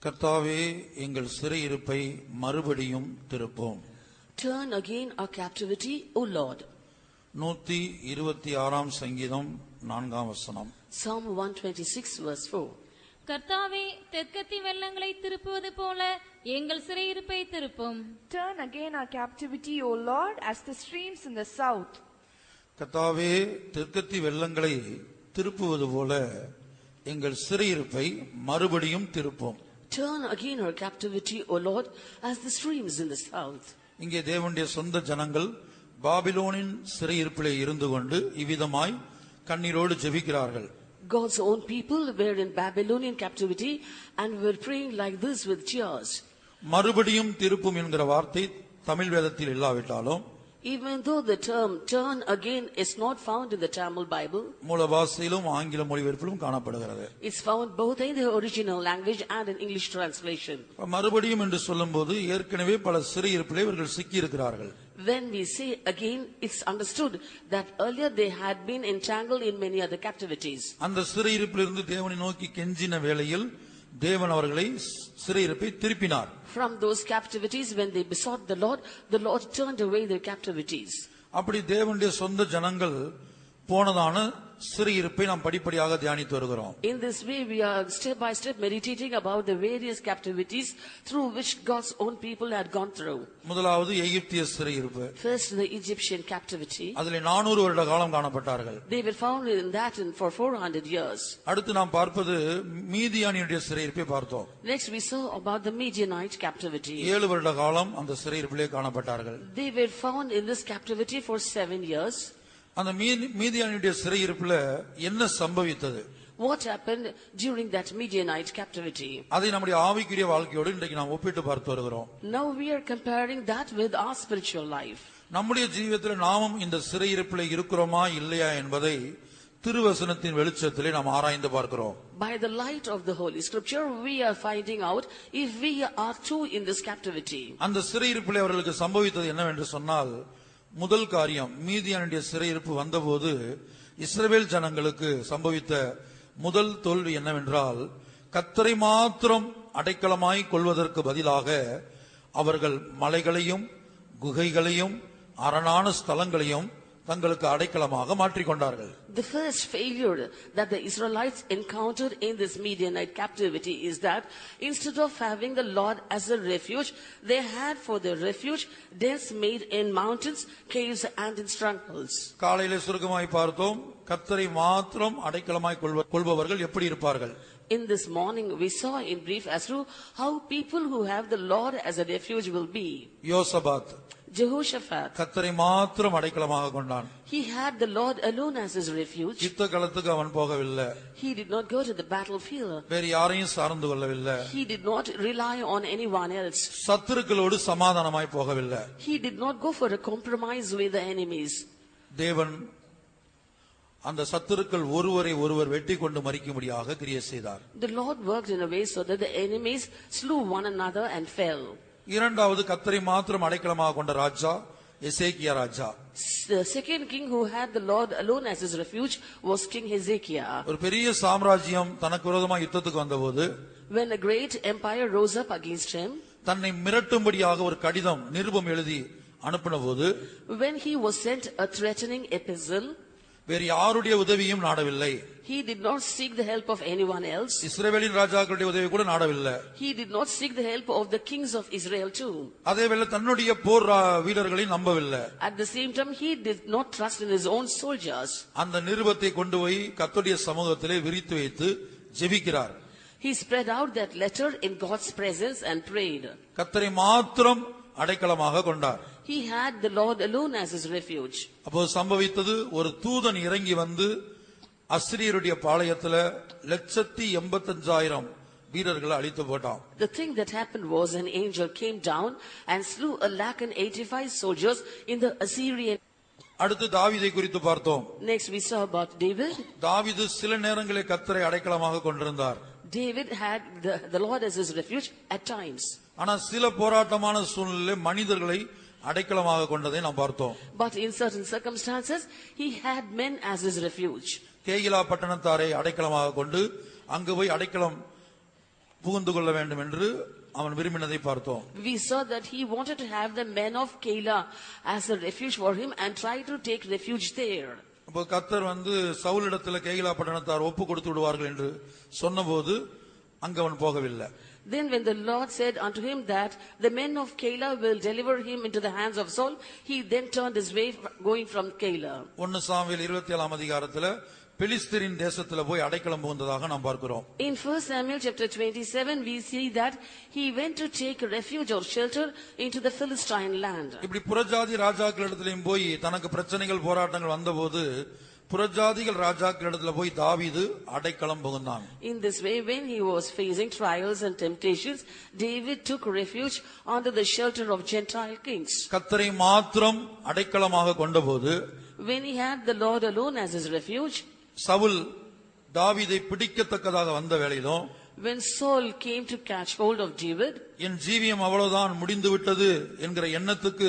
கர்த்தாவே எங்கள் சிறையிருப்பை மறுபடியும் திருப்போம். Turn again our captivity, O Lord. 126 சங்கீதம் 4 வசனம். Psalm 126 verse 4. கர்த்தாவே தெற்கத்தி வெள்ளங்களை திருப்புவது போல எங்கள் சிறையிருப்பை திருப்பும். Turn again our captivity, O Lord, as the streams in the south. கர்த்தாவே தெற்கத்தி வெள்ளங்களை திருப்புவது போல எங்கள் சிறையிருப்பை மறுபடியும் திருப்போம். Turn again our captivity, O Lord, as the streams in the south. இங்கே தேவனுடைய சொந்த ஜனங்கள் பாபிலோனின் சிறையிருப்பிலே இருந்து கொண்டு இவ்விதமாய் கண்ணீரோடு ஜெபிக்கிறார்கள். God's own people were in Babylonian captivity and were praying like this with tears. மறுபடியும் திருப்பும் என்கிற வார்த்தை தமிழ் வேதத்தில் இல்லாவிட்டாலும், Even though the term turn again is not found in the Tamil Bible, மூல பாஷையிலும் ஆங்கில மொழிபெயர்ப்பிலும் காணப்படுகிறது. it's found both in the original language and in English translation. மறுபடியும் என்று சொல்லும்போது ஏற்கனவே பல சிறையிருப்பிலே இவர்கள் சிக்கி இருக்கிறார்கள். When we say again, it's understood that earlier they had been entangled in many other captivities. அந்த சிறையிருப்பிலிருந்து தேவனை நோக்கி கெஞ்சின வேளையில் தேவன் அவர்களை சிறையிருப்பை திருப்பினார். From those captivities, when they besought the Lord turned away their captivities. அப்படி தேவனுடைய சொந்த ஜனங்கள் போனதான சிறையிருப்பை நாம் படிப்படியாக தியானித்து வருகிறோம். In this way, we are step by step meditating about the various captivities through which God's own people had gone through. முதலாவது எகிப்திய சிறையிருப்பு. First, the Egyptian captivity. அதிலே 400 வருட காலம் காணப்பட்டார்கள். They were found in that for 400 years. அடுத்து நாம் பார்ப்பது மீதியானியுடைய சிறையிருப்பை பார்த்தோம். Next, we saw about the Midianite captivity. 7 வருட காலம் அந்த சிறையிருப்பிலே காணப்பட்டார்கள். They were found in this captivity for 7 years. அந்த மீதியானியுடைய சிறையிருப்புல என்ன சம்பவித்தது? What happened during that Midianite captivity? அதை நம்முடைய ஆவிக்குரிய வாழ்க்கையோடு இன்றைக்கு நாம் ஒப்பிட்டு பார்த்து வருகிறோம். Now we are comparing that with our spiritual life. நம்முடைய ஜீவிதத்தில் நாமும் இந்த சிறையிருப்பிலே இருக்கிறோமா இல்லையா என்பதை திருவசனத்தின் வெளிச்சத்திலே நாம் ஆராய்ந்து பார்க்கிறோம். By the light of the Holy Scripture, we are finding out if we are too in this captivity. அந்த சிறையிருப்பிலே அவர்களுக்கு சம்பவித்தது என்னவென்று சொன்னால், முதல் காரியம், மீதியானுடைய சிறையிருப்பு வந்தபோது இஸ்ரவேல் ஜனங்களுக்கு சம்பவித்த முதல் தோல்வி என்னவென்றால், கர்த்தரை மாத்திரம் அடைக்கலமாய் கொள்வதற்கு பதிலாக அவர்கள் மலைகளையும் குகைகளையும் அரணான ஸ்தலங்களையும் தங்களுக்கு அடைக்கலமாக மாற்றிக்கொண்டார்கள். The first failure that the Israelites encountered in this Midianite captivity is that instead of having the Lord as a refuge, they had for their refuge dens made in mountains, caves and in strongholds. காலையிலே சுருக்கமாய் பார்த்தோம், கர்த்தரை மாத்திரம் அடைக்கலமாய் கொள்பவர்கள் எப்படி இருப்பார்கள்? In this morning, we saw in brief as to how people who have the Lord as a refuge will be. யோசபாத் Jehoshaphat, கர்த்தரை மாத்திரம் அடைக்கலமாக கொண்டான். he had the Lord alone as his refuge. யுத்த களத்துக்கு அவன் போகவில்லை. He did not go to the battlefield. வேறு யாரையும் சார்ந்து கொள்ளவில்லை. He did not rely on anyone else. சத்துருக்களோடு சமாதானமாய் போகவில்லை. He did not go for a compromise with the enemies. தேவன் அந்த சத்துருக்கள் ஒருவரை ஒருவர் வெட்டி கொண்டு மரிக்கும்படியாக கிரியை செய்தார். The Lord worked in a way so that the enemies slew one another and fell. இரண்டாவது, கர்த்தரை மாத்திரம் அடைக்கலமாக கொண்ட ராஜா எசேக்கியா ராஜா. The second king who had the Lord alone as his refuge was King Hezekiah. ஒரு பெரிய சாம்ராஜ்யம் தனக்கு விரோதமாக யுத்தத்துக்கு வந்தபோது, When a great empire rose up against him, தன்னை மிரட்டும்படியாக ஒரு கடிதம் நிருபம் எழுதி அனுப்பின போது, when he was sent a threatening epistle, வேறு யாருடைய உதவியும் நாடவில்லை. he did not seek the help of anyone else. இஸ்ரவேலின் ராஜாக்களுடைய உதவி கூட நாடவில்லை. He did not seek the help of the kings of Israel too. அதேவேளை தன்னுடைய போர் வீரர்களை நம்பவில்லை. At the same time, he did not trust in his own soldiers. அந்த நிருபத்தை கொண்டு போய் கர்த்தருடைய சமூகத்திலே விரித்து வைத்து ஜெபிக்கிறார். He spread out that letter in God's presence and prayed. கர்த்தரை மாத்திரம் அடைக்கலமாக கொண்டார். He had the Lord alone as his refuge. அப்போது சம்பவித்தது, ஒரு தூதன் இறங்கி வந்து அஸ்ரியருடைய பாளையத்துல 185,000 வீரர்களை அழித்து போட்டான். The thing that happened was an angel came down and slew 185,000 soldiers in the Assyrian. அடுத்து தாவீதை குறித்து பார்த்தோம். Next we saw about David. தாவீது சில நேரங்களில் கர்த்தரை அடைக்கலமாக கொண்டிருந்தார். David had the Lord as his refuge at times. ஆனா சில போராட்டமான சூழ்நிலையில் மனிதர்களை அடைக்கலமாக கொண்டதை நாம் பார்த்தோம். But in certain circumstances he had men as his refuge. கேகிலா பட்டணத்தாரை அடைக்கலமாக கொண்டு அங்கு போய் அடைக்கலம் புகுந்து கொள்ள வேண்டும் என்று அவன் விரும்பினதை பார்த்தோம். We saw that he wanted to have the men of Keilah as a refuge for him and try to take refuge there. அப்போ கர்த்தர் சவுலிடத்தில் கேயிலா பட்டணத்தார் ஒப்பு கொடுத்து விடுவார்கள் என்று சொன்னபோது அங்க அவன் போகவில்லை. Then when the Lord said unto him that the men of Keilah will deliver him into the hands of Saul, he then turned his way going from Keilah. 1 Samuel 27 அதிகாரத்தில் பெலிஸ்தரின் தேசத்துல போய் அடைக்கலம் புகுந்ததாக நாம் பார்க்கிறோம். In 1 Samuel chapter 27 we see that he went to take refuge or shelter into the Philistine land. இப்படி புறஜாதி ராஜாக்களிடத்திலும் போய் தனக்கு பிரச்சனைகள் போராட்டங்கள் வந்தபோது புறஜாதிகள் ராஜாக்களிடத்துல போய் தாவீது அடைக்கலம் புகுந்தான். In this way, when he was facing trials and temptations, David took refuge under the shelter of Gentile kings. கர்த்தரை மாத்திரம் அடைக்கலமாக கொண்டபோது When he had the Lord alone as his refuge, Saul தாவீதை பிடிக்கத்தக்கதாக வந்த வேளையிலும் when Saul came to catch hold of David, என் ஜீவியம் அவ்வளவுதான் முடிந்து விட்டது என்கிற எண்ணத்துக்கு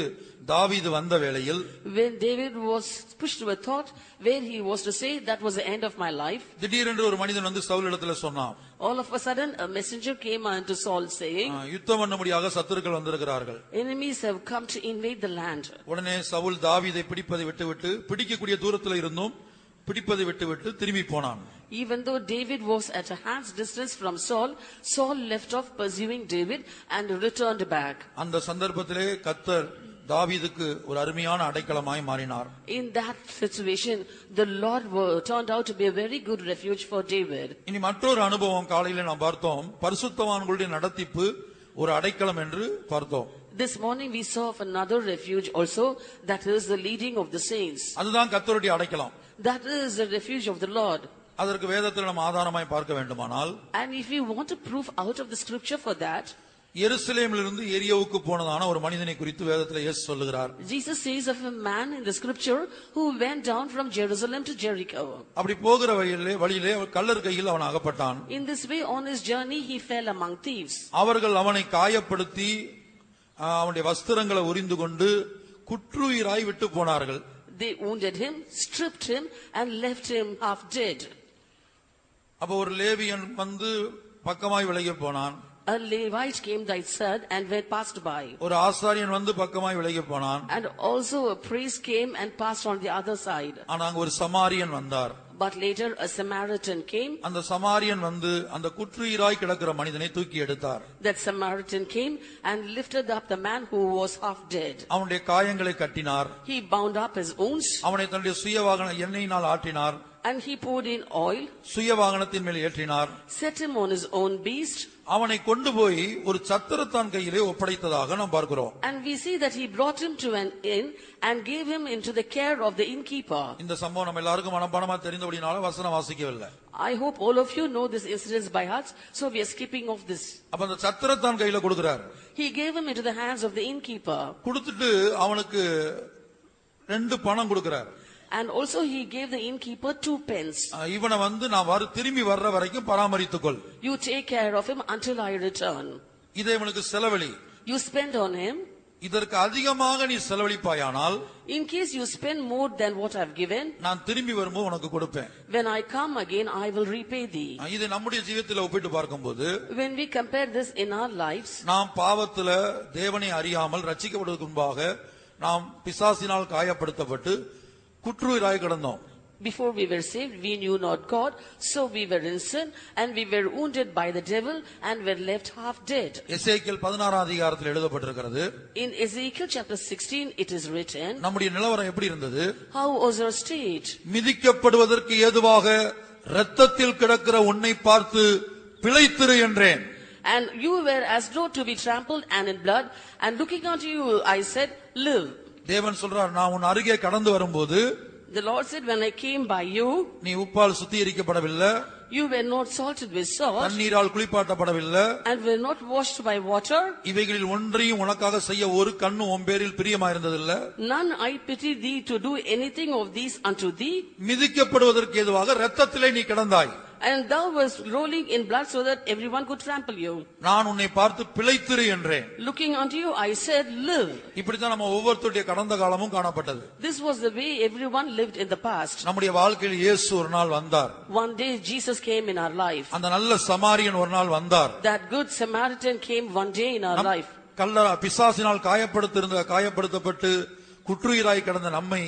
தாவீது வந்த வேளையில் when David was pushed to a thought where he was to say that was the end of my life, திடீரென்று ஒரு மனிதன் சவுலிடத்துல சொன்னான். all of a sudden a messenger came unto Saul saying, யுத்தம் பண்ணும்படியாக சத்துருக்கள் வந்திருக்கிறார்கள், enemies have come to invade the land. உடனே சவுல் தாவீதை பிடிப்பதை விட்டுவிட்டு பிடிக்கக்கூடிய தூரத்தில் இருந்தும் பிடிப்பதை விட்டுவிட்டு திரும்பி போனான். Even though David was at a hand's distance from Saul, Saul left off pursuing David and returned back. அந்த சந்தர்ப்பத்திலே கர்த்தர் தாவீதுக்கு ஒரு அருமையான அடைக்கலமாய் மாறினார். In that situation, the Lord turned out to be a very good refuge for David. இனி மற்றொரு அனுபவம் காலையிலே நாம் பார்த்தோம். பரிசுத்தவான்களுடைய நடத்திப்பு ஒரு அடைக்கலம் என்று பார்த்தோம். This morning we saw of another refuge also, that is the leading of the saints. அதுதான் கர்த்தருடைய அடைக்கலம். That is the refuge of the Lord. அதற்கு வேதத்தில் நாம் ஆதாரமாய் பார்க்க வேண்டுமானால், And if we want to prove out of the scripture for that, எருசலேமிலிருந்து எரியோவுக்கு போனதான ஒரு மனிதனை குறித்து வேதத்தில் இயேசு சொல்லுகிறார். Jesus says of a man in the scripture who went down from Jerusalem to Jericho. அப்படி போகிற வழியிலே கள்ளர் கையில் அவன் அகப்பட்டான். In this way on his journey he fell among thieves. அவர்கள் அவனை காயப்படுத்தி அவனுடைய வஸ்திரங்களை உரிந்து கொண்டு குற்றுயிராய் விட்டு போனார்கள். They wounded him, stripped him and left him half dead. அப்ப ஒரு லேவியன் பக்கமாய் விலகி போனான். A Levite came that said and went passed by. ஒரு ஆசாரியன் பக்கமாய் விலகி போனான். And also a priest came and passed on the other side. ஆனா அங்க ஒரு சமாரியன் வந்தார். But later a Samaritan came. அந்த சமாரியன் அந்த குற்றுயிராய் கிடக்கிற மனிதனை தூக்கி எடுத்தார். That Samaritan came and lifted up the man who was half dead. அவனுடைய காயங்களை கட்டினார். He bound up his wounds. அவனை தன்னுடைய சுயவாகன எண்ணெயினால் ஆற்றினார். And he poured in oil. சுயவாகனத்தின் மேல் ஏற்றினார். Set him on his own beast. அவனை கொண்டு போய் ஒரு சத்திரத்தான் கையிலே ஒப்படைத்ததாக நாம் பார்க்கிறோம். And we see that he brought him to an inn and gave him into the care of the innkeeper. இந்த சம்பவம் நம்ம எல்லாருக்கும் மனப்பாடமா தெரிந்தபடினால வசனம் வாசிக்கவில்லை. I hope all of you know this incident by heart, so we are skipping off this. அப்ப அந்த சத்திரத்தான் கையில கொடுக்கிறார். He gave him into the hands of the innkeeper. கொடுத்துட்டு அவனுக்கு 2 பணம் கொடுக்கிறார். And also he gave the innkeeper 2 pence. இவனை நான் திரும்பி வர்ற வரைக்கும் பராமரித்துக்கொள். You take care of him until I return. இதை இவனுக்கு செலவழி. You spend on him. இதற்கு அதிகமாக நீ செலவழிப்பாயானால், in case you spend more than what I've given, நான் திரும்பி வரும்போது உனக்கு கொடுப்பேன். when I come again I will repay thee. இது நம்முடைய ஜீவிதத்தில் ஒப்பிட்டு பார்க்கும்போது, when we compare this in our lives, நாம் பாவத்துல தேவனை அறியாமல் ரட்சிக்கப்படுவதற்கு முன்பாக நாம் பிசாசினால் காயப்படுத்தப்பட்டு குற்றுயிராய் கிடந்தோம். Before we were saved, we knew not God, so we were in sin, and we were wounded by the devil, and were left half dead. எசேக்கியேல் 16 அதிகாரத்தில் எழுதப்பட்டிருக்கிறது. In Ezekiel chapter 16, it is written, நம்முடைய நிலவரம் எப்படி இருந்தது? how was our state? மிதிக்கப்படுவதற்கு ஏதுவாக இரத்தத்தில் கிடக்கிற உன்னை பார்த்து பிழைத்திரு என்றேன். And you were as though to be trampled and in blood, and looking unto you, I said, live. தேவன் சொல்றார், நான் உன் அருகே கடந்து வரும்போது, the Lord said, when I came by you, நீ உப்பால் சுத்திகரிக்கப்படவில்லை, you were not salted with salt, தண்ணீரால் குளிப்பாட்டப்படவில்லை, and were not washed by water. இவைகளில் ஒன்றையும் உனக்காக செய்ய ஒரு கண்ணு உன் பேரில் பிரியமாயிருந்ததில்லை. None I pity thee to do anything of these unto thee. மிதிக்கப்படுவதற்கு ஏதுவாக இரத்தத்திலே நீ கிடந்தாய். And thou wast rolling in blood so that everyone could trample you. நான் உன்னை பார்த்து பிழைத்திரு என்றேன். Looking unto you, I said, live. இப்படித்தான் நம்ம ஒவ்வொருத்தருடைய கடந்த காலமும் காணப்பட்டது. This was the way everyone lived in the past. நம்முடைய வாழ்க்கையில் இயேசு ஒரு நாள் வந்தார். One day Jesus came in our life. அந்த நல்ல சமாரியன் ஒரு நாள் வந்தார். That good Samaritan came one day in our life. பிசாசினால் காயப்படுத்தப்பட்டு குற்றுயிராய் கிடந்த நம்மை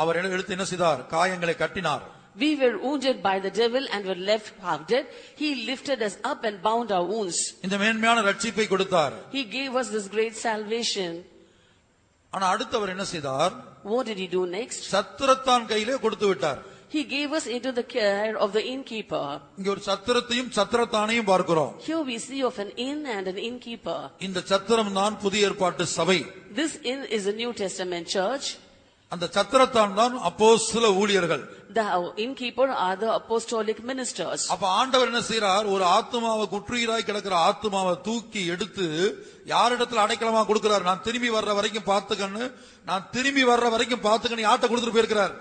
அவர் எடுத்து என்ன செய்தார்? காயங்களை கட்டினார். We were wounded by the devil and were left half dead. He lifted us up and bound our wounds. இந்த மேன்மையான ரட்சிப்பை கொடுத்தார். He gave us this great salvation. ஆனா அடுத்து அவர் என்ன செய்தார்? What did he do next? சத்திரத்தான் கையிலே கொடுத்து விட்டார். He gave us into the care of the innkeeper. இங்க ஒரு சத்திரத்தையும் சத்திரத்தானையும் பார்க்கிறோம். Here we see of an inn and an innkeeper. இந்த சத்திரம் தான் புதிய ஏற்பாட்டு சபை. This inn is a New Testament church. அந்த சத்திரத்தான் தான் அப்போஸ்தல ஊழியர்கள். The innkeeper are the apostolic ministers. அப்ப ஆண்டவர் என்ன செய்றார்? ஒரு ஆத்துமாவை குற்றுயிராய் கிடக்கிற ஆத்துமாவை தூக்கி எடுத்து யாரிடத்துல அடைக்கலமா கொடுக்கிறார்? நான் திரும்பி வர்ற வரைக்கும் பாத்துக்கன்னு, நான் திரும்பி வர்ற வரைக்கும் பாத்துக்கன்னு யார்ட்ட கொடுத்துட்டு போயிருக்கிறார்?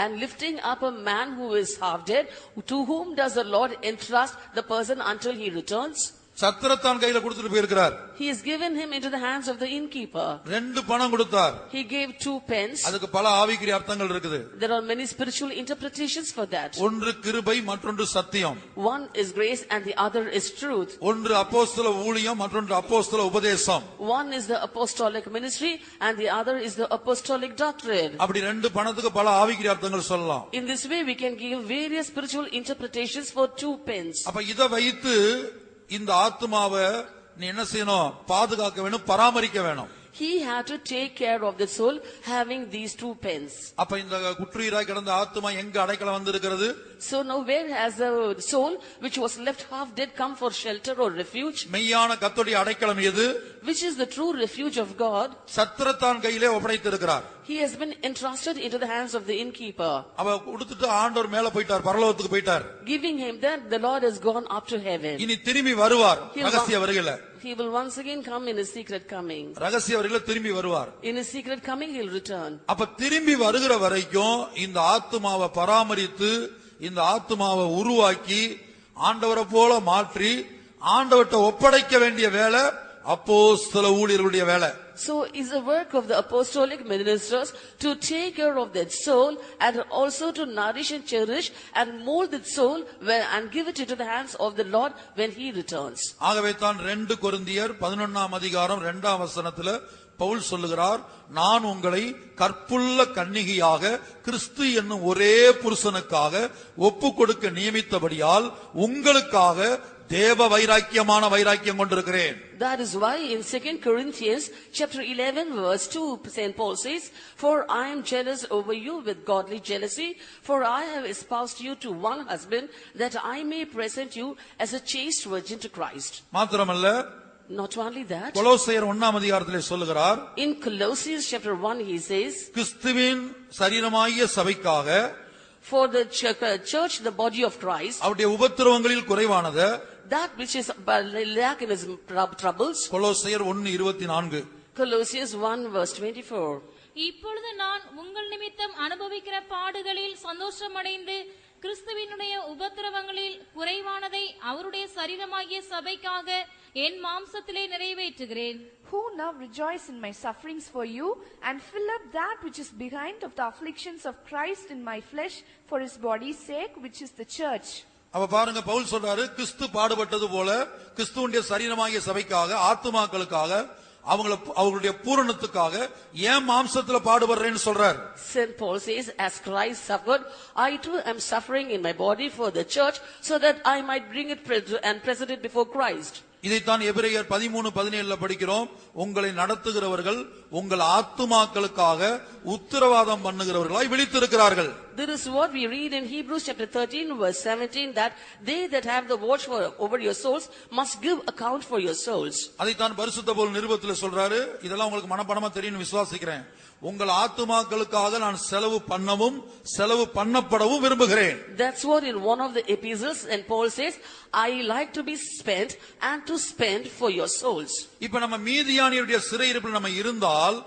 And lifting up a man who is half dead, to whom does the Lord entrust the person until he returns? சத்திரத்தான் கையில கொடுத்துட்டு போயிருக்கிறார். He has given him into the hands of the innkeeper. 2 பணம் கொடுத்தார். He gave 2 pence. அதுக்கு பல ஆவிக்குரிய அர்த்தங்கள் இருக்குது. There are many spiritual interpretations for that. ஒன்று கிருபை, மற்றொன்று சத்தியம். One is grace and the other is truth. ஒன்று அப்போஸ்தல ஊழியம், மற்றொன்று அப்போஸ்தல உபதேசம். One is the apostolic ministry and the other is the apostolic doctrine. அப்படி 2 பணத்துக்கு பல ஆவிக்குரிய அர்த்தங்கள் சொல்லலாம். In this way we can give various spiritual interpretations for 2 pence. அப்ப இத வைத்து இந்த ஆத்துமாவை நீ என்ன செய்யணும்? பாதுகாக்க வேணும், பராமரிக்க வேணும். He had to take care of the soul having these 2 pence. அப்ப இந்த குற்றுயிராய் கிடந்த ஆத்துமா எங்க அடைக்கலம் வந்திருக்கிறது? So now where has the soul which was left half dead come for shelter or refuge? மெய்யான கர்த்தருடைய அடைக்கலம் எது? Which is the true refuge of God? சத்திரத்தான் கையிலே ஒப்படைத்திருக்கிறார். He has been entrusted into the hands of the innkeeper. அவ கொடுத்துட்டு ஆண்டவர் மேல போயிட்டார், பரலோகத்துக்கு போயிட்டார். Giving him that, the Lord has gone up to heaven. இனி திரும்பி வருவார் ரகசிய வருகையில. He will once again come in his secret coming. ரகசிய வருகையில திரும்பி வருவார். In his secret coming he will return. அப்ப திரும்பி வருகிற வரைக்கும் இந்த ஆத்துமாவை பராமரித்து, இந்த ஆத்துமாவை உருவாக்கி, ஆண்டவரை போல மாற்றி ஆண்டவர்ட்ட ஒப்படைக்க வேண்டிய வேலை அப்போஸ்தல ஊழியர்களுடைய வேலை. So is the work of the apostolic ministers to take care of that soul and also to nourish and cherish and mold that soul and give it into the hands of the Lord when he returns. ஆகவே தான் 2 கொரிந்தியர் 11ஆம் அதிகாரம் 2ஆம் வசனத்துல பவுல் சொல்லுகிறார், நான் உங்களை கற்புள்ள கன்னிகையாக கிறிஸ்து என்னும் ஒரே புருஷனுக்காக ஒப்பு கொடுக்க நியமித்தபடியால் உங்களுக்காக தேவ வைராக்கியமான வைராக்கியம் கொண்டிருக்கிறேன். That is why in 2 Corinthians chapter 11 verse 2 St. Paul says, for I am jealous over you with godly jealousy, for I have espoused you to one husband, that I may present you as a chaste virgin to Christ. மாத்திரமல்ல, not only that, கொலோசையர் 1ஆம் அதிகாரத்திலே சொல்லுகிறார், in Colossians chapter 1 he says, கிறிஸ்துவின் சரீரமாகிய சபைக்காக, for the church, the body of Christ, அவருடைய உபத்திரவங்களில் குறைவானது, that which is lack in his troubles. கொலோசையர் 1:24. Colossians 1 verse 24. இப்பொழுது நான் உங்கள் நிமித்தம் அனுபவிக்கிற பாடுகளில் சந்தோஷமடைந்து கிறிஸ்துவினுடைய உபத்திரவங்களில் குறைவானதை அவருடைய சரீரமாகிய சபைக்காக என் மாம்சத்திலே நிறைவேற்றுகிறேன். Who now rejoice in my sufferings for you, and fill up that which is behind of the afflictions of Christ in my flesh for his body's sake, which is the church. அப்ப பாருங்க, பவுல் சொல்றாரு, கிறிஸ்து பாடுபட்டது போல கிறிஸ்துவுடைய சரீரமாகிய சபைக்காக, ஆத்துமாக்களுக்காக, அவங்களுடைய பூரணத்துக்காக ஏன் மாம்சத்துல பாடுபடுறேன்னு சொல்றார். St. Paul says, as Christ suffered, I too am suffering in my body for the church, so that I might bring it and present it before Christ. இதைத்தான் எபிரேயர் 13:17 படிக்கிறோம். உங்களை நடத்துகிறவர்கள் உங்கள் ஆத்துமாக்களுக்காக உத்தரவாதம் பண்ணுகிறவர்களாய் விழித்திருக்கிறார்கள். This is what we read in Hebrews chapter 13 verse 17, that they that have the watch over your souls must give account for your souls. அதைத்தான் பரிசுத்த பவுல் நிருபத்திலே சொல்றாரு. இதெல்லாம் உங்களுக்கு மனப்பாடமா தெரியும்னு விசுவாசிக்கிறேன். உங்கள் ஆத்துமாக்களுக்காக நான் செலவு பண்ணவும் செலவு பண்ணப்படவும் விரும்புகிறேன். That's what in one of the epistles and Paul says, I like to be spent and to spend for your souls. இப்ப நம்ம மீதியானியருடைய சிறையிருப்பில் நம்ம இருந்தால்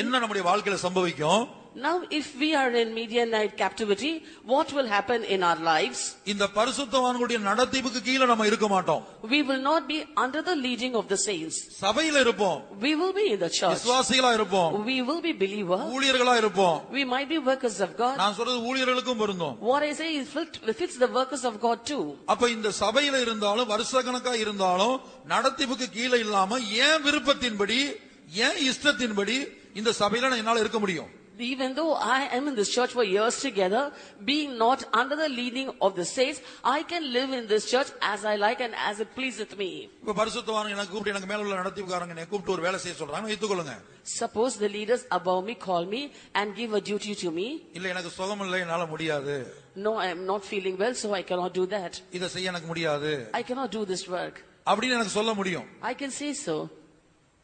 என்ன நம்முடைய வாழ்க்கையில சம்பவிக்கும்? Now, if we are in Midianite captivity, what will happen in our lives? இந்த பரிசுத்தவான்களுடைய நடத்திப்புக்கு கீழ நம்ம இருக்க மாட்டோம். We will not be under the leading of the saints. சபையில இருப்போம். We will be in the church. விசுவாசிகளா இருப்போம். We will be believers. ஊழியர்களா இருப்போம். We might be workers of God. நான் சொல்றது ஊழியர்களுக்கும் பொருந்தும். What I say is fits the workers of God too. அப்ப இந்த சபையில இருந்தாலும் வருஷக்கணக்கா இருந்தாலும் நடத்திப்புக்கு கீழ இல்லாம ஏன் விருப்பத்தின்படி ஏன் இஷ்டத்தின்படி இந்த சபையில என்னால இருக்க முடியும்? Even though I am in this church for years together, being not under the leading of the saints, I can live in this church as I like and as it pleaseth me. இப்ப பரிசுத்தவான் எனக்கு கூப்பிட்டு எனக்கு மேல உள்ள நடத்திப்புக்காரங்க என்னை கூப்பிட்டு ஒரு வேலை செய்ய சொல்றாங்க, ஏத்துக்கொள்ளுங்க. Suppose the leaders above me call me and give a duty to me. இல்ல எனக்கு சுகம் இல்லை, என்னால முடியாது. No, I am not feeling well, so I cannot do that. இத செய்ய எனக்கு முடியாது. I cannot do this work. அப்படின்னு எனக்கு சொல்ல முடியும். I can say so.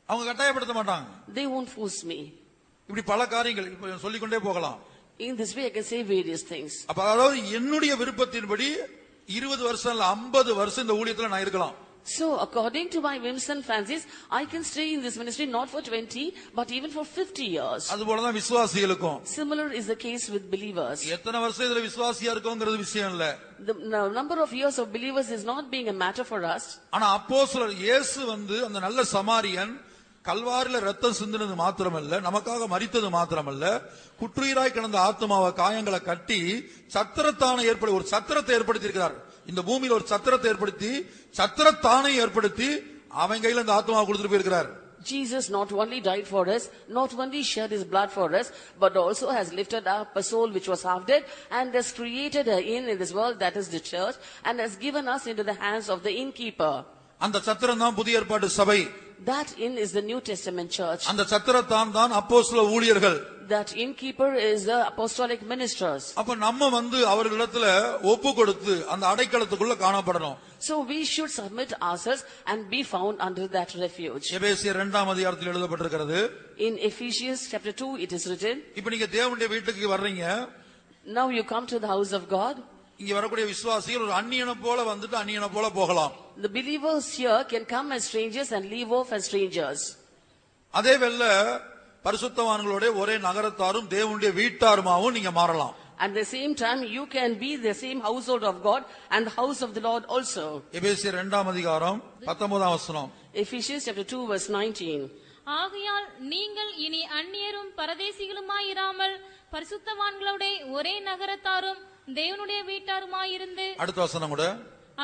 அவங்க கட்டாயப்படுத்த மாட்டாங்க. They won't force me. இப்படி பல காரியங்கள் இப்ப சொல்லிக்கொண்டே போகலாம். In this way I can say various things. அப்ப அதாவது என்னுடைய விருப்பத்தின்படி 20 வருஷம் இல்ல 50 வருஷம் இந்த ஊழியத்துல நான் இருக்கலாம். So according to my whims and fancies, I can stay in this ministry not for 20 but even for 50 years. அதுபோலதான் விசுவாசிகளுக்கும். Similar is the case with believers. எத்தனை வருஷம் இதுல விசுவாசியா இருக்கோங்கிறது விஷயம் இல்ல. The number of years of believers is not being a matter for us. ஆனா அப்போஸ்தலர் இயேசு அந்த நல்ல சமாரியன் கல்வாரில ரத்தம் சிந்தினது மாத்திரமல்ல, நமக்காக மரித்தது மாத்திரமல்ல, குற்றுயிராய் கிடந்த ஆத்மாவை காயங்களை கட்டி சத்திரத்தானை ஒரு சத்திரத்தை ஏற்படுத்தி இருக்கிறார். இந்த பூமியில ஒரு சத்திரத்தை ஏற்படுத்தி சத்திரத்தானை ஏற்படுத்தி அவன் கையில இந்த ஆத்மாவை கொடுத்துட்டு போயிருக்கிறார். Jesus not only died for us, not only shed his blood for us, but also has lifted up a soul which was half dead and has created an inn in this world, that is the church, and has given us into the hands of the innkeeper. அந்த சத்திரம் தான் புதிய ஏற்பாட்டு சபை. That inn is the New Testament church. அந்த சத்திரத்தான் தான் அப்போஸ்தல ஊழியர்கள். That innkeeper is the apostolic ministers. அப்ப நம்ம அவர்களிடத்துல ஒப்பு கொடுத்து அந்த அடைக்கலத்துக்குள்ள காணப்படணும். So we should submit ourselves and be found under that refuge. எபேசியர் 2ஆம் அதிகாரத்தில் எழுதப்பட்டிருக்கிறது. In Ephesians chapter 2 it is written. இப்ப நீங்க தேவனுடைய வீட்டுக்கு வர்றீங்க. Now you come to the house of God. இங்க வரக்கூடிய விசுவாசிகள் ஒரு அந்நியனை போல வந்துட்டு அந்நியனை போல போகலாம். The believers here can come as strangers and leave off as strangers. அதே வேளை பரிசுத்தவான்களோட ஒரே நகரத்தாரும் தேவனுடைய வீட்டாருமாவும் நீங்க மாறலாம். At the same time you can be the same household of God and the house of the Lord also. எபேசியர் 2ஆம் அதிகாரம் 19ஆம் வசனம். Ephesians chapter 2 verse 19. ஆகையால் நீங்கள் இனி அந்நியரும் பரதேசிகளுமாயிராமல் பரிசுத்தவான்களோட ஒரே நகரத்தாரும் தேவனுடைய வீட்டாருமாயிருந்து. அடுத்த வசனம் கூட.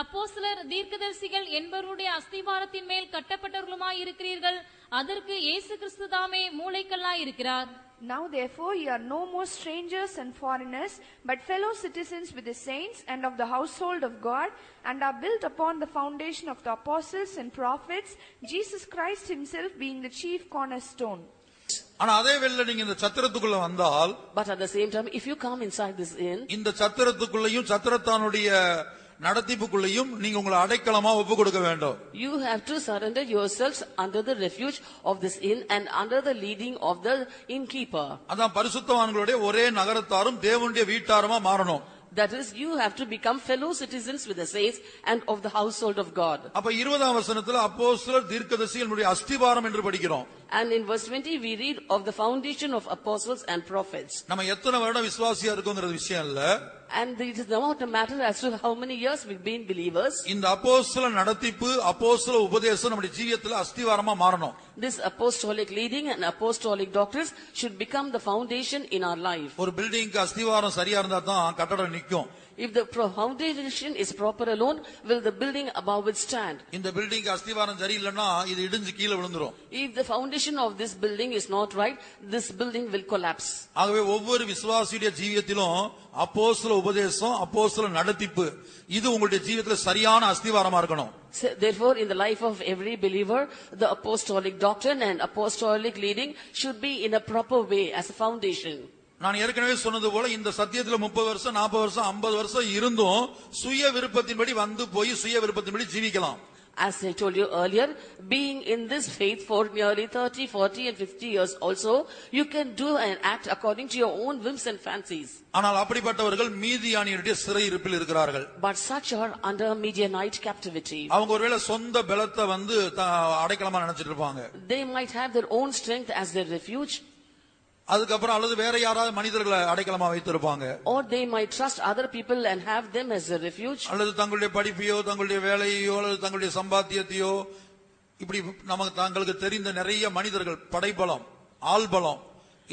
அப்போஸ்தலர் தீர்க்கதரிசிகள் என்பவருடைய அஸ்திபாரத்தின் மேல் கட்டப்பட்டவர்களுமாயிருக்கிறீர்கள், அதற்கு இயேசு கிறிஸ்து தாமே மூலைக்கல்லாயிருக்கிறார். Now therefore ye are no more strangers and foreigners, but fellow citizens with the saints and of the household of God, and are built upon the foundation of the apostles and prophets, Jesus Christ himself being the chief cornerstone. ஆனா அதே வேளை நீங்க இந்த சத்திரத்துக்குள்ள வந்தால், but at the same time if you come inside this inn, இந்த சத்திரத்துக்குள்ளேயும் சத்திரத்தானுடைய நடத்திப்புக்குள்ளேயும் நீங்க உங்களை அடைக்கலமா ஒப்பு கொடுக்க வேண்டும். You have to surrender yourselves under the refuge of this inn and under the leading of the innkeeper. அதான் பரிசுத்தவான்களுடைய ஒரே நகரத்தாரும் தேவனுடைய வீட்டாருமா மாறணும். That is, you have to become fellow citizens with the saints and of the household of God. அப்ப 20ஆம் வசனத்துல அப்போஸ்தலர் தீர்க்கதரிசிகளுடைய அஸ்திபாரம் என்று படிக்கிறோம். And in verse 20 we read of the foundation of apostles and prophets. நம்ம எத்தனை வருடம் விசுவாசியா இருக்கோம்ங்கறது விஷயம் இல்ல. And it is not a matter as to how many years we've been believers. இந்த அப்போஸ்தல நடத்திப்பு அப்போஸ்தல உபதேசம் நம்முடைய ஜீவியத்துல அஸ்திவாரமா மாறணும். This apostolic leading and apostolic doctrines should become the foundation in our life. ஒரு பில்டிங்க்கு அஸ்திவாரம் சரியா இருந்தா தான் கட்டடம் நிக்கும். If the foundation is proper alone, will the building above it stand? இந்த பில்டிங்க்கு அஸ்திவாரம் சரியில்லைன்னா இது இடிஞ்சு கீழே விழுந்துரும். If the foundation of this building is not right, this building will collapse. ஆகவே ஒவ்வொரு விசுவாசியுடைய ஜீவியத்திலும் அப்போஸ்தல உபதேசம் அப்போஸ்தல நடத்திப்பு இது உங்களுடைய ஜீவியத்துல சரியான அஸ்திவாரமா இருக்கணும். Therefore, in the life of every believer, the apostolic doctrine and apostolic leading should be in a proper way as a foundation. நான் ஏற்கனவே சொன்னது போல இந்த சத்தியத்துல 30 வருஷம் 40 வருஷம் 50 வருஷம் இருந்தும் சுய விருப்பத்தின்படி வந்து போய் சுய விருப்பத்தின்படி ஜீவிக்கலாம். As I told you earlier, being in this faith for nearly 30, 40 and 50 years also, you can do and act according to your own whims and fancies. ஆனால் அப்படிப்பட்டவர்கள் மீதியானியருடைய சிறையிருப்பில் இருக்கிறார்கள். But such are under Midianite captivity. அவங்க ஒருவேளை சொந்த பலத்தை அடைக்கலமா நினைச்சிட்டு இருப்பாங்க. They might have their own strength as their refuge. அதுக்கப்புறம் அல்லது வேற யாராவது மனிதர்களை அடைக்கலமா வைத்திருப்பாங்க, Or they might trust other people and have them as a refuge. அல்லது தங்களுடைய படிப்பையோ தங்களுடைய வேலையோ அல்லது தங்களுடைய சம்பாத்தியத்தையோ இப்படி நமக்கு தங்களுக்கு தெரிந்த நிறைய மனிதர்கள், படைபலம், ஆள்பலம்,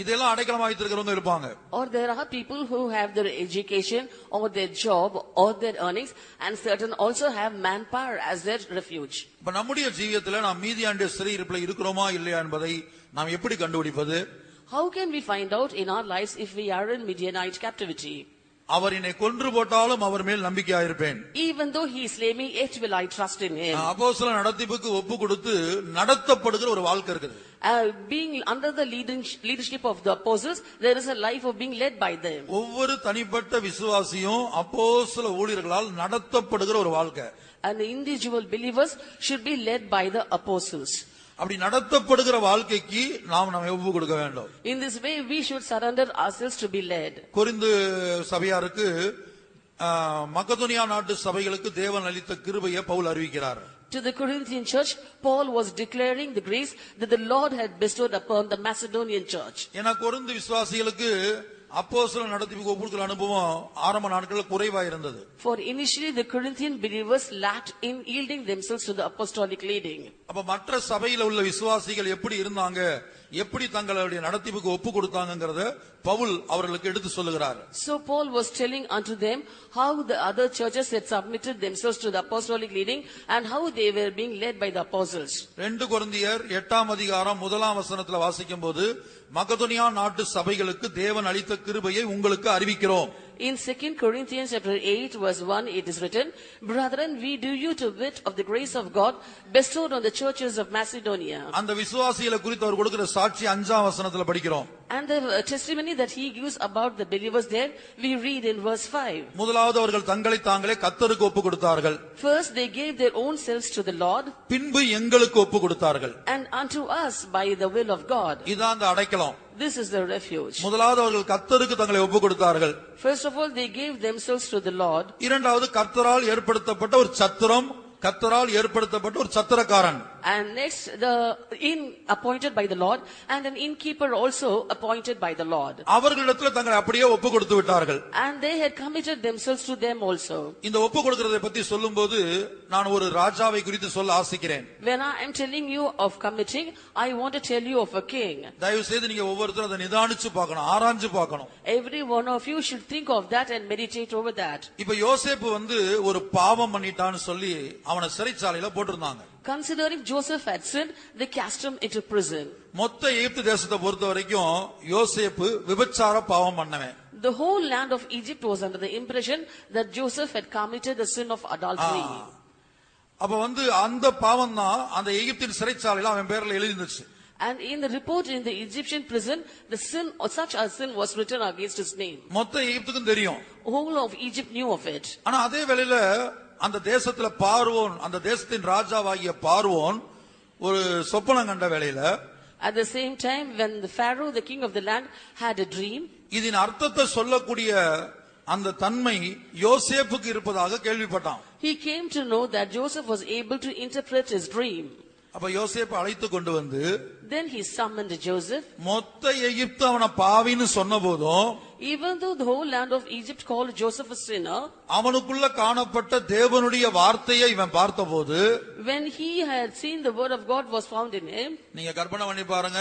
இதெல்லாம் அடைக்கலமா வைத்திருக்கிறவங்க இருப்பாங்க. Or there are people who have their education or their job or their earnings, and certain also have manpower as their refuge. இப்ப நம்முடைய ஜீவியத்துல நாம் மீதியாண்டிய சிறையிருப்பில் இருக்கிறோமா இல்லையா என்பதை நாம் எப்படி கண்டுபிடிப்பது? How can we find out in our lives if we are in Midianite captivity? அவர் என்னை கொன்று போட்டாலும் அவர் மேல் நம்பிக்கையாயிருப்பேன். Even though he slay me, yet will I trust in him. அப்போஸ்தல நடத்திப்புக்கு ஒப்பு கொடுத்து நடத்தப்படுகிற ஒரு வாழ்க்கை இருக்குது. Being under the leadership of the apostles, there is a life of being led by them. ஒவ்வொரு தனிப்பட்ட விசுவாசியும் அப்போஸ்தல ஊழியர்களால் நடத்தப்படுகிற ஒரு வாழ்க்கை. And the individual believers should be led by the apostles. அப்படி நடத்தப்படுகிற வாழ்க்கைக்கு நாம் நம்மை ஒப்பு கொடுக்க வேண்டும். In this way we should surrender ourselves to be led. கொரிந்து சபையாருக்கு மக்கதோனியா நாட்டு சபைகளுக்கு தேவன் அளித்த கிருபையை பவுல் அறிவிக்கிறார். To the Corinthian church, Paul was declaring the grace that the Lord had bestowed upon the Macedonian church. ஏன்னா கொரிந்து விசுவாசிகளுக்கு அப்போஸ்தலர் நடத்திப்புக்கு ஒப்பு கொடுக்கிற அனுபவம் ஆரம்ப நாட்களில் குறைவா இருந்தது. For initially the Corinthian believers lacked in yielding themselves to the apostolic leading. அப்ப மற்ற சபையில உள்ள விசுவாசிகள் எப்படி இருந்தாங்க, எப்படி தங்களுடைய நடத்திப்புக்கு ஒப்பு கொடுத்தாங்கங்கறத பவுல் அவர்களுக்கு எடுத்து சொல்லுகிறார். So Paul was telling unto them how the other churches had submitted themselves to the apostolic leading and how they were being led by the apostles. 2 கொரிந்தியர் 8ஆம் அதிகாரம் 1ஆம் வசனத்துல வாசிக்கும்போது மக்கதோனியா நாட்டு சபைகளுக்கு தேவன் அளித்த கிருபையை உங்களுக்கு அறிவிக்கிறோம். In 2 Corinthians chapter 8 verse 1 it is written, Brethren, we do you to wit of the grace of God bestowed on the churches of Macedonia. அந்த விசுவாசிகளை குறித்து அவர் கொடுக்கிற சாட்சி 5ஆம் வசனத்துல படிக்கிறோம். And the testimony that he gives about the believers there, we read in verse 5. முதலாவது அவர்கள் தங்களை தாங்களே கர்த்தருக்கு ஒப்பு கொடுத்தார்கள். First they gave their own selves to the Lord, பின்பு எங்களுக்கு ஒப்பு கொடுத்தார்கள். and unto us by the will of God. இதான் அந்த அடைக்கலம். This is the refuge. முதலாவது அவர்கள் கர்த்தருக்கு தங்களை ஒப்பு கொடுத்தார்கள். First of all they gave themselves to the Lord. இரண்டாவது கர்த்தரால் ஏற்படுத்தப்பட்ட ஒரு சத்திரம், கர்த்தரால் ஏற்படுத்தப்பட்ட ஒரு சத்திரக்காரன். And next the inn appointed by the Lord, and an innkeeper also appointed by the Lord. அவர்களிடத்தில் தங்களை அப்படியே ஒப்பு கொடுத்து விட்டார்கள். And they had committed themselves to them also. இந்த ஒப்பு கொடுக்கிறதை பத்தி சொல்லும்போது நான் ஒரு ராஜாவை குறித்து சொல்ல ஆசைக்கிறேன். When I am telling you of committing, I want to tell you of a king. தயவு செய்து நீங்க ஒவ்வொருத்தரும் அதை நிதானிச்சு பார்க்கணும், ஆராய்ஞ்சு பார்க்கணும். Every one of you should think of that and meditate over that. இப்ப யோசேப்பு ஒரு பாவம் பண்ணிட்டான்னு சொல்லி அவனை சிறைச்சாலையில போட்டிருந்தாங்க. Considering Joseph had sinned, they cast him into prison. மொத்த எகிப்து தேசத்தை பொறுத்த வரைக்கும் யோசேப்பு விபச்சார பாவம் பண்ணவன். The whole land of Egypt was under the impression that Joseph had committed the sin of adultery. அப்ப அந்த பாவம் தான் அந்த எகிப்தின் சிறைச்சாலையில அவன் பேர்ல எழுதிருந்துச்சு. And in the report in the Egyptian prison, the sin or such a sin was written against his name. மொத்த எகிப்துக்கும் தெரியும். Whole of Egypt knew of it. ஆனா அதே வேளையில அந்த தேசத்துல பார்வோன், அந்த தேசத்தின் ராஜாவாகிய பார்வோன் ஒரு சொப்பனம் கண்ட வேளையில, at the same time when the Pharaoh, the king of the land, had a dream, இதன் அர்த்தத்தை சொல்லக்கூடிய அந்த தன்மை யோசேப்புக்கு இருப்பதாக கேள்விப்பட்டான். he came to know that Joseph was able to interpret his dream. அப்ப யோசேப்பு அழைத்து கொண்டு Then he summoned Joseph. மொத்த எகிப்து அவனை பாவின்னு சொன்ன போதும், Even though the whole land of Egypt called Joseph a sinner, அவனுக்குள்ள காணப்பட்ட தேவனுடைய வார்த்தையை இவன் பார்த்தபோது, when he had seen the word of God was found in him, நீங்க கற்பனை பண்ணி பாருங்க,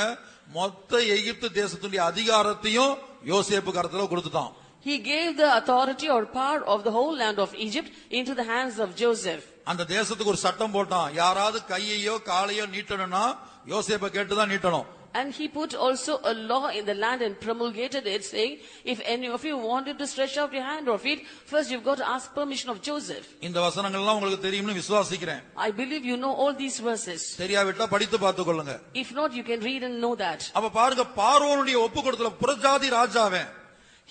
மொத்த எகிப்து தேசத்துடைய அதிகாரத்தையும் யோசேப்பு கரத்துல கொடுத்துட்டான். he gave the authority or power of the whole land of Egypt into the hands of Joseph. அந்த தேசத்துக்கு ஒரு சட்டம் போட்டான், யாராவது கையையோ காலையோ நீட்டணும்னா யோசேப்பை கேட்டுதான் நீட்டணும். And he put also a law in the land and promulgated it, saying, if any of you wanted to stretch out your hand or feet, first you've got to ask permission of Joseph. இந்த வசனங்கள்லாம் உங்களுக்கு தெரியும்னு விசுவாசிக்கிறேன். I believe you know all these verses. தெரியாவிட்டா படித்து பார்த்துக் கொள்ளுங்க. If not, you can read and know that. அப்ப பாருங்க, பார்வோனுடைய ஒப்பு கொடுத்தல புறஜாதி ராஜாவன்.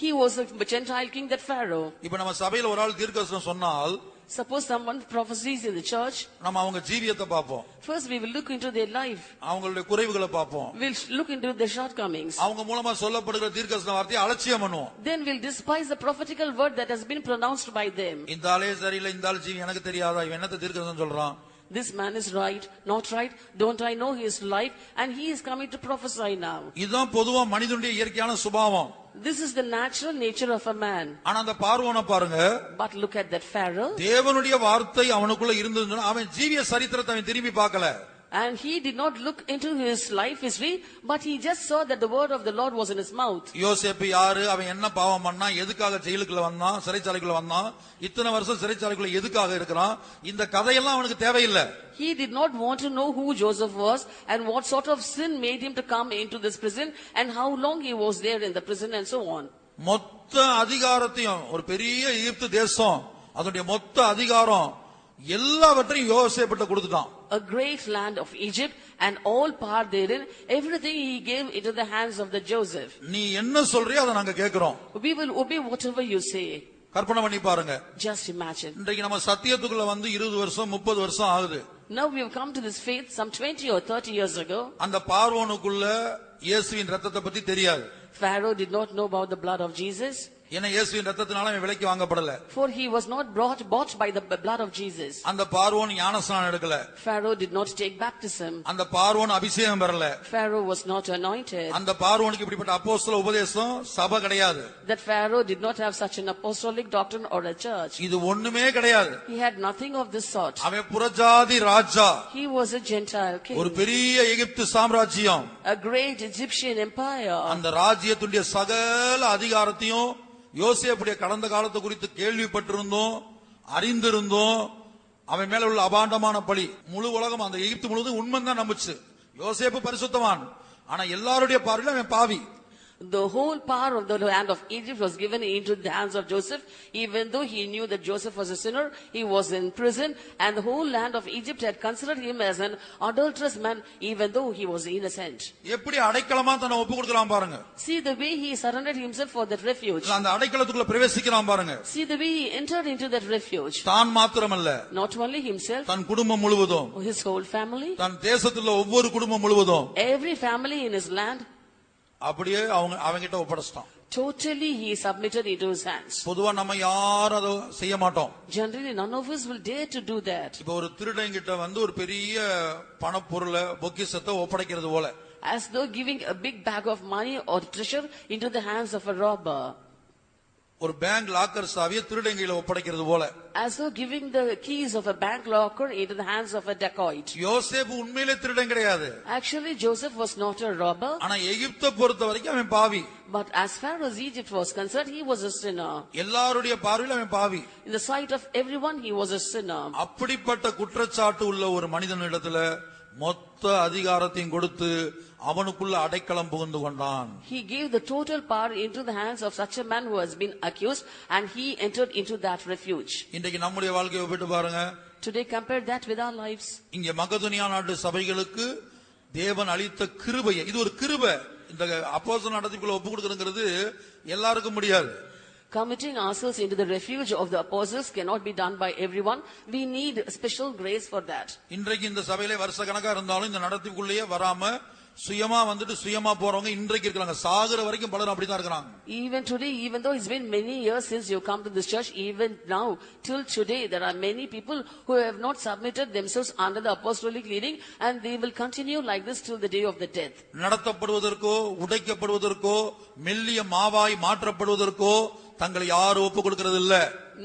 He was a Gentile king, that Pharaoh. இப்ப நம்ம சபையில ஒரு ஆள் தீர்க்கதரிசனம் சொன்னால், Suppose someone prophesies in the church, நம்ம அவங்க ஜீவியத்தை பார்ப்போம். first we will look into their life. அவங்களுடைய குறைவுகளை பார்ப்போம். We'll look into their shortcomings. அவங்க மூலமா சொல்லப்படுகிற தீர்க்கதரிசன வார்த்தையை அலட்சியம் பண்ணுவோம். Then we'll despise the prophetical word that has been pronounced by them. இந்த ஆளே சரியில்லை, இந்த ஆள் ஜீவி எனக்கு தெரியாதா, இவன் என்னத்த தீர்க்கதரிசனம் சொல்றான், This man is right, not right, don't I know his life, and he is coming to prophesy now. இதுதான் பொதுவா மனிதனுடைய இயற்கையான சுபாவம். This is the natural nature of a man. ஆனா அந்த பார்வோனை பாருங்க. But look at that Pharaoh. தேவனுடைய வார்த்தை அவனுக்குள்ள இருந்ததுன்னா அவன் ஜீவிய சரித்திரத்தை அவன் திரும்பி பார்க்கல. And he did not look into his life history, but he just saw that the word of the Lord was in his mouth. யோசேப்பு யாரு, அவன் என்ன பாவம் பண்ணா, எதுக்காக ஜெயிலுக்குள்ள வந்தான், சிறைச்சாலைக்குள்ள வந்தான், இத்தனை வருஷம் சிறைச்சாலைக்குள்ள எதுக்காக இருக்கிறான், இந்த கதையெல்லாம் அவனுக்கு தேவையில்லை. He did not want to know who Joseph was and what sort of sin made him to come into this prison and how long he was there in the prison and so on. மொத்த அதிகாரத்தையும், ஒரு பெரிய எகிப்து தேசம், அதனுடைய மொத்த அதிகாரம் எல்லாவற்றையும் யோசேப்பிட்ட கொடுத்துட்டான். A great land of Egypt and all part therein, everything he gave into the hands of the Joseph. நீ என்ன சொல்றியோ அதை நாங்க கேக்குறோம். We will obey whatever you say. கற்பனை பண்ணி பாருங்க. Just imagine. இன்றைக்கு நம்ம சத்தியத்துக்குள்ள வந்து 20 வருஷம் 30 வருஷம் ஆகுது. Now we have come to this faith some 20 or 30 years ago. அந்த பார்வோனுக்குள்ள இயேசுவின் ரத்தத்தை பத்தி தெரியாது. Pharaoh did not know about the blood of Jesus. ஏன்னா இயேசுவின் ரத்தத்தினால அவன் விலைக்கு வாங்கப்படல. For he was not bought by the blood of Jesus. அந்த பார்வோன் ஞானஸ்நானம் எடுக்கல. Pharaoh did not take baptism. அந்த பார்வோன் அபிஷேகம் பெறல. Pharaoh was not anointed. அந்த பார்வோனுக்கு இப்படிப்பட்ட அப்போஸ்தல உபதேசம் சபை கிடையாது. That Pharaoh did not have such an apostolic doctrine or a church. இது ஒண்ணுமே கிடையாது. He had nothing of this sort. அவன் புறஜாதி ராஜா. He was a Gentile king. ஒரு பெரிய எகிப்து சாம்ராஜ்யம். A great Egyptian empire. அந்த ராஜ்யத்துடைய சகல அதிகாரத்தையும் யோசேப்புடைய கடந்த காலத்தை குறித்து கேள்விப்பட்டிருந்தோம், அறிந்திருந்தோம். அவன் மேல உள்ள அபாண்டமான பழி முழு உலகம், அந்த எகிப்து முழுவதும் உண்மைதான் நம்புச்சு. யோசேப்பு பரிசுத்தவான், ஆனா எல்லாருடைய பார்வையில அவன் பாவி. The whole power of the land of Egypt was given into the hands of Joseph. Even though he knew that Joseph was a sinner, he was in prison, and the whole land of Egypt had considered him as an adulterous man, even though he was innocent. எப்படி அடைக்கலமா தன்னை ஒப்பு கொடுக்கலாம் பாருங்க. See the way he surrendered himself for that refuge. அந்த அடைக்கலத்துக்குள்ள பிரவேசிக்கலாம் பாருங்க. See the way he entered into that refuge. தான் மாத்திரமல்ல, Not only himself, தன் குடும்பம் முழுவதும், his whole family, தன் தேசத்துல ஒவ்வொரு குடும்பம் முழுவதும், every family in his land, அப்படியே அவங்கிட்ட ஒப்படைச்சிட்டான். totally he submitted into his hands. பொதுவா நம்ம யாரும் அதை செய்ய மாட்டோம். Generally none of us will dare to do that. இப்ப ஒரு திருடங்கிட்ட வந்து ஒரு பெரிய பணப்பொருளை பொக்கிஷத்தை ஒப்படைக்கிறது போல, As though giving a big bag of money or treasure into the hands of a robber. ஒரு பேங்க் லாக்கர் சாவியை திருடங்கையில ஒப்படைக்கிறது போல, As though giving the keys of a bank locker into the hands of a dacoit. யோசேப்பு உண்மையிலே திருடன் கிடையாது. Actually Joseph was not a robber. ஆனா எகிப்தை பொறுத்த வரைக்கும் அவன் பாவி. But as far as Egypt was concerned, he was a sinner. எல்லாருடைய பார்வையில அவன் பாவி. In the sight of everyone, he was a sinner. அப்படிப்பட்ட குற்றச்சாட்டு உள்ள ஒரு மனிதனிடத்துல மொத்த அதிகாரத்தையும் கொடுத்து அவனுக்குள்ள அடைக்கலம் புகுந்து கொண்டான். He gave the total power into the hands of such a man who has been accused, and he entered into that refuge. இன்றைக்கு நம்முடைய வாழ்க்கையை ஒப்பிட்டு பாருங்க. Today compare that with our lives. இங்க மக்கதோனியா நாட்டு சபைகளுக்கு தேவன் அளித்த கிருபையை, இது ஒரு கிருபை. இந்த அப்போஸ்தலர் நடத்திக்குள்ள ஒப்பு கொடுக்கறது எல்லாருக்கும் முடியாது. Committing ourselves into the refuge of the apostles cannot be done by everyone. We need special grace for that. இன்றைக்கு இந்த சபையிலே வருஷ கணக்கா இருந்தாலும் இந்த நடத்திக்குள்ளேயே வராம சுயமா வந்துட்டு சுயமா போறவங்க இன்றைக்கு இருக்காங்க. சாகுற வரைக்கும் பலரும் அப்படிதான் இருக்காங்க. Even today, even though it's been many years since you come to this church, even now till today there are many people who have not submitted themselves under the apostolic leading, and they will continue like this till the day of the death. நடத்தப்படுவதற்கோ உடைக்கப்படுவதற்கோ மெல்லிய மாவாய் மாற்றப்படுவதற்கோ தங்களை யாரும் ஒப்பு கொடுக்கிறது இல்ல.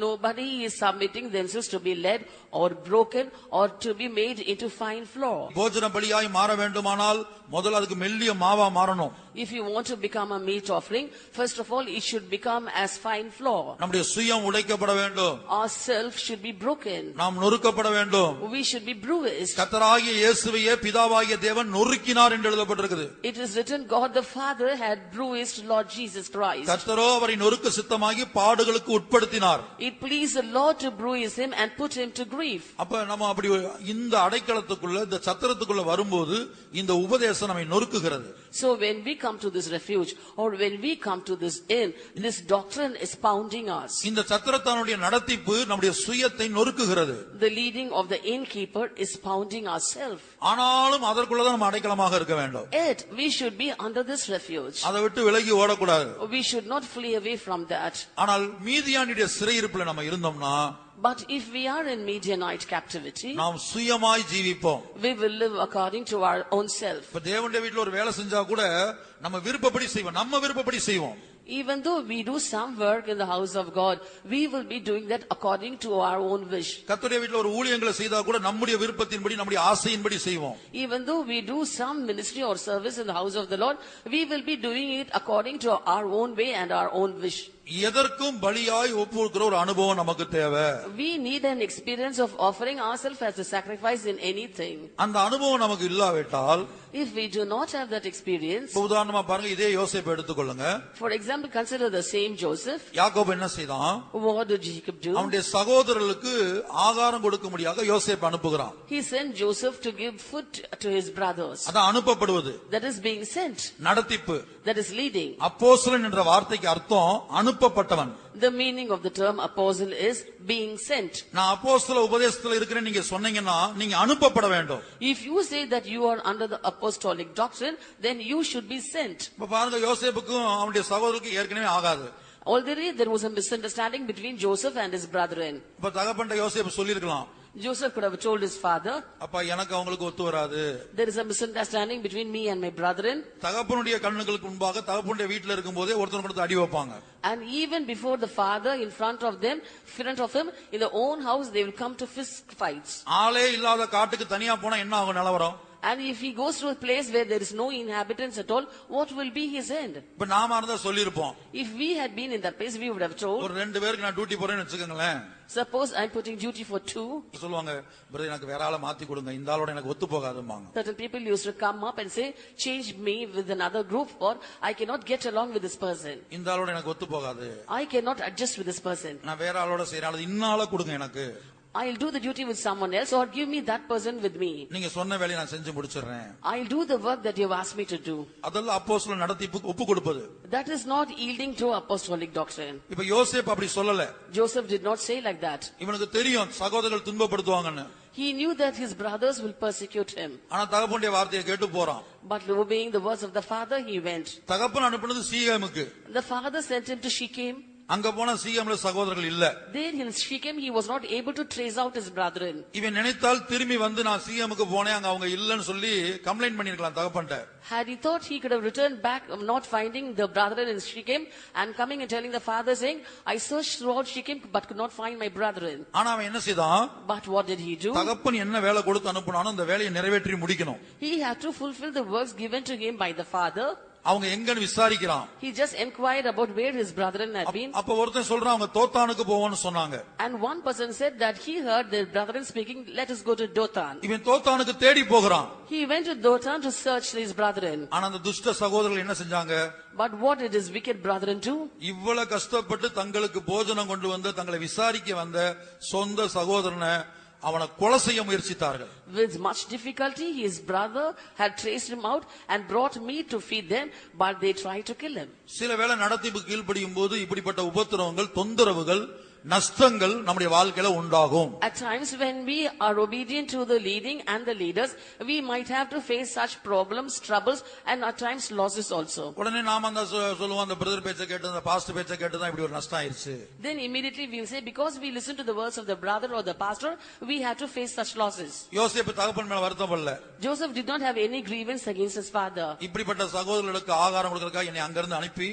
Nobody is submitting themselves to be led or broken or to be made into fine flour. போஜன பலியாய் மாற வேண்டுமானால் முதல்ல அதுக்கு மெல்லிய மாவா மாறணும். If you want to become a meat offering, first of all it should become as fine flour. நம்முடைய சுயம் உடைக்கப்பட வேண்டும். Our self should be broken. நாம் நொறுக்கப்பட வேண்டும். We should be bruised. கர்த்தராகிய இயேசுவையே பிதாவாகிய தேவன் நொறுக்கினார் என்று எழுதப்பட்டிருக்கிறது. It is written, God the Father had bruised Lord Jesus Christ. கர்த்தரோ அவரை நொறுக்க சித்தமாகி பாடுகளுக்கு உட்படுத்தினார். It pleased the Lord to bruise him and put him to grief. அப்ப நம்ம அப்படி இந்த அடைக்கலத்துக்குள்ள இந்த சத்திரத்துக்குள்ள வரும்போது இந்த உபதேசம் நம்மை நொறுக்குகிறது. So when we come to this refuge or when we come to this inn, this doctrine is pounding us. இந்த சத்திரத்தானுடைய நடத்திப்பு நம்முடைய சுயத்தை நொறுக்குகிறது. The leading of the innkeeper is pounding ourselves. ஆனாலும் அதற்குள்ள தான் நம்ம அடைக்கலமாக இருக்க வேண்டும். Yet we should be under this refuge. அதை விட்டு விலகி ஓடக்கூடாது. We should not flee away from that. ஆனால் மீதியானுடைய சிறையிருப்புல நம்ம இருந்தோம்னா But if we are in Midianite captivity, நாம் சுயமாய் ஜீவிப்போம். we will live according to our own self. இப்ப தேவனுடைய வீட்டுல ஒரு வேலை செஞ்சா கூட நம்ம விருப்பப்படி செய்வோம், நம்ம விருப்பப்படி செய்வோம். Even though we do some work in the house of God, we will be doing that according to our own wish. கர்த்தருடைய வீட்டுல ஒரு ஊழியங்களை செய்தா கூட நம்முடைய விருப்பத்தின்படி நம்முடைய ஆசையின்படி செய்வோம். Even though we do some ministry or service in the house of the Lord, we will be doing it according to our own way and our own wish. எதற்கும் பலியாய் ஒப்புக்கொடுக்கிற ஒரு அனுபவம் நமக்கு தேவை. We need an experience of offering ourselves as a sacrifice in anything. அந்த அனுபவம் நமக்கு இல்லாவிட்டால், If we do not have that experience, உதாரணமா பாருங்க, இதே யோசேப்பை எடுத்துக்கொள்ளுங்க. for example, consider the same Joseph. யாக்கோபு என்ன செய்தான்? What did Jacob do? அவனுடைய சகோதரர்களுக்கு ஆகாரம் கொடுக்கும்படியாக யோசேப்பு அனுப்புகிறான். He sent Joseph to give food to his brothers. அதான் அனுப்பப்படுவது, That is being sent. நடத்திப்பு. That is leading. அப்போஸ்தலன் என்ற வார்த்தைக்கு அர்த்தம் அனுப்பப்பட்டவன். The meaning of the term apostle is being sent. நான் அப்போஸ்தல உபதேசத்துல இருக்கிறேன் நீங்க சொன்னீங்கன்னா நீங்க அனுப்பப்பட வேண்டும். If you say that you are under the apostolic doctrine, then you should be sent. இப்ப பாருங்க, யோசேப்புக்கும் அவனுடைய சகோதரருக்கும் ஏற்கனவே ஆகாது. Already there was a misunderstanding between Joseph and his brethren. இப்ப தகப்பன்ட்ட யோசேப்பு சொல்லிருக்கலாம், Joseph could have told his father, அப்பா எனக்கு அவங்களுக்கு ஒத்து வராது. there is a misunderstanding between me and my brethren. தகப்பனுடைய கண்ணுகளுக்கு முன்பாக தகப்பனுடைய வீட்டுல இருக்கும் போதே ஒருத்தர் கொடுத்து அடி வைப்பாங்க. And even before the father, in front of him, in their own house, they will come to fist fights. ஆளே இல்லாத காட்டுக்கு தனியா போனா என்ன ஆகும் நிலவரம்? And if he goes to a place where there is no inhabitants at all, what will be his end? இப்ப நாம இருந்தா சொல்லிருப்போம். If we had been in that place, we would have told, ஒரு 2 பேருக்கு நான் டியூட்டி போறேன்னு வெச்சுக்கங்களேன். suppose I'm putting duty for 2. சொல்லுவாங்க, brother எனக்கு வேற ஆளை மாத்தி கொடுங்க, இந்த ஆளோட எனக்கு ஒத்து போகாதும்பாங்க. Certain people used to come up and say, change me with another group, or I cannot get along with this person. இந்த ஆளோட எனக்கு ஒத்து போகாது, I cannot adjust with this person. நான் வேற ஆளோட செய்யறேன், இன்னால கொடுங்க எனக்கு. I'll do the duty with someone else, or give me that person with me. நீங்க சொன்ன வேலையை நான் செஞ்சு முடிச்சிடுறேன். I'll do the work that you've asked me to do. அதெல்லாம் அப்போஸ்தல நடத்திப்பு ஒப்பு கொடுப்பது. That is not yielding to apostolic doctrine. இப்ப யோசேப்பு அப்படி சொல்லல. Joseph did not say like that. இவனுக்கு தெரியும் சகோதரர்கள் துன்பப்படுத்துவாங்கன்னு. He knew that his brothers will persecute him. ஆனா தகப்பனுடைய வார்த்தையை கேட்டு போறான். But obeying the words of the father, he went. தகப்பன் அனுப்புனது சீகேமுக்கு. The father sent him to Shechem. அங்க போன சீகேம்ல சகோதரர்கள் இல்ல. There in Shechem, he was not able to trace out his brethren. இவன் நினைத்தால் திரும்பி வந்து நான் சீகேமுக்கு போனேன், அங்க அவங்க இல்லன்னு சொல்லி கம்ப்ளைண்ட் பண்ணிருக்கலாம் தகப்பன்ட்ட. Had he thought, he could have returned back, not finding the brethren in Shechem, and coming and telling the father, saying, I searched throughout Shechem but could not find my brethren. ஆனா அவன் என்ன செய்தான்? But what did he do? தகப்பன் என்ன வேலை கொடுத்து அனுப்புனானோ அந்த வேலையை நிறைவேற்றி முடிக்கணும். He had to fulfill the works given to him by the father. அவங்க எங்கன்னு விசாரிக்கிறான். He just inquired about where his brethren had been. அப்ப ஒருத்தன் சொல்றான் அவங்க தோத்தானுக்கு போவோம்னு சொன்னாங்க. And one person said that he heard their brethren speaking, let us go to Dothan. இவன் தோத்தானுக்கு தேடி போகிறான். He went to Dothan to search his brethren. ஆனா அந்த துஷ்ட சகோதரர்கள் என்ன செஞ்சாங்க? But what did his wicked brethren do? இவ்வளவு கஷ்டப்பட்டு தங்களுக்கு போஜனம் கொண்டு வந்து தங்களை விசாரிக்க வந்த சொந்த சகோதரனை அவனை கொலை செய்ய முயற்சித்தார்கள். With much difficulty, his brother had traced him out and brought meat to feed them, but they tried to kill him. சில வேளை நடத்திப்பு கீழ்ப்படியும் போது இப்படிப்பட்ட உபத்திரவங்கள், தொந்தரவுகள், நஷ்டங்கள் நம்முடைய வாழ்க்கையில உண்டாகும். At times when we are obedient to the leading and the leaders, we might have to face such problems, troubles, and at times losses also. உடனே நாம அந்த சொல்லுவோம், அந்த பிரதர் பேச்சை கேட்டு அந்த பாஸ்டர் பேச்சை கேட்டு தான் இப்படி ஒரு நஷ்டம் ஆயிருச்சு. Then immediately we will say, because we listen to the words of the brother or the pastor, we have to face such losses. யோசேப்பு தகப்பன் மேல வருத்தப்படல. Joseph did not have any grievance against his father. இப்படிப்பட்ட சகோதரர்களுக்கு ஆகாரம் கொடுக்கறதுக்காக என்னை அங்கிருந்து அனுப்பி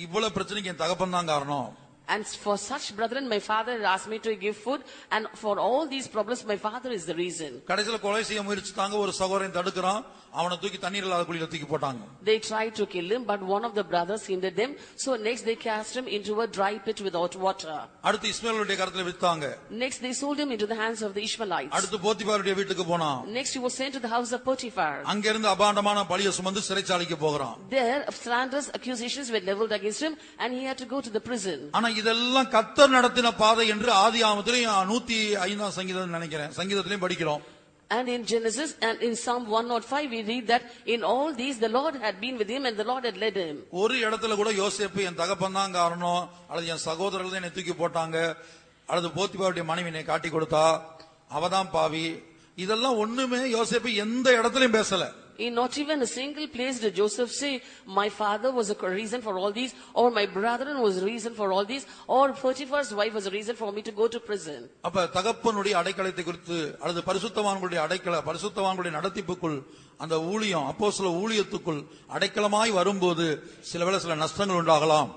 இவ்வளவு பிரச்சனைக்கு என் தகப்பன் தான் காரணம். And for such brethren, my father had asked me to give food, and for all these problems, my father is the reason. கடைசில கொலை செய்ய முயற்சித்தாங்க, ஒரு சகோதரன் தடுக்கறான், அவனை தூக்கி தண்ணீர் இல்லாத குழியில தூக்கி போட்டாங்க. They tried to kill him, but one of the brothers hindered them, so next they cast him into a dry pit without water. அடுத்து இஸ்மாவேலுடைய கரத்துல வித்தாங்க. Next they sold him into the hands of the Ishmaelites. அடுத்து போத்திபாருடைய வீட்டுக்கு போனான். Next he was sent to the house of Potiphar. அங்க இருந்து அபாண்டமான பழியை சுமந்து சிறைச்சாலைக்கு போகிறான். There slanderous accusations were leveled against him, and he had to go to the prison. ஆனா இதெல்லாம் கர்த்தர் நடத்தின பாதை என்று ஆதியாகமத்திலே 105ஆம் சங்கீதம் நினைக்கிறேன், சங்கீதத்திலையும் படிக்கிறோம். And in Genesis and in Psalm 105 we read that in all these the Lord had been with him and the Lord had led him. ஒரு இடத்துல கூட யோசேப்பு என் தகப்பன் தான் காரணம், அல்லது என் சகோதரர்கள் தான் என்னை தூக்கி போட்டாங்க, அல்லது போத்திபாருடைய மனைவி என்னை காட்டி கொடுத்தா அவதான் பாவி, இதெல்லாம் ஒண்ணுமே யோசேப்பு எந்த இடத்துலயும் பேசல. In not even a single place did Joseph say, my father was a reason for all these, or my brethren was a reason for all these, or Potiphar's wife was a reason for me to go to prison. அப்ப தகப்பனுடைய அடைக்கலத்தை குறித்து அல்லது பரிசுத்தவான்களுடைய பரிசுத்தவான்களுடைய நடத்திப்புக்குள் அந்த ஊழியம் அப்போஸ்தல ஊழியத்துக்குள் அடைக்கலமாய் வரும்போது சில நஷ்டங்கள் உண்டாகலாம்.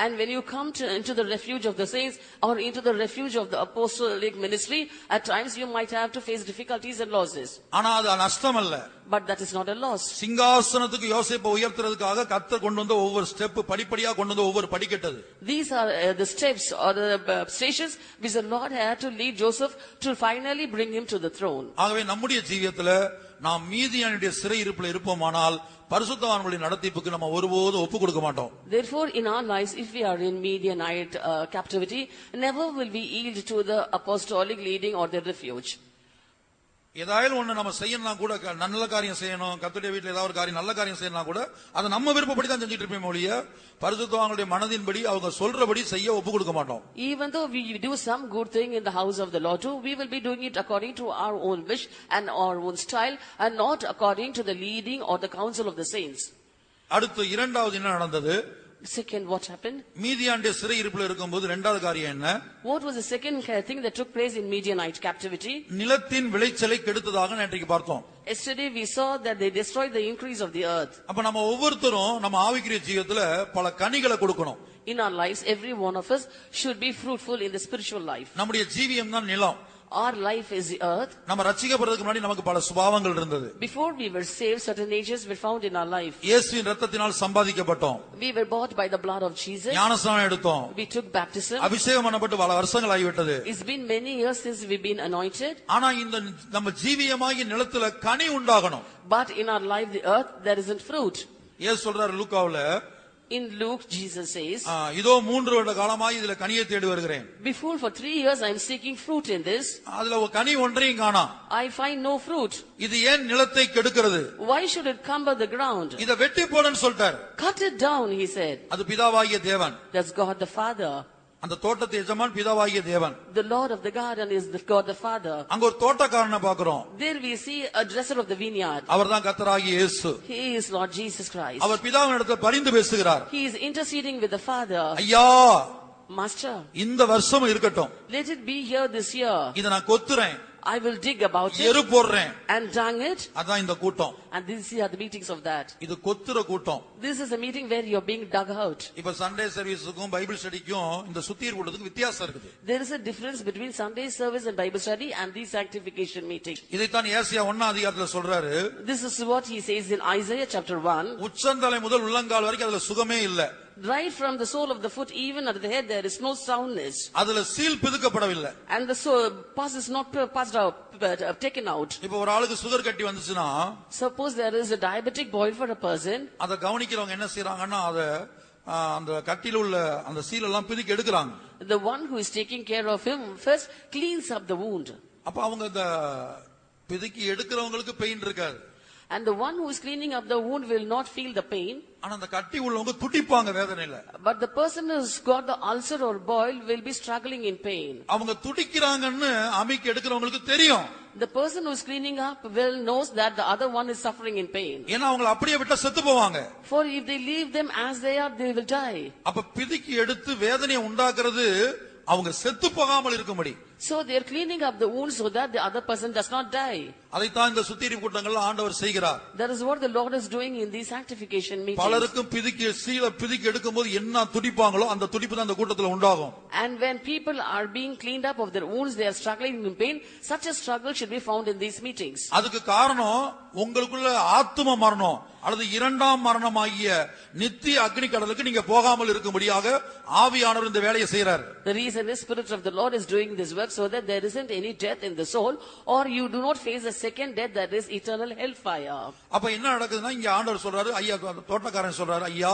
And when you come into the refuge of the saints or into the refuge of the apostolic ministry, at times you might have to face difficulties and losses. ஆனா அது நஷ்டம் அல்ல. But that is not a loss. சிங்காசனத்துக்கு யோசேப்பை உயர்த்துறதுக்காக கர்த்தர் கொண்டு வந்த ஒவ்வொரு step படிப்படியா கொண்டு வந்த ஒவ்வொரு படிக்கட்டது. These are the steps or the stations which the Lord had to lead Joseph to finally bring him to the throne. ஆகவே நம்முடைய ஜீவியத்துல நாம் மீதியானுடைய சிறை இருப்பில் இருப்போமானால் பரிசுத்தவான்களுடைய நடத்திப்புக்கு நம்ம ஒருபோதும் ஒப்பு கொடுக்க மாட்டோம். Therefore, in our lives, if we are in Midianite captivity, never will we yield to the apostolic leading or the refuge. ஏதாவது ஒண்ணு நம்ம செய்யணும்னா கூட நல்ல காரியம் செய்யணும், கர்த்தருடைய வீட்டில் ஏதாவது ஒரு காரியம் நல்ல காரியம் செய்யணும்னா கூட அதை நம்ம விருப்பப்படி தான் செஞ்சுட்டு இருப்போம் ஒழிய பரிசுத்தவான்களுடைய மனதின்படி அவங்க சொல்றபடி செய்ய ஒப்பு கொடுக்க மாட்டோம். Even though we do some good thing in the house of the Lord too, we will be doing it according to our own wish and our own style and not according to the leading or the counsel of the saints. அடுத்து இரண்டாவது என்ன நடந்தது? Second, what happened? மீதியானுடைய சிறை இருப்பில் இருக்கும்போது இரண்டாவது காரியம் என்ன? What was the second thing that took place in Midianite captivity? நிலத்தின் விளைச்சலை கெடுத்ததாக நேற்றைக்கு பார்த்தோம். Yesterday we saw that they destroyed the increase of the earth. அப்ப நம்ம ஒவ்வொருத்தரும் நம்ம ஆவிக்குரிய ஜீவியத்துல பல கனிகளை கொடுக்கணும். In our lives, every one of us should be fruitful in the spiritual life. நம்முடைய ஜீவியம் தான் நிலம். Our life is the earth. நம்ம ரட்சிக்கப்படுறதுக்கு முன்னாடி நமக்கு பல சுபாவங்கள் இருந்தது. Before we were saved, certain natures were found in our life. இயேசுவின் இரத்தத்தினால் சம்பாதிக்கப்பட்டோம். We were bought by the blood of Jesus. ஞானஸ்நானம் எடுத்தோம். We took baptism. அபிஷேகம் பண்ணப்பட்டு பல வருஷங்கள் ஆகிவிட்டது. It's been many years since we've been anointed. ஆனா இந்த நம்ம ஜீவியமாகிய நிலத்துல கனி உண்டாகணும். But in our life, the earth, there isn't fruit. இயேசு சொல்றாரு லூக்காவுல, In Luke, Jesus says, இதோ 3 வருட காலமாய் இதுல கனியை தேடி வருகிறேன். Before for 3 years I am seeking fruit in this. அதுல ஒரு கனி ஒன்றையும் காணோம். I find no fruit. இது ஏன் நிலத்தை கெடுக்கிறது? Why should it cumber the ground? இத வெட்டி போடுன்னு சொல்லிட்டார். Cut it down, he said. அது பிதாவாகிய தேவன். That's God the Father. அந்த தோட்டத்து எஜமான் பிதாவாகிய தேவன். The Lord of the garden is the God the Father. அங்க ஒரு தோட்டக்காரனை பார்க்கிறோம். There we see a dresser of the vineyard. அவர்தான் கர்த்தராகிய இயேசு. He is Lord Jesus Christ. அவர் பிதாவினிடத்தில் பரிந்து பேசுகிறார். He is interceding with the Father. ஐயா, Master, இந்த வருஷம் இருக்கட்டும். let it be here this year. இத நான் கொத்துறேன். I will dig about it எரு போடுறேன். and dung it. அதான் இந்த கூட்டம். And these are the meetings of that. இது கொத்துற கூட்டம். This is a meeting where you're being dug out. இப்ப சண்டே சர்வீஸுக்கும் பைபிள் ஸ்டடிக்கும் இந்த சுத்தியர் கூட்டத்துக்கு வித்தியாசம் இருக்குது. There is a difference between Sunday service and Bible study and the sanctification meeting. இதைத்தான் ஏசாயா 1 அதிகாரத்துல சொல்றாரு. This is what he says in Isaiah chapter 1. உச்சந்தலை முதல் உள்ளங்கால் வரைக்கும் அதுல சுகமே இல்ல. Right from the sole of the foot even at the head there is no soundness. அதுல seal பிதுக்கப்படவில்லை. And the pus is not passed out, taken out. இப்ப ஒரு ஆளுக்கு சுகர் கட்டி வந்துச்சுன்னா, Suppose there is a diabetic boil for a person. அத கவனிக்கிறவங்க என்ன செய்றாங்கன்னா அத அந்த கட்டில உள்ள அந்த சீல் எல்லாம் பிதுக்கி எடுக்கறாங்க. The one who is taking care of him first cleans up the wound. அப்ப அவங்க அந்த பிதுக்கி எடுக்கிறவங்களுக்கு பெயின் இருக்காது. And the one who is cleaning up the wound will not feel the pain. ஆனா அந்த கட்டி உள்ளவங்க துடிப்பாங்க வேதனையில. But the person who's got the ulcer or boil will be struggling in pain. அவங்க துடிக்கிறாங்கன்னு அமிக்கி எடுக்கிறவங்களுக்கு தெரியும். The person who's cleaning up will knows that the other one is suffering in pain. ஏன்னா அவங்கள அப்படியே விட்டா செத்து போவாங்க. For if they leave them as they are, they will die. அப்ப பிதுக்கி எடுத்து வேதனையை உண்டாக்குறது அவங்க செத்து போகாமல் இருக்கும்படி. So they are cleaning up the wound so that the other person does not die. அதைத்தான் இந்த சுத்திகரிப்பு கூட்டங்கள்ல ஆண்டவர் செய்கிறார். That is what the Lord is doing in these sanctification meetings. பலருக்கும் பிதுக்கி சீல பிதுக்கி எடுக்கும்போது என்ன துடிப்பாங்களோ அந்த துடிப்பு தான் அந்த கூட்டத்துல உண்டாகும். And when people are being cleaned up of their wounds, they are struggling in pain. Such a struggle should be found in these meetings. அதுக்கு காரணம் உங்களுக்குள்ள ஆத்தும மரணம் அல்லது இரண்டாம் மரணமாகிய நித்திய அக்னி கடலுக்கு நீங்க போகாமல் இருக்கும்படியாக ஆவியானவர் இந்த வேலையை செய்றார். The reason is Spirit of the Lord is doing this work so that there isn't any death in the soul, or you do not face a second death, that is eternal hellfire. அப்ப என்ன நடக்குதுன்னா இங்க ஆண்டவர் சொல்றாரு, ஐயா தோட்டக்காரன் சொல்றாரு, ஐயா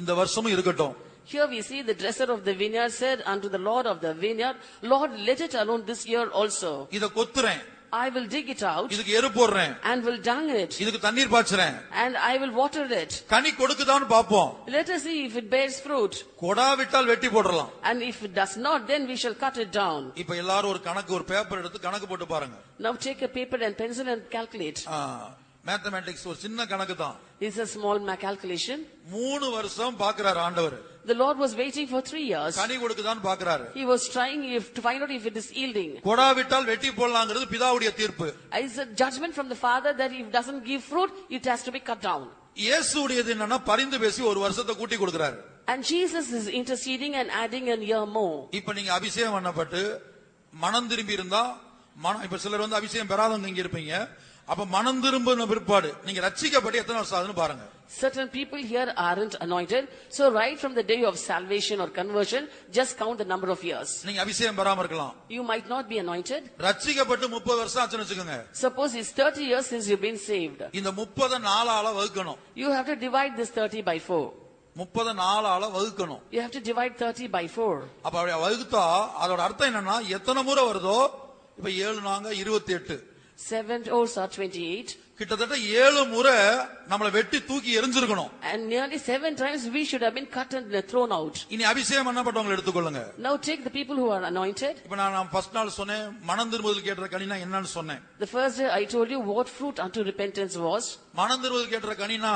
இந்த வருஷமும் இருக்கட்டும். Here we see the dresser of the vineyard said unto the Lord of the vineyard, Lord, let it alone this year also. இத கொத்துறேன். I will dig it out. இதுக்கு எரு போடுறேன். And will dung it. இதுக்கு தண்ணீர் பாய்ச்சறேன். And I will water it. கனி கொடுக்குதான்னு பாப்போம். Let us see if it bears fruit. கொடாவிட்டால் வெட்டி போடலாம். And if it does not, then we shall cut it down. இப்ப எல்லாரும் ஒரு கணக்கு ஒரு பேப்பர் எடுத்து கணக்கு போட்டு பாருங்க. Now take a paper and pencil and calculate. Mathematics ஒரு சின்ன கணக்கு தான். It's a small calculation. 3 வருஷம் பாக்குறாரு ஆண்டவர். The Lord was waiting for 3 years. கனி கொடுக்குதான்னு பாக்குறாரு. He was trying to find out if it is yielding. கொடாவிட்டால் வெட்டி போடலாங்கிறது பிதாவுடைய தீர்ப்பு. It's a judgment from the Father that if it doesn't give fruit, it has to be cut down. இயேசுடையது என்னன்னா பரிந்து பேசி ஒரு வருஷத்தை கூட்டி கொடுக்கிறாரு. And Jesus is interceding and adding a year more. இப்ப நீங்க அபிஷேகம் பண்ணப்பட்டு மனம் திரும்பி இருந்தா இப்ப சிலர் வந்து அபிஷேகம் பெறாதவங்க இங்க இருப்பீங்க. அப்ப மனம் திரும்பின பிற்பாடு நீங்க ரட்சிக்கப்பட்டு எத்தனை வருஷம் ஆகுதுன்னு பாருங்க. Certain people here aren't anointed, so right from the day of salvation or conversion, just count the number of years. நீங்க அபிஷேகம் பெறாம இருக்கலாம். You might not be anointed. ரட்சிக்கப்பட்டு 30 வருஷம் ஆச்சுன்னு வெச்சுக்கோங்க. Suppose it's 30 years since you've been saved. இந்த 30 நாளால வகுக்கணும். You have to divide this 30 by 4. 30 நாளால வகுக்கணும். You have to divide 30 by 4. அப்ப அப்படியே வகுத்தா அதோட அர்த்தம் என்னன்னா எத்தனை முறை வருதோ இப்ப 7 நாங்க 28. 7 hours are 28. கிட்டத்தட்ட 7 முறை நம்மளை வெட்டி தூக்கி எரிஞ்சிருக்கணும். And nearly 7 times we should have been cut and thrown out. இனி அபிஷேகம் பண்ணப்பட்டவங்களை எடுத்துக்கொள்ளுங்க. Now take the people who are anointed. இப்ப நான் ஃபர்ஸ்ட் நாள் சொன்னேன் மனம் திரும்புதல் கேட்ற கனினா என்னன்னு சொன்னேன். The first day I told you what fruit unto repentance was. மனம் திரும்புதல் கேட்ற கனினா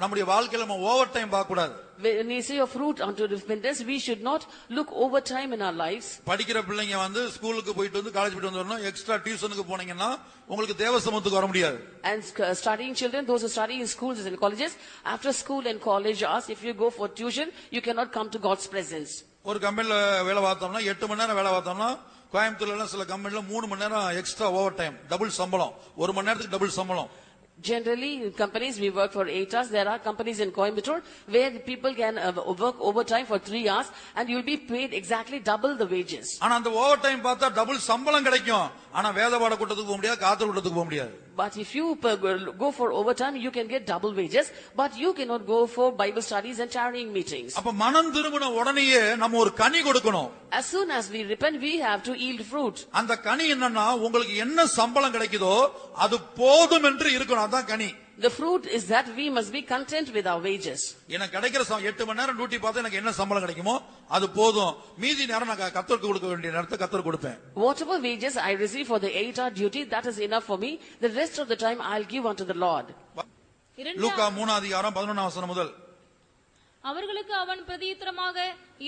நம்முடைய வாழ்க்கையில நம்ம ஓவர் டைம் பார்க்க கூடாது. When we say a fruit unto repentance, we should not look over time in our lives. படிக்கிற பிள்ளைங்க வந்து ஸ்கூலுக்கு போயிட்டு வந்து காலேஜ் போயிட்டு வரணும். எக்ஸ்ட்ரா டியூஷனுக்கு போனீங்கன்னா உங்களுக்கு தேவசமத்துக்கு வர முடியாது. And studying children, those who study in schools and colleges, after school and college hours, if you go for tuition, you cannot come to God's presence. ஒரு கம்பெனில வேலை பார்த்தோம்னா 8 மணி நேரம் வேலை பார்த்தோம்னா கோயம்புத்தூர்ல எல்லாம் சில கம்பெனில 3 மணி நேரம் எக்ஸ்ட்ரா ஓவர் டைம், டபுள் சம்பளம். 1 மணி நேரத்துக்கு டபுள் சம்பளம். Generally, in companies, we work for 8 hours. There are companies in Coimbatore where the people can work overtime for 3 hours and you'll be paid exactly double the wages. ஆனா அந்த over time பார்த்தா double சம்பளம் கிடைக்கும். ஆனா வேதபாட கூட்டத்துக்கு போக முடியாது, காத்தல் கூட்டத்துக்கு போக முடியாது. But if you go for overtime, you can get double wages, but you cannot go for Bible studies and tarrying meetings. அப்ப மனம் திரும்பின உடனேயே நம்ம ஒரு கனி கொடுக்கணும். As soon as we repent, we have to yield fruit. அந்த கனி என்னன்னா உங்களுக்கு என்ன சம்பளம் கிடைக்குதோ அது போதும் என்று இருக்கணும். அதான் கனி. The fruit is that we must be content with our wages. எனக்கு கிடைக்கிற 8 மணி நேரம் டியூட்டி பார்த்தா எனக்கு என்ன சம்பளம் கிடைக்குமோ அது போதும். மீதி நேரம் நான் கர்த்தருக்கு கொடுக்க வேண்டிய நேரத்தை கர்த்தருக்கு கொடுப்பேன். Whatever wages I receive for the 8-hour duty, that is enough for me. The rest of the time I'll give unto the Lord. லூக்கா 3:11 முதல். அவர்களுக்கு அவன் பிரதியுத்தரமாக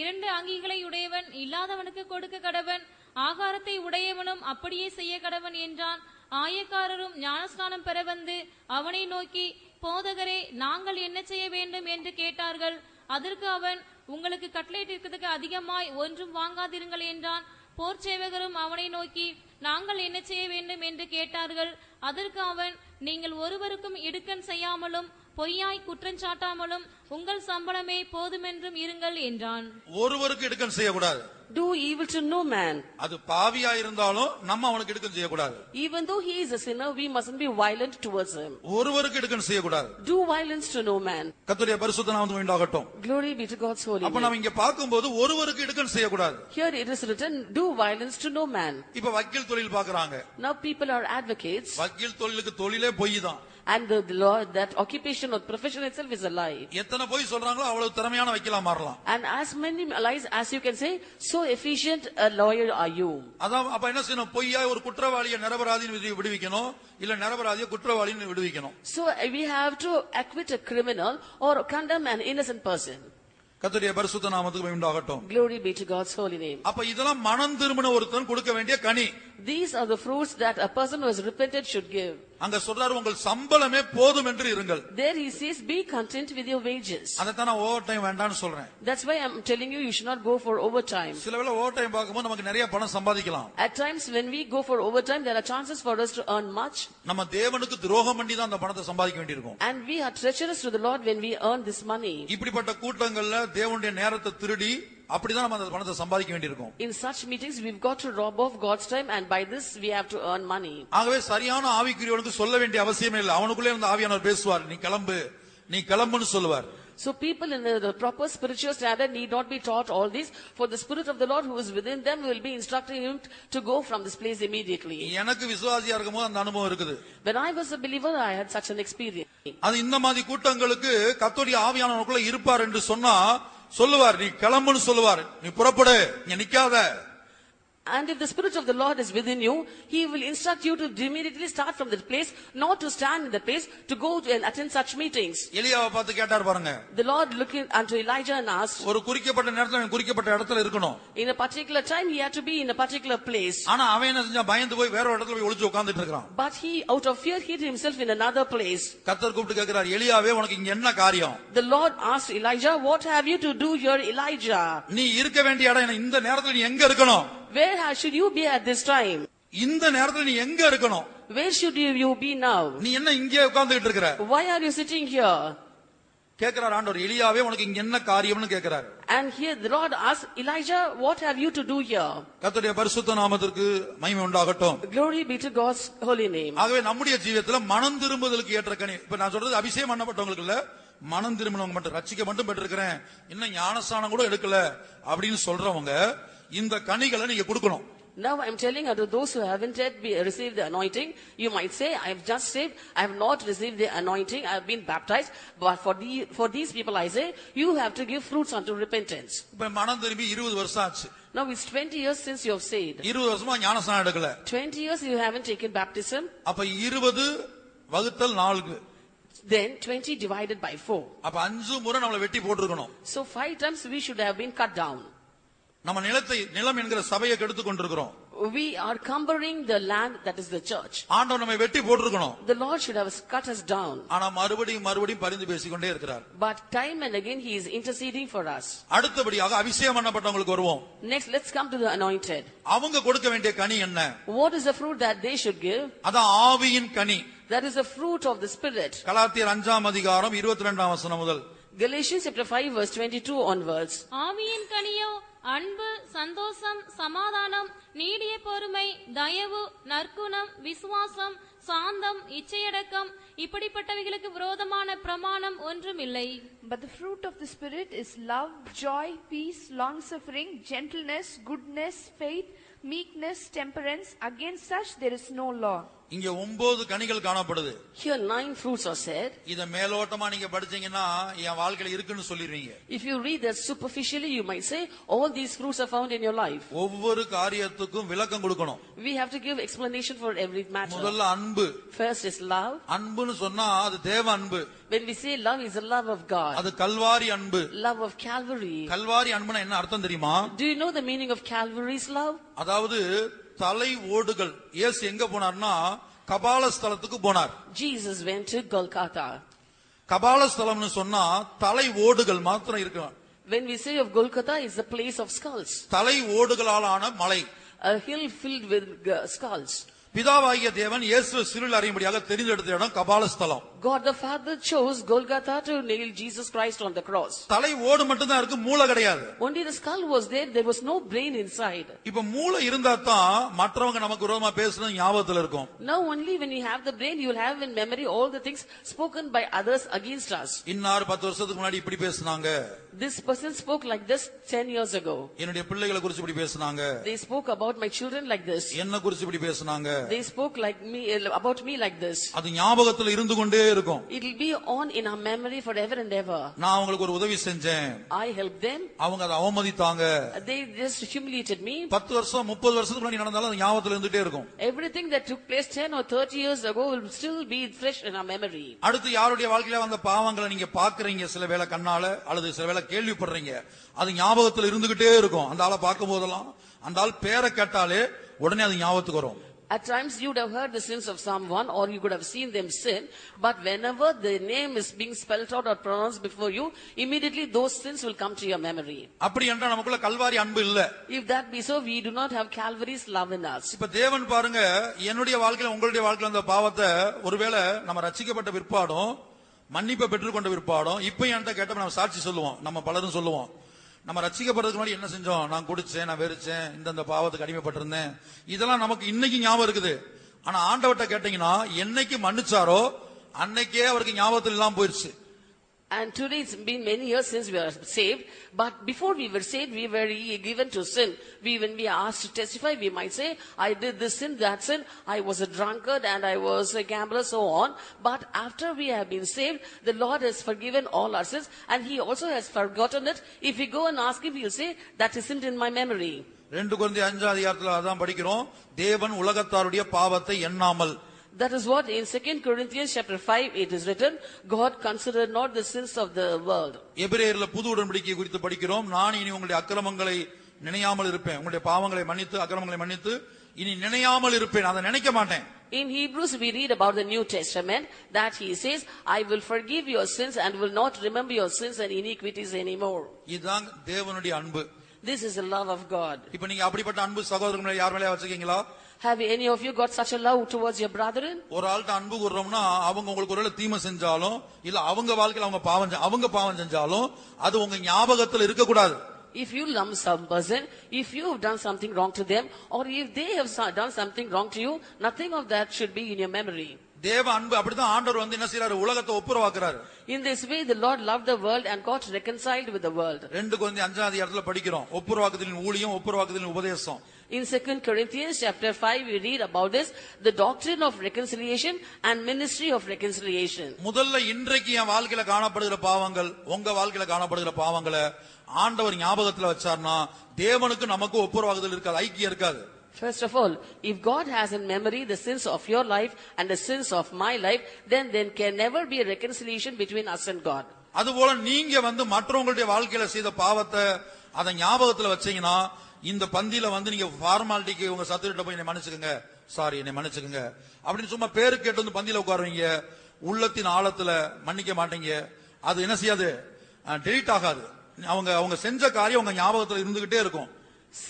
2 அங்கிகளை உடையவன் இல்லாதவனுக்கு கொடுக்க கடவன், ஆகாரத்தை உடையவனும் அப்படியே செய்ய கடவன் என்றான். ஆயக்காரரும் ஞானஸ்நானம் பெற வந்து அவனை நோக்கி, போதகரே, நாங்கள் என்ன செய்ய வேண்டும் என்று கேட்டார்கள். அதற்கு அவன், உங்களுக்கு கட்டளையிட்டிருக்கிறதுக்கு அதிகமாய் ஒன்றும் வாங்காதிருங்கள் என்றான். போர்ச்சேவகரும் அவனை நோக்கி, நாங்கள் என்ன செய்ய வேண்டும் என்று கேட்டார்கள். அதற்கு அவன், நீங்கள் ஒருவருக்கும் இடுக்கண் செய்யாமலும் பொய்யாய் குற்றஞ்சாட்டாமலும் உங்கள் சம்பளமே போதுமென்றும் இருங்கள் என்றான். ஒருவருக்கு இடுக்கண் செய்யக்கூடாது. Do evil to no man. அது பாவியா இருந்தாலும் நம்ம அவனுக்கு இடுக்கண் செய்யக்கூடாது. Even though he is a sinner, we mustn't be violent towards him. ஒருவருக்கு இடுக்கண் செய்யக்கூடாது. Do violence to no man. கர்த்தருடைய பரிசுத்த நாமத்துக்கு உண்டாகட்டும். Glory be to God's holy name. அப்ப நாம இங்க பாக்கும்போது ஒருவருக்கு இடுக்கண் செய்யக்கூடாது. Here it is written, do violence to no man. இப்ப வக்கீல் தொழில் பாக்குறாங்க. Now people are advocates. வக்கீல் தொழிலுக்கு தொழிலே பொய் தான். And the law, that occupation or profession itself is a lie. எத்தனை பொய் சொல்றாங்களோ அவ்வளவு திறமையான வக்கீலா மாறலாம். And as many lies as you can say, so efficient a lawyer are you. அதான் அப்ப என்ன செய்யணும்? பொய்யா ஒரு குற்றவாளியை நிரபராதின்னு விடுவிக்கணும், இல்ல நிரபராதியை குற்றவாளின்னு விடுவிக்கணும். So we have to acquit a criminal or condemn an innocent person. கர்த்தருடைய பரிசுத்த நாமத்துக்கு உண்டாகட்டும். Glory be to God's holy name. அப்ப இதெல்லாம் மனம் திரும்பின ஒருத்தன் கொடுக்க வேண்டிய கனி. These are the fruits that a person who has repented should give. அங்க சொல்றாரு உங்கள் சம்பளமே போதும் என்று இருங்கள். There he says, be content with your wages. அதத்தான் நான் ஓவர் டைம் வேண்டாம்னு சொல்றேன். That's why I'm telling you, you should not go for overtime. சில வேளை ஓவர் டைம் பார்க்கும்போது நமக்கு நிறைய பணம் சம்பாதிக்கலாம். At times when we go for overtime, there are chances for us to earn much. நம்ம தேவனுக்கு துரோகம் பண்ணி தான் அந்த பணத்தை சம்பாதிக்க வேண்டியிருக்கும். And we are treacherous to the Lord when we earn this money. இப்படிப்பட்ட கூட்டங்கள்ல தேவனுடைய நேரத்தை திருடி அப்படிதான் நம்ம அந்த பணத்தை சம்பாதிக்க வேண்டியிருக்கும். In such meetings, we've got to rob off God's time, and by this we have to earn money. ஆகவே சரியான ஆவிக்குரியவனுக்கு சொல்ல வேண்டிய அவசியமே இல்லை. அவனுக்குள்ளே இருந்த ஆவியானவர் பேசுவார், நீ கிளம்பு, நீ கிளம்புன்னு சொல்லுவார். So people in the proper spiritual standard need not be taught all this, for the Spirit of the Lord who is within them will be instructing him to go from this place immediately. எனக்கு விசுவாசியா இருக்கும்போது அந்த அனுபவம் இருக்குது. When I was a believer, I had such an experience. அது இந்த மாதிரி கூட்டங்களுக்கு கர்த்தருடைய ஆவியானவருக்குள்ள இருப்பார் என்று சொன்னா சொல்லுவார், நீ கிளம்புன்னு சொல்லுவார், நீ புறப்படு, நீ நிக்காத. And if the Spirit of the Lord is within you, He will instruct you to immediately start from that place, not to stand in that place, to go to and attend such meetings. எலியாவை பார்த்து கேட்டார் பாருங்க. The Lord looked unto Elijah and asked, ஒரு குறிக்கப்பட்ட நேரத்துல குறிக்கப்பட்ட இடத்துல இருக்கணும். in a particular time he had to be in a particular place. ஆனா அவன் என்ன செஞ்சான்? பயந்து போய் வேற ஒரு இடத்துல போய் ஒளிச்சு உட்கார்ந்துட்டு இருக்கான். But he out of fear hid himself in another place. கர்த்தர் கூப்பிட்டு கேக்குறார், எலியாவே உனக்கு இங்க என்ன காரியம்? The Lord asked Elijah, what have you to do here, Elijah? நீ இருக்க வேண்டிய இடம் இந்த நேரத்துல நீ எங்க இருக்கணும்? Where should you be at this time? இந்த நேரத்துல நீ எங்க இருக்கணும்? Where should you be now? நீ என்ன இங்கே உட்கார்ந்துட்டு இருக்கற? Why are you sitting here? கேக்குறார் ஆண்டவர், எலியாவே உனக்கு இங்க என்ன காரியம்னு கேக்குறார். And here the Lord asked Elijah, what have you to do here? கர்த்தருடைய பரிசுத்த நாமத்திற்கு மகிமை உண்டாகட்டும். Glory be to God's holy name. ஆகவே நம்முடைய ஜீவிதத்துல மனம் திரும்புதலுக்கு ஏற்ற கனி. இப்ப நான் சொல்றது அபிஷேகம் பண்ணப்பட்டவங்களுக்கு இல்ல, மனம் திரும்பினவங்க மட்டும். ரட்சிக்க மட்டும் பெற்றிருக்கிறேன், இன்னும் ஞானஸ்நானம் கூட எடுக்கல அப்படின்னு சொல்றவங்க இந்த கனிகளை நீங்க கொடுக்கணும். Now I am telling unto those who haven't yet received the anointing, you might say, I have just saved, I have not received the anointing, I have been baptized, but for these people I say, you have to give fruits unto repentance. இப்ப மனம் திரும்பி 20 வருஷம் ஆச்சு. Now it's 20 years since you have saved. 20 வருஷமா ஞானஸ்நானம் எடுக்கல. 20 years you haven't taken baptism. அப்ப 20 வகுத்தல் 4. Then 20 divided by 4. அப்ப 5 முறை நம்மள வெட்டி போட்டுருக்கணும். So 5 times we should have been cut down. நம்ம நிலம் என்கிற சபையை கெடுத்து கொண்டிருக்கிறோம். We are cumbering the land that is the church. ஆண்டவர் நம்மை வெட்டி போட்டுருக்கணும். The Lord should have cut us down. ஆனா மறுபடியும் பரிந்து பேசிக்கொண்டே இருக்கிறார். But time and again he is interceding for us. அடுத்தபடியாக அபிஷேகம் பண்ணப்பட்டவங்களுக்கு வருவோம். Next let's come to the anointed. அவங்க கொடுக்க வேண்டிய கனி என்ன? What is the fruit that they should give? அதான் ஆவியின் கனி. That is the fruit of the Spirit. கலாத்தியர் 5ஆம் அதிகாரம் 22ஆம் வசனம் முதல். Galatians chapter 5 verse 22 onwards. ஆவியின் கனியோ அன்பு, சந்தோஷம், சமாதானம், நீடிய பொறுமை, தயவு, நற்குணம், விசுவாசம், சாந்தம், இச்சையடக்கம், இப்படிப்பட்டவைகளுக்கு விரோதமான பிரமாணம் ஒன்றுமில்லை. But the fruit of the Spirit is love, joy, peace, long-suffering, gentleness, goodness, faith, meekness, temperance. Against such there is no law. இங்க 9 கனிகள் காணப்படுது. Here 9 fruits are said. இத மேலோட்டமா நீங்க படிச்சீங்கன்னா என் வாழ்க்கையில இருக்குன்னு சொல்லிடுவீங்க. If you read that superficially, you might say all these fruits are found in your life. ஒவ்வொரு காரியத்துக்கும் விளக்கம் கொடுக்கணும். We have to give explanation for every matter. முதல்ல அன்பு. First is love. அன்புன்னு சொன்னா அது தேவ அன்பு. When we say love is the love of God. அது கல்வாரி அன்பு. Love of Calvary. கல்வாரி அன்புனா என்ன அர்த்தம் தெரியுமா? Do you know the meaning of Calvary's love? அதாவது தலை ஓடுகள். இயேசு எங்க போனார்னா கபாலஸ்தலத்துக்கு போனார். Jesus went to Golgotha. கபாலஸ்தலம்னு சொன்னா தலை ஓடுகள் மாத்திரம் இருக்கு. When we say of Golgotha, it's the place of skulls. தலை ஓடுகளால் ஆன மலை. A hill filled with skulls. பிதாவாகிய தேவன் இயேசுவை சிலுவையில் அறையும்படியாக தெரிந்தெடுத்த இடம் கபாலஸ்தலம். God the Father chose Golgotha to nail Jesus Christ on the cross. தலை ஓடு மட்டும் தான் இருக்கு, மூளை கிடையாது. Only the skull was there was no brain inside. இப்ப மூளை இருந்தா தான் மற்றவங்க நமக்கு விரோதமா பேசுறது ஞாபகத்துல இருக்கும். Now only when you have the brain, you will have in memory all the things spoken by others against us. இன்னார் 10 வருஷத்துக்கு முன்னாடி இப்படி பேசுனாங்க. This person spoke like this 10 years ago. என்னுடைய பிள்ளைகளை குறித்து இப்படி பேசுனாங்க. They spoke about my children like this. என்ன குறித்து இப்படி பேசுனாங்க. They spoke like me about me like this. அது ஞாபகத்துல இருந்து கொண்டே இருக்கும். It will be on in our memory forever and ever. நான் அவங்களுக்கு ஒரு உதவி செஞ்சேன். I helped them. அவங்க அதை அவமதித்தாங்க. They just humiliated me. 10 வருஷம் 30 வருஷத்துக்கு முன்னாடி நடந்தாலும் அது ஞாபகத்துல இருந்துட்டே இருக்கும். Everything that took place 10 or 30 years ago will still be fresh in our memory. அடுத்து யாருடைய வாழ்க்கையில வந்த பாவங்களை நீங்க பாக்குறீங்க, சில வேளை கண்ணால அல்லது சில வேளை கேள்விப்படுறீங்க, அது ஞாபகத்துல இருந்துகிட்டே இருக்கும். அந்த ஆளை பார்க்கும் போதெல்லாம் அந்த ஆள் பேரை கேட்டாலே உடனே அது ஞாபகத்துக்கு வரும். At times you would have heard the sins of someone or you could have seen them sin, but whenever the name is being spelled out or pronounced before you, immediately those sins will come to your memory. அப்படி என்றால் நமக்குள்ள கல்வாரி அன்பு இல்ல. If that be so, we do not have Calvary's love in us. இப்ப தேவன் பாருங்க, என்னுடைய வாழ்க்கையில உங்களுடைய வாழ்க்கையில அந்த பாவத்தை ஒருவேளை நம்ம ரட்சிக்கப்பட்ட பிற்பாடும் மன்னிப்பை பெற்றுக்கொண்ட பிற்பாடும் இப்ப என்கிட்ட கேட்ட நம்ம சாட்சி சொல்லுவோம். நம்ம பலரும் சொல்லுவோம், நம்ம ரட்சிக்கப்படுறதுக்கு முன்னாடி என்ன செஞ்சோம், நான் குடிச்சேன், நான் வெறிச்சேன், இந்த பாவத்துக்கு அடிமைப்பட்டிருந்தேன், இதெல்லாம் நமக்கு இன்னைக்கு ஞாபகம் இருக்குது. ஆனா ஆண்டவர்ட்ட கேட்டீங்கன்னா என்னைக்கு மன்னிச்சாரோ அன்னைக்கே அவருக்கு ஞாபகத்தில் இல்லாம போயிருச்சு. And today it's been many years since we are saved, but before we were saved, we were given to sin. When we are asked to testify, we might say, I did this sin, that sin, I was a drunkard and I was a gambler, so on. But after we have been saved, the Lord has forgiven all our sins and He also has forgotten it. If we go and ask Him, He'll say, that isn't in my memory. 2 கொரிந்தியர் 5 அதிகாரத்துல அதான் படிக்கிறோம். தேவன் உலகத்தாருடைய பாவத்தை எண்ணாமல். That is what in 2 Corinthians chapter 5 it is written, God considered not the sins of the world. எபிரேயர்ல புது உடன்படிக்கை குறித்து படிக்கிறோம். நான் இனி உங்களுடைய அக்கிரமங்களை நினையாமல் இருப்பேன். உங்களுடைய பாவங்களை மன்னித்து அக்கிரமங்களை மன்னித்து இனி நினையாமல் இருப்பேன். அதை நினைக்க மாட்டேன். In Hebrews we read about the New Testament that he says, I will forgive your sins and will not remember your sins and iniquities anymore. இதுதான் தேவனுடைய அன்பு. This is the love of God. இப்போ நீங்க அப்படிப்பட்ட அன்பு சகோதரர்களே யார் மேலயா வச்சிருக்கீங்களா? Have any of you got such a love towards your brethren? ஒரு ஆள்கிட்ட அன்பு கூர்றோம்னா அவங்க உங்களுக்கு ஒருவேளை தீமை செஞ்சாலும் இல்ல அவங்க வாழ்க்கையில அவங்க பாவம் செஞ்சாலும் அது உங்க ஞாபகத்துல இருக்க கூடாது. If you love some person, if you have done something wrong to them, or if they have done something wrong to you, nothing of that should be in your memory. தேவ அன்பு அப்படிதான் ஆண்டவர் என்ன செய்யறாரு? உலகத்தை ஒப்புரவாக்குறாரு. In this way the Lord loved the world and got reconciled with the world. 2 கொரிந்தியர் 5 அதிகாரத்துல படிக்கிறோம். ஒப்புரவாக்குதலின் ஊழியம், ஒப்புரவாக்குதலின் உபதேசம். In 2 Corinthians chapter 5 we read about this, the doctrine of reconciliation and ministry of reconciliation. முதல்ல இன்றைக்கு என் வாழ்க்கையில காணப்படுகிற பாவங்கள், உங்க வாழ்க்கையில காணப்படுகிற பாவங்களை ஆண்டவர் ஞாபகத்துல வச்சார்னா தேவனுக்கு நமக்கு ஒப்புரவாகுதல் இருக்காது, ஐக்கியம் இருக்காது. First of all, if God has in memory the sins of your life and the sins of my life, then there can never be a reconciliation between us and God. அதுபோல நீங்க மற்றவங்களுடைய வாழ்க்கையில செய்த பாவத்தை அதை ஞாபகத்துல வச்சீங்கன்னா இந்த பந்தியில நீங்க ஃபார்மாலிட்டிக்கு உங்க சத்துக்கிட்ட போய் என்னை மன்னிச்சுக்கங்க, சாரி என்னை மன்னிச்சுக்கங்க அப்படின்னு சும்மா பேரு கேட்டு பந்தியில உட்காருவீங்க. உள்ளத்தின் ஆழத்துல மன்னிக்க மாட்டீங்க. அது என்ன செய்யாது? டெலீட் ஆகாது. அவங்க செஞ்ச காரியம் உங்க ஞாபகத்துல இருந்துகிட்டே இருக்கும்.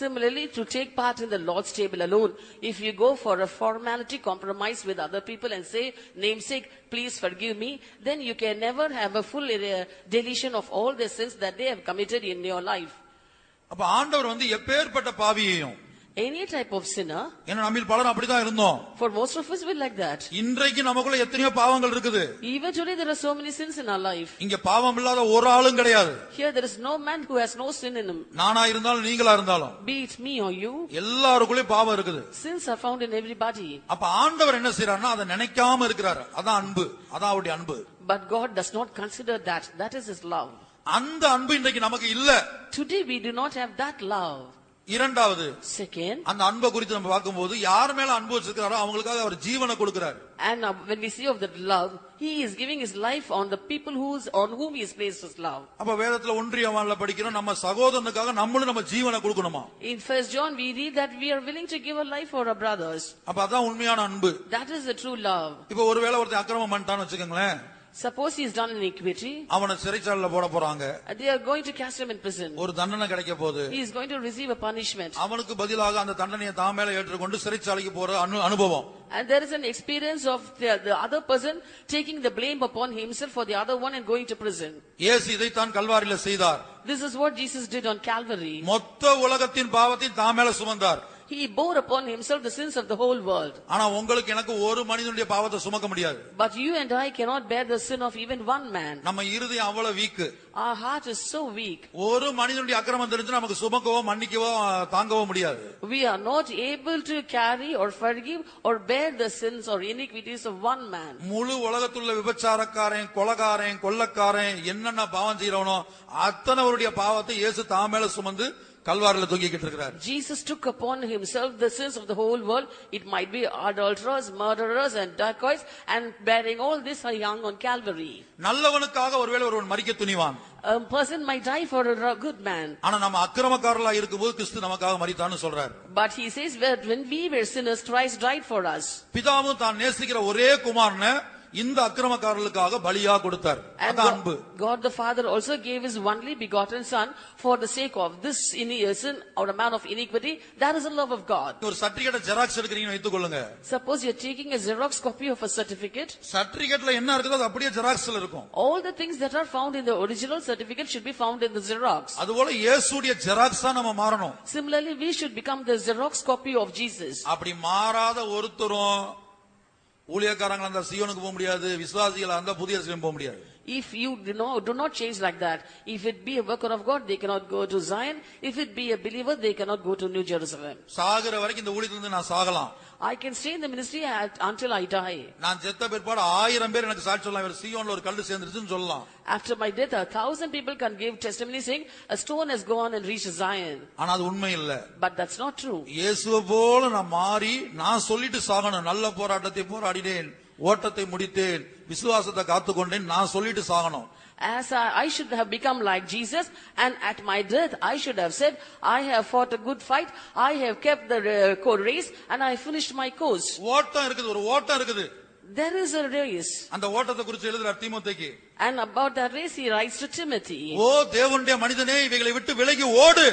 Similarly, to take part in the Lord's table alone, if you go for a formality compromise with other people and say, namesake, please forgive me, then you can never have a full deletion of all the sins that they have committed in your life. அப்ப ஆண்டவர் எப்பேற்பட்ட பாவியையும், any type of sinner, ஏன்னா நம்மில் பலர் அப்படிதான் இருந்தோம். for most of us we're like that. இன்றைக்கு நமக்குள்ள எத்தனையோ பாவங்கள் இருக்குது. Even today there are so many sins in our life. இங்க பாவம் இல்லாத ஒரு ஆளும் கிடையாது. Here there is no man who has no sin in him. நானா இருந்தாலும் நீங்களா இருந்தாலும், be it me or you, எல்லாருக்குள்ளே பாவம் இருக்குது. sins are found in everybody. அப்ப ஆண்டவர் என்ன செய்யறாருன்னா அதை நினைக்காம இருக்கிறாரு. அதான் அன்பு, அதான் அவருடைய அன்பு. But God does not consider that. That is his love. அந்த அன்பு இன்றைக்கு நமக்கு இல்ல. Today we do not have that love. இரண்டாவது, second, அந்த அன்பை குறித்து நம்ம பார்க்கும்போது யார் மேல அன்பு வச்சிருக்காரோ அவங்களுக்காக அவர் ஜீவனை கொடுக்கிறார். And when we see of that love, he is giving his life on the people on whom he has placed his love. அப்ப வேதத்துல 1 யோவான்ல படிக்கிறோம், நம்ம சகோதரனுக்காக நம்மளும் நம்ம ஜீவனை கொடுக்கணுமா. In 1 John we read that we are willing to give our life for our brothers. அப்ப அதான் உண்மையான அன்பு. That is the true love. இப்ப ஒருவேளை ஒருத்தன் அக்கிரமம் பண்ணிட்டான்னு வச்சுக்கோங்களேன், suppose he is done iniquity, அவனை சிறைச்சாலையில போட போறாங்க. they are going to cast him in prison. ஒரு தண்டனை கிடைக்க போகுது. He is going to receive a punishment. அவனுக்கு பதிலாக அந்த தண்டனையை தான் மேல ஏற்றுக்கொண்டு சிறைச்சாலைக்கு போற அனுபவம். And there is an experience of the other person taking the blame upon himself for the other one and going to prison. இயேசு இதைத்தான் கல்வாரியில செய்தார். This is what Jesus did on Calvary. மொத்த உலகத்தின் பாவத்தை தான் மேல சுமந்தார். He bore upon himself the sins of the whole world. ஆனா உங்களுக்கு எனக்கு ஒரு மனிதனுடைய பாவத்தை சுமக்க முடியாது. But you and I cannot bear the sin of even one man. நம்ம இருதயம் அவ்வளவு week. Our heart is so weak. ஒரு மனிதனுடைய அக்கிரமம் தெரிஞ்சு நமக்கு சுமக்கவோ மன்னிக்கவோ தாங்கவோ முடியாது. We are not able to carry or forgive or bear the sins or iniquities of one man. முழு உலகத்துள்ள விபச்சாரக்காரன், கொலைகாரன், கொள்ளக்காரன், என்னென்ன பாவம் செய்யறவனோ அத்தனைவருடைய பாவத்தை இயேசு தான் மேல சுமந்து கல்வாரில தொங்கிக்கிட்டு இருக்கிறார். Jesus took upon himself the sins of the whole world. It might be adulterers, murderers and dacoits, and bearing all this he hung on Calvary. நல்லவனுக்காக ஒருவேளை ஒருவன் மரிக்க துணிவான். A person might die for a good man. ஆனா நம்ம அக்கிரமக்காரர்களா இருக்கும்போது கிறிஸ்து நமக்காக மரித்தான்னு சொல்றார். But he says when we were sinners, Christ died for us. பிதாவும் தான் நேசிக்கிற ஒரே குமாரனை இந்த அக்கிரமக்காரர்களுக்காக பலியா கொடுத்தார். And அதான் அன்பு. God the Father also gave his only begotten son for the sake of this sin or a man of iniquity. That is the love of God. ஒரு சர்டிபிகேட் ஜெராக்ஸ் எடுக்கிறீங்கன்னு வைத்துக்கொள்ளுங்க. Suppose you are taking a Xerox copy of a certificate. சர்டிபிகேட்ல என்ன இருக்குதோ அது அப்படியே ஜெராக்ஸ்ல இருக்கும். All the things that are found in the original certificate should be found in the Xerox. அதுபோல இயேசுடைய ஜெராக்ஸா நம்ம மாறணும். Similarly, we should become the Xerox copy of Jesus. அப்படி மாறாத ஒருத்தரும் ஊழியக்காரங்களா இருந்தா சியோனுக்கு போக முடியாது, விசுவாசிகளா இருந்தா புதிய எருசலேம் போக முடியாது. If you do not change like that, if it be a worker of God, they cannot go to Zion. If it be a believer, they cannot go to New Jerusalem. சாகுற வரைக்கும் இந்த ஊழியத்திலிருந்து நான் சாகலாம். I can stay in the ministry until I die. நான் செத்த பிற்பாடு 1000 பேர் எனக்கு சாட்சி சொல்லலாம். இவர் சீயோன்ல ஒரு கல்லு சேர்ந்துருச்சுன்னு சொல்லலாம். After my death, 1,000 people can give testimony saying, a stone has gone and reached Zion. ஆனா அது உண்மை இல்ல. But that's not true. இயேசுவை போல நான் மாறி நான் சொல்லிட்டு சாகணும். நல்ல போராட்டத்தை போராடினேன், ஓட்டத்தை முடித்தேன், விசுவாசத்தை காத்துக்கொண்டேன், நான் சொல்லிட்டு சாகணும். As I should have become like Jesus, and at my death I should have said, I have fought a good fight, I have kept the race, and I finished my course. ஓட்டம் இருக்குது, ஒரு ஓட்டம் இருக்குது. There is a race. அந்த ஓட்டத்தை குறித்து எழுதுறார் தீமோத்தேயுக்கு. And about that race he writes to Timothy. ஓ தேவனுடைய மனிதனே, இவைகளை விட்டு விலகி ஓடு.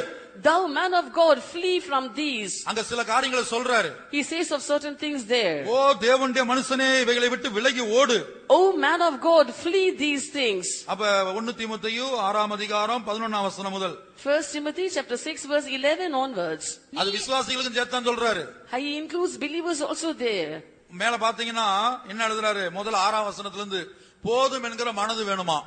Thou man of God, flee from these. அங்க சில காரியங்களை சொல்றாரு. He says of certain things there. ஓ தேவனுடைய மனுஷனே, இவைகளை விட்டு விலகி ஓடு. Oh man of God, flee these things. அப்ப 1 தீமோத்தேயு 6ஆம் அதிகாரம் 11ஆம் வசனம் முதல். 1 Timothy chapter 6 verse 11 onwards. அது விசுவாசிகளுக்கும் சேர்த்தான் சொல்றாரு. He includes believers also there. மேல பாத்தீங்கன்னா என்ன எழுதுறாரு? முதல் 6ஆம் வசனத்திலிருந்து போதும் என்கிற மனது வேணுமா.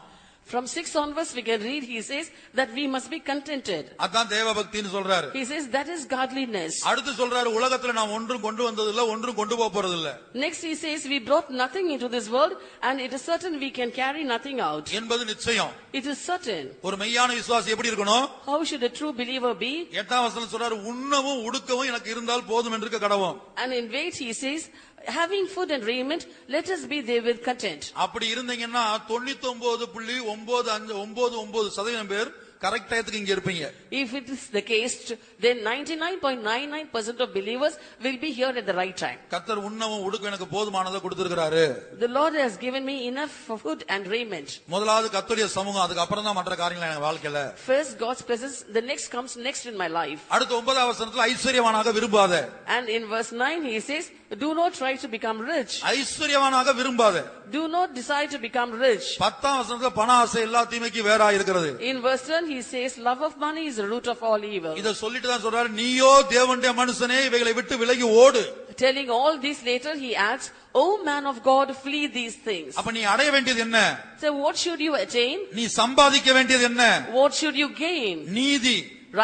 From 6 onwards we can read, he says that we must be contented. அதான் தேவபக்தின்னு சொல்றாரு. He says that is godliness. அடுத்து சொல்றாரு, உலகத்துல நாம் ஒன்றும் கொண்டு வந்தது இல்ல, ஒன்றும் கொண்டு போக போறது இல்ல. Next he says we brought nothing into this world, and it is certain we can carry nothing out. என்பது நிச்சயம். It is certain. ஒரு மெய்யான விசுவாசி எப்படி இருக்கணும்? How should a true believer be? 8ஆம் வசனம் சொல்றாரு, உண்ணவும் உடுக்கவும் எனக்கு இருந்தால் போதும் என்று கடவும். And in wait he says, having food and raiment, let us be therewith content. அப்படி இருந்தீங்கன்னா 99.999% பேர் கரெக்ட் டயத்துக்கு இங்க இருப்பீங்க. If it is the case, then 99.99% of believers will be here at the right time. கர்த்தர் உண்ணவும் உடுக்கவும் எனக்கு போதுமானதை கொடுத்திருக்கிறாரு. The Lord has given me enough for food and raiment. முதலாவது கர்த்தருடைய சமூகம், அதுக்கு அப்புறம் தான் மற்ற காரியங்கள் என் வாழ்க்கையில. First God's presence, the next comes next in my life. அடுத்து 9ஆம் வசனத்துல ஐஸ்வரியவானாக விரும்பாத. And in verse 9 he says, do not try to become rich. ஐஸ்வரியவானாக விரும்பாத. Do not decide to become rich. 10ஆம் வசனத்துல பண ஆசை எல்லா தீமைக்கும் வேறா இருக்கிறது. In verse 10 he says, love of money is the root of all evil. இத சொல்லிட்டு தான் சொல்றாரு, நீயோ தேவனுடைய மனுஷனே, இவைகளை விட்டு விலகி ஓடு. Telling all this later he adds, O man of God, flee these things. அப்ப நீ அடைய வேண்டியது என்ன? So what should you attain? நீ சம்பாதிக்க வேண்டியது என்ன? What should you gain? நீதி,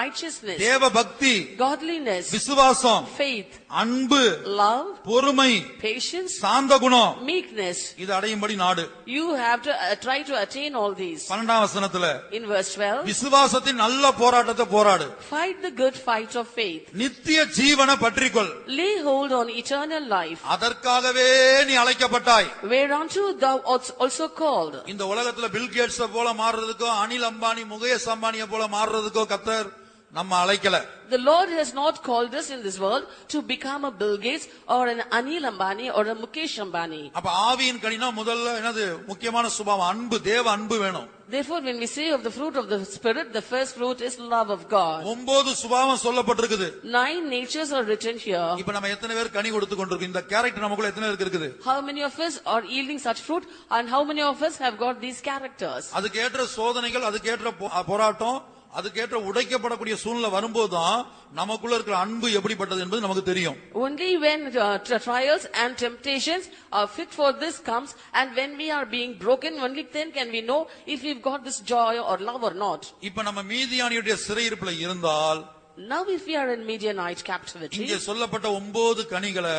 Righteousness, தேவ பக்தி, godliness, விசுவாசம், faith, அன்பு, love, பொறுமை, patience, சாந்த குணம், meekness. இது அடையும்படி நாடு. You have to try to attain all these. 12ஆம் வசனத்துல In verse 12, விசுவாசத்தின் நல்ல போராட்டத்தை போராடு. fight the good fight of faith. நித்திய ஜீவனை பற்றிக்கொள். Lay hold on eternal life, அதற்காகவே நீ அழைக்கப்பட்டாய். whereunto thou art also called. இந்த உலகத்துல பில் கேட்ஸ் போல மாறுறதுக்கோ, அனில் அம்பானி முகேஷ் அம்பானியை போல மாறுறதுக்கோ கர்த்தர் நம்ம அழைக்கல. The Lord has not called us in this world to become a Bill Gates or an Anil Ambani or a Mukesh Ambani. அப்ப ஆவியின் கனினா முதல்ல என்னது? முக்கியமான சுபாவம் அன்பு, தேவ அன்பு வேணும். Therefore when we say of the fruit of the Spirit, the first fruit is love of God. 9 சுபாவம் சொல்லப்பட்டிருக்குது. 9 natures are written here. இப்ப நம்ம எத்தனை பேர் கனி கொடுத்து கொண்டிருக்கோம்? இந்த கேரக்டர் நமக்குள்ள எத்தனை பேருக்கு இருக்குது? How many of us are yielding such fruit, and how many of us have got these characters? அதுக்கேற்ற சோதனைகள், அதுக்கேற்ற போராட்டம், அதுக்கேற்ற உடைக்கப்படக்கூடிய சூழ்நிலை வரும்போதுதான் நமக்குள்ள இருக்கிற அன்பு எப்படிப்பட்டது என்பது நமக்கு தெரியும். Only when trials and temptations are fit for this comes, and when we are being broken, only then can we know if we've got this joy or love or not. இப்ப நம்ம மீதியானியுடைய சிறையிருப்புல இருந்தால், Now if we are in Midianite captivity, இங்கே சொல்லப்பட்ட 9 கனிகளை,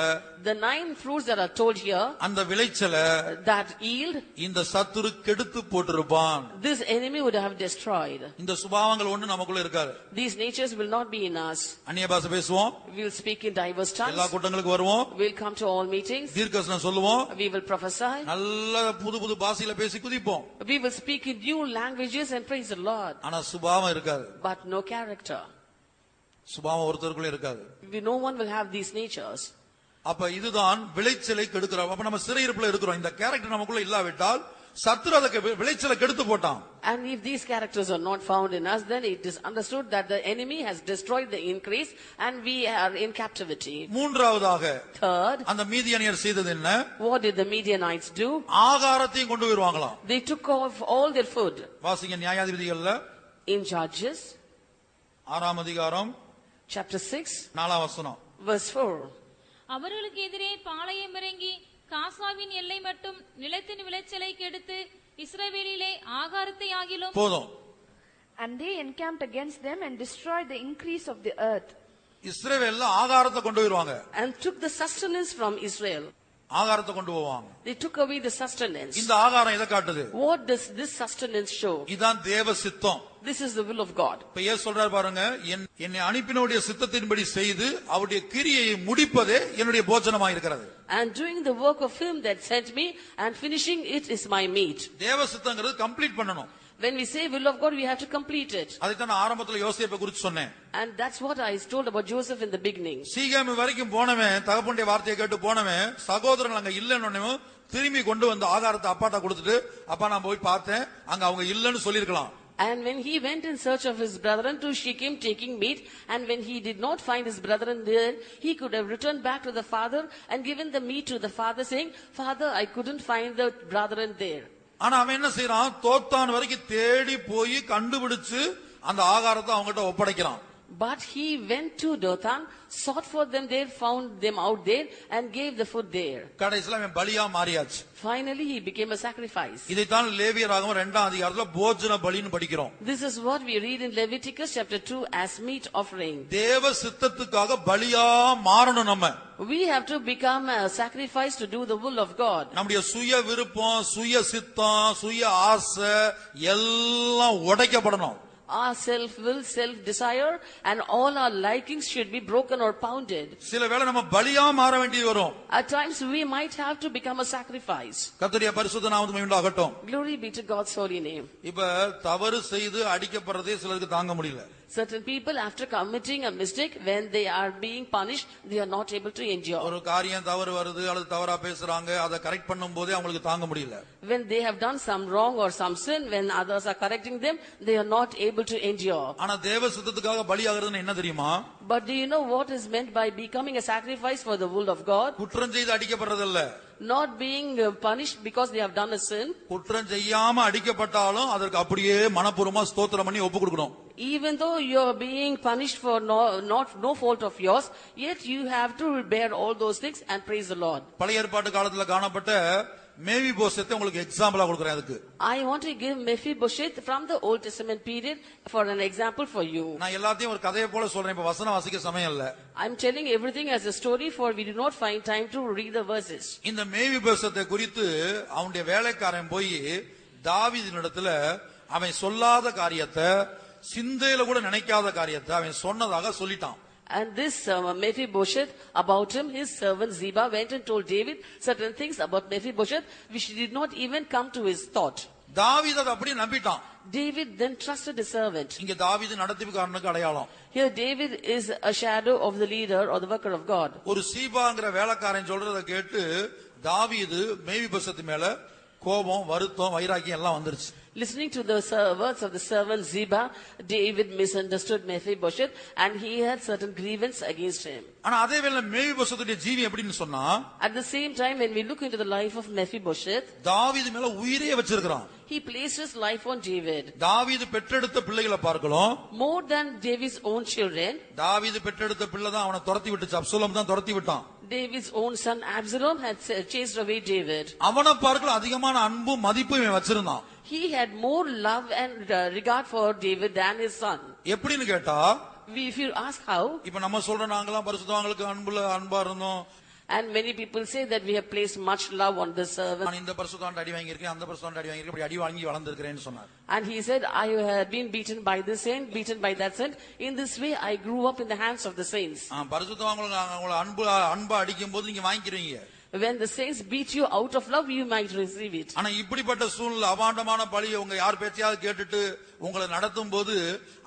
the 9 fruits that are told here, அந்த விளைச்சலை that yield, இந்த சத்துரு கெடுத்து போட்டிருப்பான். this enemy would have destroyed. இந்த சுபாவங்கள் ஒண்ணு நமக்குள்ள இருக்காது. These natures will not be in us. அந்நிய பாஷை பேசுவோம், We will speak in diverse எல்லா tongues. கூட்டங்களுக்கு வருவோம், We'll come to all meetings. தீர்க்கதரிசனம் சொல்லுவோம், We will prophesy. நல்ல புது புது பாஷையில பேசி குதிப்போம். We will speak in new languages and praise the Lord. ஆனா சுபாவம் இருக்காது. But no character. சுபாவம் ஒருத்தருக்குள்ள இருக்காது. No one will have these natures. அப்ப இதுதான் விளைச்சலை கெடுக்கிறோம். அப்ப நம்ம சிறையிருப்புல இருக்கிறோம். இந்த கேரக்டர் நமக்குள்ள இல்லாவிட்டால் சத்துரு அதுக்கு விளைச்சலை கெடுத்து போட்டான். And if these characters are not found in us, then it is understood that the enemy has destroyed the increase and we are in captivity. மூன்றாவதாக, Third, அந்த மீதியானியர் செய்தது என்ன? what did the Midianites do? ஆகாரத்தையும் கொண்டு வருவாங்களாம். They took off all their food. வாசிங்க நியாயாதிபதிகள்ல In Judges 6ஆம் அதிகாரம் chapter 6 4ஆம் வசனம். verse 4. அவர்களுக்கு எதிரே பாளையம் இறங்கி காசாவின் எல்லை மட்டும் நிலத்தின் விளைச்சலை கெடுத்து இஸ்ரவேலிலே ஆகாரத்தை ஆகிலும் போதும். And they encamped against them and destroyed the increase of the earth. இஸ்ரவேல்ல ஆகாரத்தை கொண்டு வருவாங்க, and took the sustenance from Israel. ஆகாரத்தை கொண்டு போவாங்க. They took away the sustenance. இந்த ஆகாரம் எதை காட்டுது? What does this sustenance show? இதான் தேவ சித்தம். This is the will of God. இப்ப இயேசு சொல்றார் பாருங்க, என்னை அனுப்பினவருடைய சித்தத்தின்படி செய்து அவருடைய கிரியையை முடிப்பதே என்னுடைய போஜனமாக இருக்கிறது. And doing the work of him that sent me and finishing it is my meat. தேவ சித்தங்கிறது கம்ப்ளீட் பண்ணணும். When we say will of God, we have to complete it. அதைத்தான் நான் ஆரம்பத்துல யோசேப்பை குறித்து சொன்னேன். And that's what I told about Joseph in the beginning. சீகேம் வரைக்கும் போனவன், தகப்பனுடைய வார்த்தையை கேட்டு போனவன், சகோதரர்கள் அங்க இல்லன்னு திரும்பி கொண்டு வந்து ஆகாரத்தை அப்பாட்ட கொடுத்துட்டு, அப்பா நான் போய் பார்த்தேன், அங்க அவங்க இல்லன்னு சொல்லிருக்கலாம். And when he went in search of his brethren to Shechem taking meat, and when he did not find his brethren there, he could have returned back to the father and given the meat to the father, saying, Father, I couldn't find the brethren there. ஆனா அவன் என்ன செய்யறான்? தோத்தான் வரைக்கும் தேடி போய் கண்டுபிடிச்சு அந்த ஆகாரத்தை அவங்ககிட்ட ஒப்படைக்கிறான். But he went to Dothan, sought for them there, found them out there, and gave the food there. கடைசில அவன் பலியா மாறியாச்சு. Finally, he became a sacrifice. இதைத்தான் லேவியராகமம் 2ஆம் அதிகாரத்துல போஜன பலின்னு படிக்கிறோம். This is what we read in Leviticus chapter 2 as meat offering. தேவ சித்தத்துக்காக பலியா மாறணும் நம்ம. We have to become a sacrifice to do the will of God. நம்முடைய சுய விருப்பம், சுய சித்தம், சுய ஆசை எல்லாம் உடைக்கப்படணும். Our self-will, self-desire, and all our likings should be broken or pounded. சில வேளை நம்ம பலியா மாற வேண்டியது வரும். At times we might have to become a sacrifice. கர்த்தருடைய பரிசுத்த நாமத்துக்கு உண்டாகட்டும். Glory be to God's holy name. இப்ப தவறு செய்து அடிக்கப்படுறதே சிலருக்கு தாங்க முடியல. Certain people, after committing a mistake, when they are being punished, they are not able to endure. ஒரு காரியம் தவறு வருது அல்லது தவறா பேசுறாங்க, அதை கரெக்ட் பண்ணும் போதே அவங்களுக்கு தாங்க முடியல. When they have done some wrong or some sin, when others are correcting them, they are not able to endure. ஆனா தேவ சித்தத்துக்காக பலியாகிறதுன்னு என்ன தெரியுமா? But do you know what is meant by becoming a sacrifice for the will of God? குற்றம் செய்து அடிக்கப்படுறது இல்ல. Not being punished because they have done a sin. குற்றம் செய்யாம அடிக்கப்பட்டாலும் அதற்கு அப்படியே மனப்பூர்வமா ஸ்தோத்திரம் பண்ணி ஒப்பு கொடுக்கணும். Even though you are being punished for no fault of yours, yet you have to bear all those things and praise the Lord. பழைய ஏற்பாட்டு காலத்துல காணப்பட்ட மேவிபோசேத்தை உங்களுக்கு எக்ஸாம்பிளா கொடுக்கிறேன். அதுக்கு I want to give Mephibosheth from the Old Testament period for an example for you. நான் எல்லாத்தையும் ஒரு கதையை போல சொல்றேன். இப்ப வசனம் வாசிக்க சமயம் இல்ல. I'm telling everything as a story, for we do not find time to read the verses. இந்த மேவிபோசேத்தை குறித்து அவனுடைய வேலைக்காரன் போய் தாவீதினிடத்துல அவன் சொல்லாத காரியத்தை, சிந்தையில கூட நினைக்காத காரியத்தை அவன் சொன்னதாக சொல்லிட்டான். And this Mephibosheth, about him, his servant Ziba went and told David certain things about Mephibosheth which did not even come to his thought. தாவீது அதை அப்படியே நம்பிட்டான். David then trusted his servant. இங்க தாவீது நடத்திப்புக்காரனுக்கு அடையாளம். Here David is a shadow of the leader or the worker of God. ஒரு சீபாங்கிற வேலைக்காரன் சொல்றதை கேட்டு தாவீது மேவிபோசேத்து மேல கோபம், வருத்தம், வைராக்கியம் எல்லாம் வந்துருச்சு. Listening to the words of the servant Ziba, David misunderstood Mephibosheth and he had certain grievance against him. ஆனா அதே வேளை மேவிபோசேத்துடைய ஜீவி எப்படின்னு சொன்னா, At the same time, when we look into the life of Mephibosheth, தாவீது மேல உயிரே வச்சிருக்கான். he placed his life on David. தாவீது பெற்றெடுத்த பிள்ளைகளை பார்க்கலாம். More than David's own children, தாவீது பெற்றெடுத்த பிள்ளை தான் அவனை துரத்தி விட்டுச்சு. அப்சலோம் தான் துரத்தி விட்டான். David's own son Absalom had chased away David. அவனை பார்க்கலாம் அதிகமான அன்பும் மதிப்பும் இவன் வச்சிருந்தான். He had more love and regard for David than his son. எப்படின்னு கேட்டா, If you ask how, இப்ப நம்ம சொல்ற நாங்கெல்லாம் பரிசுத்தவான்களுக்கு அன்பா இருந்தோம். and many people say that we have placed much love on this servant. நான் இந்த பரிசுத்தவான் அடி வாங்கியிருக்கேன், அந்த பரிசுத்தவான் அடி வாங்கியிருக்கேன், இப்படி அடி வாங்கி வளர்ந்திருக்கிறேன்னு சொன்னார். And he said, I have been beaten by this saint, beaten by that saint. In this way, I grew up in the hands of the saints. பரிசுத்தவான்களுக்கு அவங்களை அன்பா அடிக்கும் போது நீங்க வாங்கிக்கிறீங்க. When the saints beat you out of love, you might receive it. ஆனா இப்படிப்பட்ட சூழ்நிலை, அபாண்டமான பழியை உங்க யார் பேச்சையாவது கேட்டுட்டு உங்களை நடத்தும் போது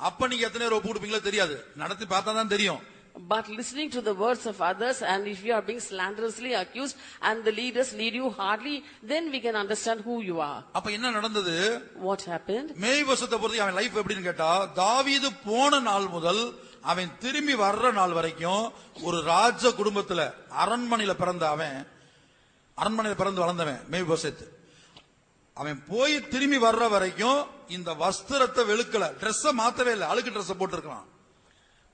அப்ப நீங்க எத்தனை பேர் ஒப்பு கொடுப்பீங்களோ தெரியாது. நடத்தி பார்த்தா தான் தெரியும். But listening to the words of others, and if you are being slanderously accused and the leaders lead you hardly, then we can understand who you are. அப்ப என்ன நடந்தது? What happened? மேவிபோசேத்தை பொறுத்து அவன் லைஃப் எப்படின்னு கேட்டா, தாவீது போன நாள் முதல் அவன் திரும்பி வர்ற நாள் வரைக்கும் ஒரு ராஜ குடும்பத்துல அரண்மனையில பிறந்து வளர்ந்தவன் மேவிபோசேத். அவன் போய் திரும்பி வர்ற வரைக்கும் இந்த வஸ்திரத்தை வெளுக்கல, ட்ரெஸ் மாத்தவே இல்லை, அழுக்கு ட்ரெஸ் போட்டிருக்கான்.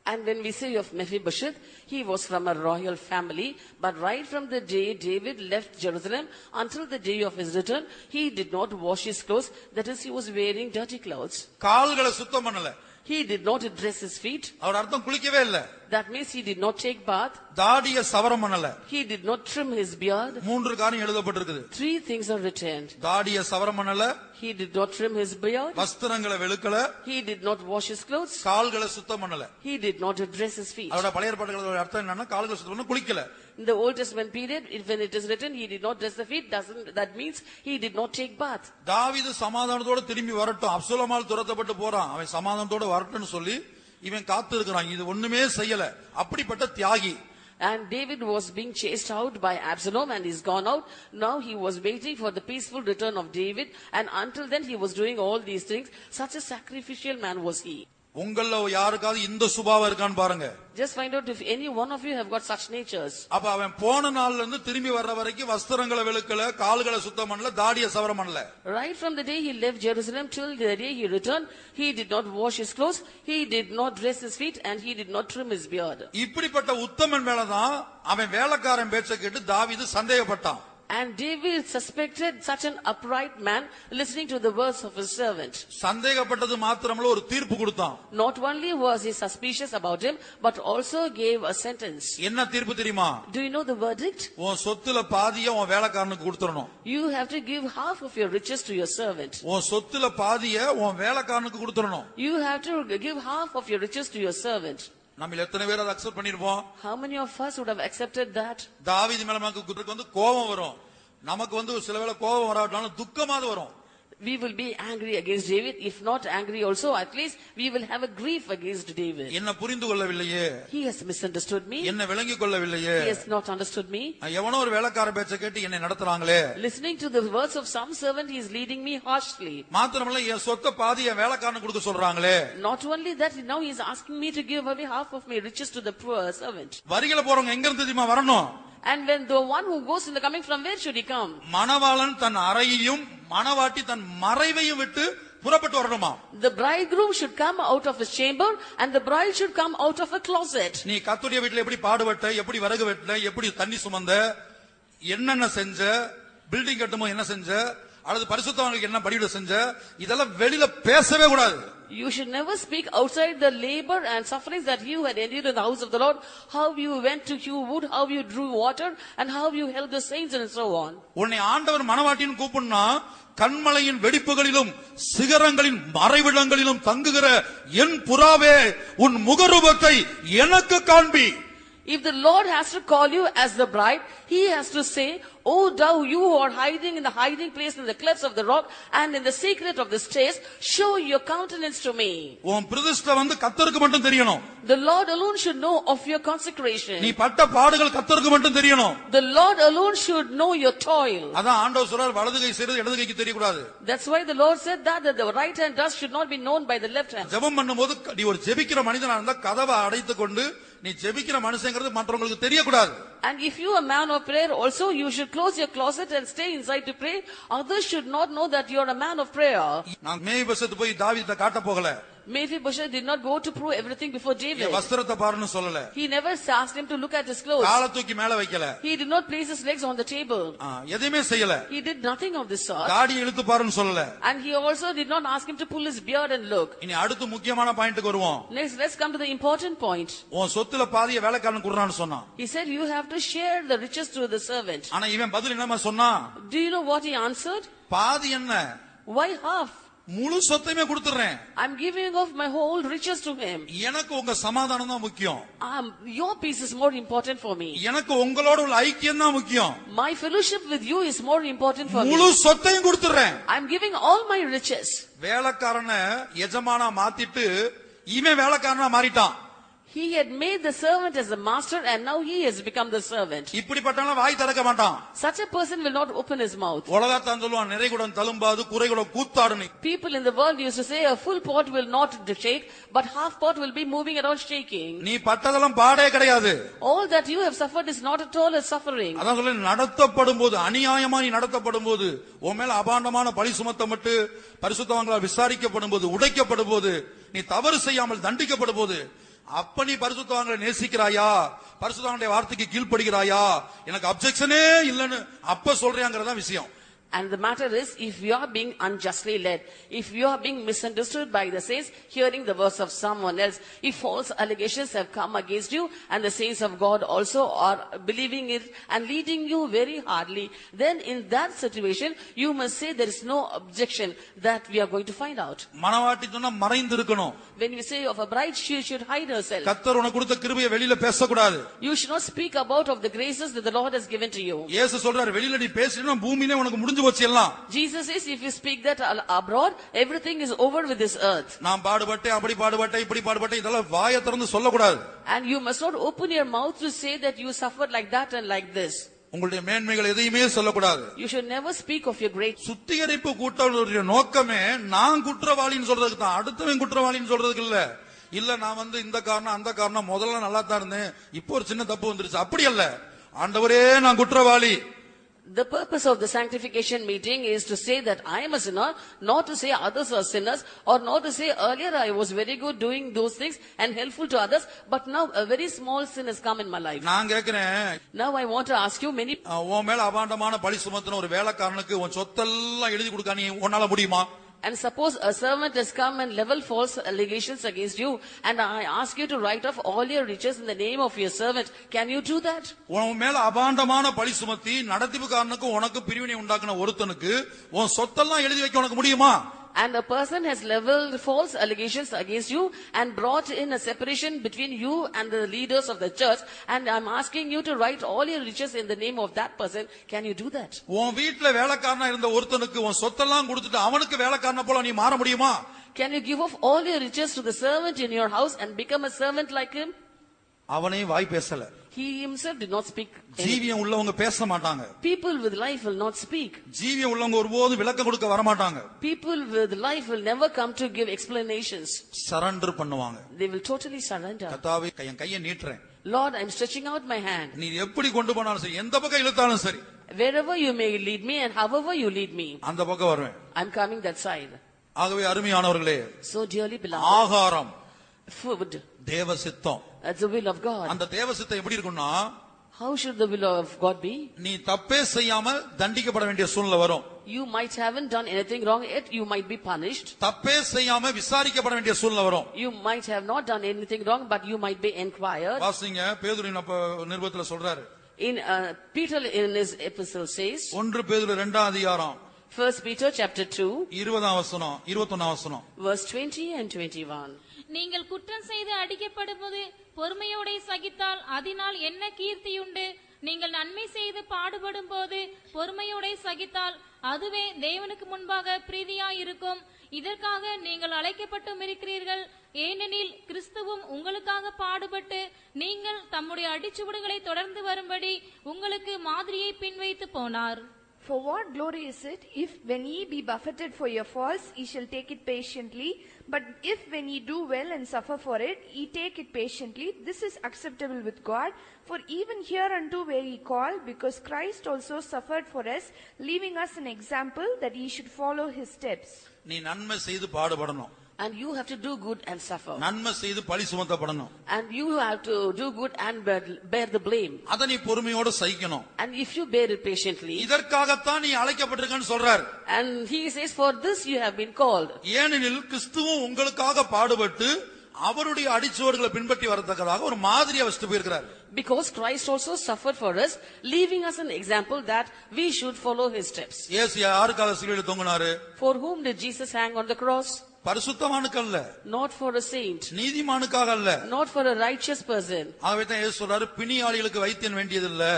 And when we say of Mephibosheth, he was from a royal family, but right from the day David left Jerusalem until the day of his return, he did not wash his clothes. That is, he was wearing dirty clothes. கால்களை சுத்தம் பண்ணல. He did not dress his feet. அவர் அர்த்தம் குளிக்கவே இல்ல. That means he did not take bath. தாடிய சவரம் பண்ணல. He did not trim his beard. 3 காரியம் எழுதப்பட்டிருக்குது. 3 things are written. தாடிய சவரம் பண்ணல. He did not trim his beard. வஸ்திரங்களை வெளுக்கல. He did not wash his clothes. கால்களை சுத்தம் பண்ணல. He did not dress his feet. அவரோட பழைய ஏற்பாட்டுல அர்த்தம் என்னன்னா கால்களை சுத்தம் பண்ண குளிக்கல. In the Old Testament period, when it is written, he did not dress the feet, that means he did not take bath. தாவீது சமாதானத்தோட திரும்பி வரட்டும், அப்சலோமால் துரத்தப்பட்டு போறான், அவன் சமாதானத்தோட வரட்டும்னு சொல்லி இவன் காத்து இருக்கிறான். இது ஒண்ணுமே செய்யல. அப்படிப்பட்ட தியாகி. And David was being chased out by Absalom and he's gone out. Now he was waiting for the peaceful return of David, and until then he was doing all these things. Such a sacrificial man was he. உங்கள யாருக்காவது இந்த சுபாவம் இருக்கான்னு பாருங்க. Just find out if any one of you have got such natures. அப்ப அவன் போன நாள்ல இருந்து திரும்பி வர்ற வரைக்கும் வஸ்திரங்களை வெளுக்கல, கால்களை சுத்தம் பண்ணல, தாடிய சவரம் பண்ணல. Right from the day he left Jerusalem till the day he returned, he did not wash his clothes, he did not dress his feet, and he did not trim his beard. இப்படிப்பட்ட உத்தமன் மேலதான் அவன் வேலைக்காரன் பேச்சை கேட்டு தாவீது சந்தேகப்பட்டான். And David suspected such an upright man listening to the words of his servant. சந்தேகப்பட்டது மாத்திரமல்ல, ஒரு தீர்ப்பு கொடுத்தான். Not only was he suspicious about him, but also gave a sentence. என்ன தீர்ப்பு தெரியுமா? Do you know the verdict? உன் சொத்துல பாதியை உன் வேலைக்காரனுக்கு கொடுத்துறணும். You have to give half of your riches to your servant. உன் சொத்துல பாதியை உன் வேலைக்காரனுக்கு கொடுத்துறணும். You have to give half of your riches to your servant. நம்ம எத்தனை பேர் அதை அக்செப்ட் பண்ணிருப்போம்? How many of us would have accepted that? தாவீது மேல நமக்கு கோபம் வரும். நமக்கு சில வேளை கோபம் வராட்டாலும் துக்கமாவது வரும். We will be angry against David. If not angry also, at least we will have a grief against David. என்ன புரிந்து கொள்ளவில்லையே, He has misunderstood me. என்ன விளங்கிக் கொள்ளவில்லையே, He has not understood me. எவனோ ஒரு வேலைக்கார பேச்சை கேட்டு என்னை நடத்துறாங்களே. Listening to the words of some servant, he is leading me harshly. மாத்திரமல்ல என் சொத்தை பாதி என் வேலைக்காரனுக்கு கொடுக்க சொல்றாங்களே. Not only that, now he is asking me to give away half of my riches to the poor servant. வரிகளை போறவங்க எங்க இருந்து தெரியுமா வரணும்? And when the one who goes in the coming, from where should he come? மணவாளன் தன் அறையையும் மணவாட்டி தன் மறைவையும் விட்டு புறப்பட்டு வரணுமா? The bridegroom should come out of his chamber and the bride should come out of a closet. நீ கர்த்தருடைய வீட்டுல எப்படி பாடுபட்ட, எப்படி விறகு வெட்டின, எப்படி தண்ணி சுமந்த, என்னென்ன செஞ்ச, பில்டிங் கட்டும்போது என்ன செஞ்ச, அல்லது பரிசுத்தவான்களுக்கு என்ன பணிவிடை செஞ்ச, இதெல்லாம் வெளியில பேசவே கூடாது. You should never speak outside the labor and sufferings that you had endured in the house of the Lord, how you went to hew wood, how you drew water, and how you helped the saints and so on. உன்னை ஆண்டவர் மணவாட்டின்னு கூப்பிடுனா கண்மலையின் வெடிப்புகளிலும் சிகரங்களின் மறைவிடங்களிலும் தங்குகிற என் புறாவே உன் முகரூபத்தை எனக்கு காண்பி. If the Lord has to call you as the bride, he has to say, "Oh thou, you who are hiding in the hiding place in the clefts of the rock and in the secret of the stairs, show your countenance to me." உன் பிரதிஷ்டை கர்த்தருக்கு மட்டும் தெரியணும். The Lord alone should know of your consecration. நீ பட்ட பாடுகள் கர்த்தருக்கு மட்டும் தெரியணும். The Lord alone should know your toil. அதான் ஆண்டவர் சொல்றார், வலது கை செய்றது இடது கைக்கு தெரியக்கூடாது. That's why the Lord said that the right hand does should not be known by the left hand. ஜெபம் பண்ணும்போது நீ ஒரு ஜெபிக்கிற மனிதனா இருந்தா கதவை அடைத்துக் கொண்டு நீ ஜெபிக்கிற மனுஷங்கிறது மற்றவங்களுக்கு தெரியக்கூடாது. And if you are a man of prayer also, you should close your closet and stay inside to pray. Others should not know that you are a man of prayer. நான் மேய்பசத்து போய் தாவீதை காட்ட போகல. Mephibosheth did not go to prove everything before David. வஸ்திரத்தை பாருன்னு சொல்லல. He never asked him to look at his clothes. காலை தூக்கி மேல வைக்கல. He did not place his legs on the table. எதையுமே செய்யல. He did nothing of this sort. தாடி இழுத்து பாருன்னு சொல்லல. And he also did not ask him to pull his beard and look. இனி அடுத்து முக்கியமான பாயிண்ட்க்கு வருவோம். Next, let's come to the important point. உன் சொத்துல பாதியை வேலைக்காரனுக்கு குடுறான்னு சொன்னான். He said you have to share the riches to the servant. ஆனா இவன் பதில் என்னமா சொன்னா? Do you know what he answered? பாதி என்ன? Why half? முழு சொத்தையுமே கொடுத்துறேன். I'm giving off my whole riches to him. எனக்கு உங்க சமாதானம் தான் முக்கியம். Your peace is more important for me. எனக்கு உங்களோட உள்ள ஐக்கியம் தான் முக்கியம். My fellowship with you is more important for me. முழு சொத்தையும் கொடுத்துறேன். I'm giving all my riches. வேலைக்காரனை எஜமானா மாத்திட்டு இவன் வேலைக்காரனா மாறிட்டான். He had made the servant as the master and now he has become the servant. இப்படிப்பட்டவன் வாய் திறக்க மாட்டான். Such a person will not open his mouth. உலகத்தான் சொல்லுவான், நிறைகுடம் தழும்பாது குறைகுடம் கூத்தாடுன்னு. People in the world used to say a full pot will not shake, but half pot will be moving around shaking. நீ பட்டதெல்லாம் பாடே கிடையாது. All that you have suffered is not at all a suffering. அதான் சொல்ல, நடத்தப்படும் போது அநியாயமா நீ நடத்தப்படும் போது உன் மேல அபாண்டமான பழி சுமத்தப்பட்டு பரிசுத்தவான்களால் விசாரிக்கப்படும் போது உடைக்கப்படும் போது நீ தவறு செய்யாமல் தண்டிக்கப்படும் போது அப்ப நீ பரிசுத்தவான்களை நேசிக்கிறாயா, பரிசுத்தவானுடைய வார்த்தைக்கு கீழ்ப்படுகிறாயா, எனக்கு அப்செக்ஷனே இல்லன்னு அப்ப சொல்றியாங்கறத விஷயம். And the matter is, if you are being unjustly led, if you are being misunderstood by the saints, hearing the words of someone else, if false allegations have come against you, and the saints of God also are believing it and leading you very hardly, then in that situation, you must say there is no objection that we are going to find out. மனவாட்டி சொன்னா மறைந்து இருக்கணும். When you say of a bride, she should hide herself. கர்த்தர் உனக்கு கொடுத்த கிருபையை வெளியில பேசக்கூடாது. You should not speak about of the graces that the Lord has given to you. இயேசு சொல்றாரு, வெளியில நீ பேசினா பூமியிலே உனக்கு முடிஞ்சு போச்சு எல்லாம். Jesus says, if you speak that abroad, everything is over with this earth. நான் பாடுபட்டேன், அப்படி பாடுபட்டேன், இப்படி பாடுபட்டேன், இதெல்லாம் வாயை திறந்து சொல்லக்கூடாது. And you must not open your mouth to say that you suffered like that and like this. உங்களுடைய மேன்மைகள் எதையுமே சொல்லக்கூடாது. You should never speak of your great. சுத்திகரிப்பு கூட்டங்களுடைய நோக்கமே நான் குற்றவாளின்னு சொல்றதுக்கு தான், அடுத்தவன் குற்றவாளின்னு சொல்றதுக்கு இல்ல. இல்ல நான் இந்த காரணம் அந்த காரணம், முதல்ல நல்லா தான் இருந்தேன், இப்போ ஒரு சின்ன தப்பு வந்துருச்சு, அப்படி அல்ல. ஆண்டவரே நான் குற்றவாளி. The purpose of the sanctification meeting is to say that I am a sinner, not to say others are sinners, or not to say earlier I was very good doing those things and helpful to others, but now a very small sin has come in my life. நான் கேக்குறேன், Now I want to ask you, many உன் மேல அபாண்டமான பழி சுமத்தின ஒரு வேலைக்காரனுக்கு உன் சொத்தெல்லாம் எழுதி கொடுக்க நீ உன்னால முடியுமா? And suppose a servant has come and level false allegations against you, and I ask you to write off all your riches in the name of your servant. Can you do that? உன் மேல அபாண்டமான பழி சுமத்தி நடத்திப்புக்காரனுக்கு உனக்கு பிரிவினை உண்டாக்குன ஒருத்தனுக்கு உன் சொத்தெல்லாம் எழுதி வைக்க உனக்கு முடியுமா? And a person has leveled false allegations against you and brought in a separation between you and the leaders of the church, and I'm asking you to write all your riches in the name of that person. Can you do that? உன் வீட்ல வேலைக்காரனா இருந்த ஒருத்தனுக்கு உன் சொத்தெல்லாம் கொடுத்துட்டு அவனுக்கு வேலைக்காரனா போல நீ மாற முடியுமா? Can you give off all your riches to the servant in your house and become a servant like him? அவனே வாய் பேசல. He himself did not speak. ஜீவியம் உள்ளவங்க பேச மாட்டாங்க. People with life will not speak. ஜீவியம் உள்ளவங்க ஒருபோதும் விளக்கம் கொடுக்க வர மாட்டாங்க. People with life will never come to give explanations. Surrender பண்ணுவாங்க. They will totally surrender. கர்த்தாவே என் கையை நீட்றேன். Lord, I'm stretching out my hand. நீ எப்படி கொண்டு போனாலும் சரி, எந்த பக்கம் இழுத்தாலும் சரி, Wherever you may lead me and however you lead me, அந்த பக்கம் வருவேன். I'm coming that side. ஆகவே அருமையானவர்களே, So dearly beloved, ஆகாரம் food, தேவ சித்தம். that's the will of God. அந்த தேவ சித்தம் எப்படி இருக்கும்னா, How should the will of God be? நீ தப்பே செய்யாம தண்டிக்கப்பட வேண்டிய சூழ்நிலை வரும். You might haven't done anything wrong, yet you might be punished. தப்பே செய்யாம விசாரிக்கப்பட வேண்டிய சூழ்நிலை வரும். You might have not done anything wrong, but you might be inquired. வாசிங்க, பேதுரு நிருபத்துல சொல்றாரு. In Peter in his epistle says, 1 பேதுரு 2ஆம் அதிகாரம் 1 Peter chapter 2, 20ஆம் வசனம் 21ஆம் வசனம், verse 20 and 21. நீங்கள் குற்றம் செய்து அடிக்கப்படும்போது பொறுமையோடே சகித்தால் அதனால் என்ன கீர்த்தியுண்டு? நீங்கள் நன்மை செய்து பாடுபடும் போது பொறுமையோடே சகித்தால் அதுவே தேவனுக்கு முன்பாக பிரீதியாயிருக்கும். இதற்காக நீங்கள் அழைக்கப்பட்டும் இருக்கிறீர்கள். ஏனெனில் கிறிஸ்துவும் உங்களுக்காக பாடுபட்டு நீங்கள் தம்முடைய அடிச்சுவடுகளை தொடர்ந்து வரும்படி உங்களுக்கு மாதிரியை பின்வைத்து போனார். For what glory is it, if when ye be buffeted for your faults, ye shall take it patiently? But if when ye do well and suffer for it, ye take it patiently, this is acceptable with God. For even hereunto were ye called, because Christ also suffered for us, leaving us an example that ye should follow his steps. நீ நன்மை செய்து பாடுபடணும். And you have to do good and suffer. நன்மை செய்து பழி சுமத்தப்படணும். And you have to do good and bear the blame. அத நீ பொறுமையோட சகிக்கணும். And if you bear it patiently, இதற்காகத்தான் நீ அழைக்கப்பட்டிருக்கன்னு சொல்றார். and he says, for this you have been called. ஏனெனில் கிறிஸ்துவும் உங்களுக்காக பாடுபட்டு அவருடைய அடிச்சுவடுகளை பின்பற்றி வரத்தக்கதாக ஒரு மாதிரியை வச்சுட்டு போயிருக்கிறார். Because Christ also suffered for us, leaving us an example that we should follow his steps. இயேசு யாருக்காக சிலுவையில் தொங்கினாரு? For whom did Jesus hang on the cross? பரிசுத்தமானுக்கு அல்ல. Not for a saint. நீதிமானுக்காக அல்ல. Not for a righteous person. ஆகவே தான் இயேசு சொல்றாரு, பிணியாளிகளுக்கு வைத்தியன் வேண்டியதில்லை.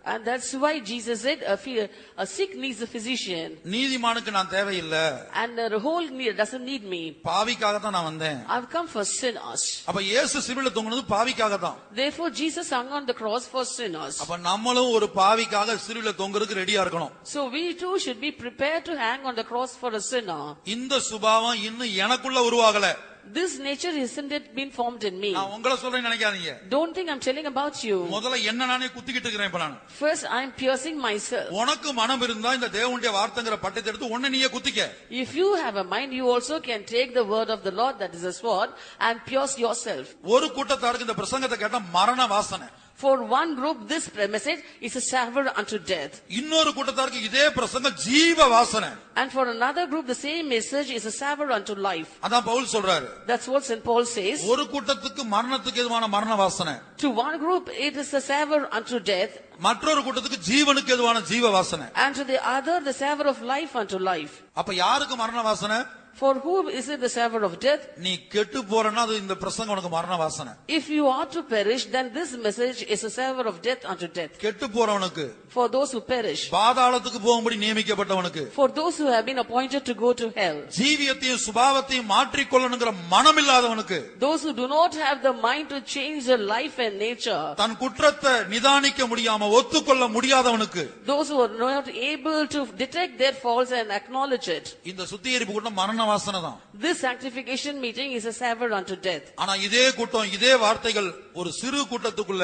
And that's why Jesus said, a sick needs a physician. நீதிமானுக்கு நான் தேவையில்லை. And the whole doesn't need me. பாவிக்காக தான் நான் வந்தேன். I've come for sinners. அப்ப இயேசு சிலுவையில் தொங்கினது பாவிக்காக தான். Therefore Jesus hung on the cross for sinners. அப்ப நம்மளும் ஒரு பாவிக்காக சிலுவையில் தொங்குறதுக்கு ரெடியா இருக்கணும். So we too should be prepared to hang on the cross for a sinner. இந்த சுபாவம் இன்னும் எனக்குள்ள உருவாகல. This nature isn't it been formed in me. நான் உங்களை சொல்றேன்னு நினைக்காதீங்க. Don't think I'm telling about you. முதல்ல என்ன நானே குத்திக்கிட்டு இருக்கிறேன் இப்ப நான். First, I'm piercing myself. உனக்கு மனம் இருந்தா இந்த தேவனுடைய வார்த்தைங்கிற பட்டத்தை எடுத்து உன்னை நீயே குத்திக்க. If you have a mind, you also can take the word of the Lord, that is a sword, and pierce yourself. ஒரு கூட்டத்தாருக்கு இந்த பிரசங்கத்தை கேட்டா மரண வாசனை. For one group, this message is a savor unto death. இன்னொரு கூட்டத்தாருக்கு இதே பிரசங்கம் ஜீவ வாசனை. And for another group, the same message is a savor unto life. அதான் பவுல் சொல்றாரு. That's what St. Paul says. ஒரு கூட்டத்துக்கு மரணத்துக்கு எதுவான மரண வாசனை. To one group, it is a savor unto death. மற்றொரு கூட்டத்துக்கு ஜீவனுக்கு எதுவான ஜீவ வாசனை. And to the other, the savor of life unto life. அப்ப யாருக்கு மரண வாசனை? For whom is it the savor of death? நீ கெட்டு போறன்னா அது இந்த பிரசங்கம் உனக்கு மரண வாசனை. If you are to perish, then this message is a savor of death unto death. கெட்டு போறவனுக்கு, For those who perish, பாதாளத்துக்கு போகும்படி நியமிக்கப்பட்டவனுக்கு, for those who have been appointed to go to hell, ஜீவியத்தையும் சுபாவத்தையும் மாற்றிக்கொள்ளணுங்கிற மனம் இல்லாதவனுக்கு, those who do not have the mind to change their life and nature, தன் குற்றத்தை நிதானிக்க முடியாம ஒத்துக்கொள்ள முடியாதவனுக்கு, those who are not able to detect their faults and acknowledge it, இந்த சுத்திகரிப்பு கூட்டம் மரண வாசனை தான். this sanctification meeting is a savor unto death. ஆனா இதே கூட்டம் இதே வார்த்தைகள் ஒரு சிறு கூட்டத்துக்குள்ள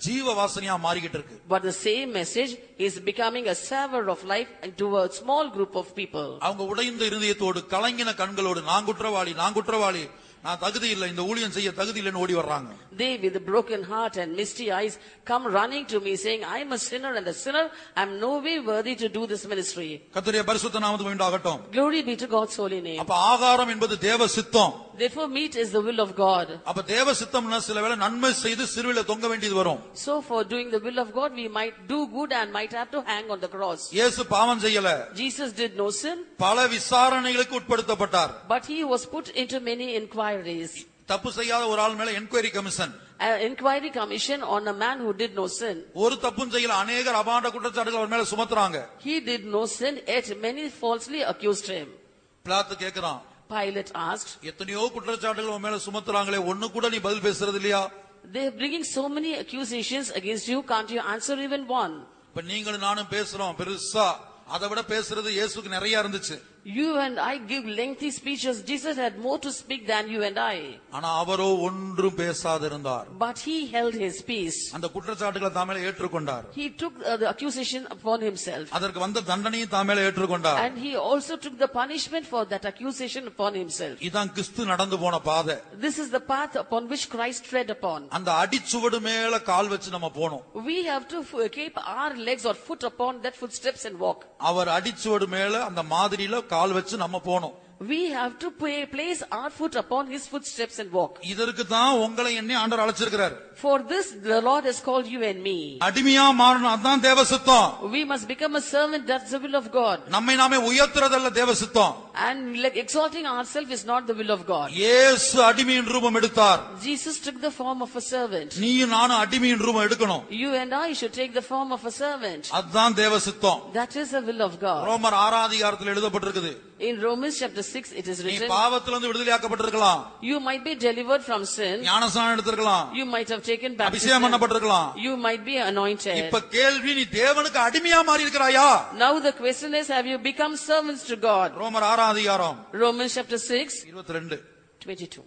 ஜீவ வாசனையா மாறிக்கிட்டு இருக்கு. But the same message is becoming a savor of life to a small group of people. அவங்க உடைந்த இருதயத்தோடு கலங்கின கண்களோடு நான் குற்றவாளி நான் தகுதி இல்லை, இந்த ஊழியம் செய்ய தகுதி இல்லைன்னு ஓடி வர்றாங்க. They with a broken heart and misty eyes come running to me saying, I am a sinner and a sinner, I am no way worthy to do this ministry. கர்த்தருடைய பரிசுத்த நாமத்துக்கு உண்டாகட்டும். Glory be to God's holy name. அப்ப ஆகாரம் என்பது தேவ சித்தம். Therefore meat is the will of God. அப்ப தேவ சித்தம்னா சில வேளை நன்மை செய்து சிறுவில தொங்க வேண்டியது வரும். So for doing the will of God, we might do good and might have to hang on the cross. இயேசு பாவம் செய்யல. Jesus did no sin. பல விசாரணைகளுக்கு உட்படுத்தப்பட்டார். But he was put into many inquiries. தப்பு செய்யாத ஒரு ஆள் மேல enquiry commission. An inquiry commission on a man who did no sin. ஒரு தப்பும் செய்யல, அநேகர் அபாண்ட குற்றச்சாட்டுகள் அவர் மேல சுமத்துறாங்க. He did no sin, yet many falsely accused him. பிலாத்து கேக்குறான். Pilate asked, எத்தனையோ குற்றச்சாட்டுகள் உன் மேல சுமத்துறாங்களே, ஒண்ணு கூட நீ பதில் பேசுறது இல்லையா? they are bringing so many accusations against you, can't you answer even one? இப்ப நீங்களும் நானும் பேசுறோம் பெருசா, அதை விட பேசுறது இயேசுக்கு நிறைய இருந்துச்சு. You and I give lengthy speeches. Jesus had more to speak than you and I. ஆனா அவரோ ஒன்றும் பேசாதிருந்தார். But he held his peace. அந்த குற்றச்சாட்டுகளை தாமேல ஏற்றுக்கொண்டார். He took the accusation upon himself. அதற்கு வந்த தண்டனையும் தாமேல ஏற்றுக்கொண்டார். And he also took the punishment for that accusation upon himself. இதான் கிறிஸ்து நடந்து போன பாதை. This is the path upon which Christ tread upon. அந்த அடிச்சுவடு மேல கால் வச்சு நம்ம போணும். We have to keep our legs or foot upon that footsteps and walk. அவர் அடிச்சுவடு மேல அந்த மாதிரியில கால் வச்சு நம்ம போணும். We have to place our foot upon his footsteps and walk. இதற்கு தான் உங்களை என்னை ஆண்டவர் அழைச்சிருக்கிறார். For this the Lord has called you and me. அடிமையா மாறணும், அதான் தேவ சித்தம். We must become a servant, that's the will of God. நம்மை நாமே உயர்த்துறதல்ல தேவ சித்தம். And like exalting ourselves is not the will of God. இயேசு அடிமையின் ரூபம் எடுத்தார். Jesus took the form of a servant. நீயும் நானும் அடிமையின் ரூபம் எடுக்கணும். You and I should take the form of a servant. அதுதான் தேவ சித்தம். That is the will of God. ரோமர் 6 அதிகாரத்தில் எழுதப்பட்டிருக்குது. In Romans chapter 6 it is நீ written, பாவத்திலிருந்து விடுதலையாக்கப்பட்டிருக்கலாம். you might be delivered from sin. ஞானஸ்நானம் எடுத்திருக்கலாம். You might have taken அபிஷேகம் baptism. பண்ணப்பட்டிருக்கலாம். You might be anointed. இப்ப கேள்வி, நீ தேவனுக்கு அடிமையா மாறி இருக்கிறாயா? Now the question is, have you become servants to God? ரோமர் 6 அதிகாரம் Romans chapter 6 22. 22.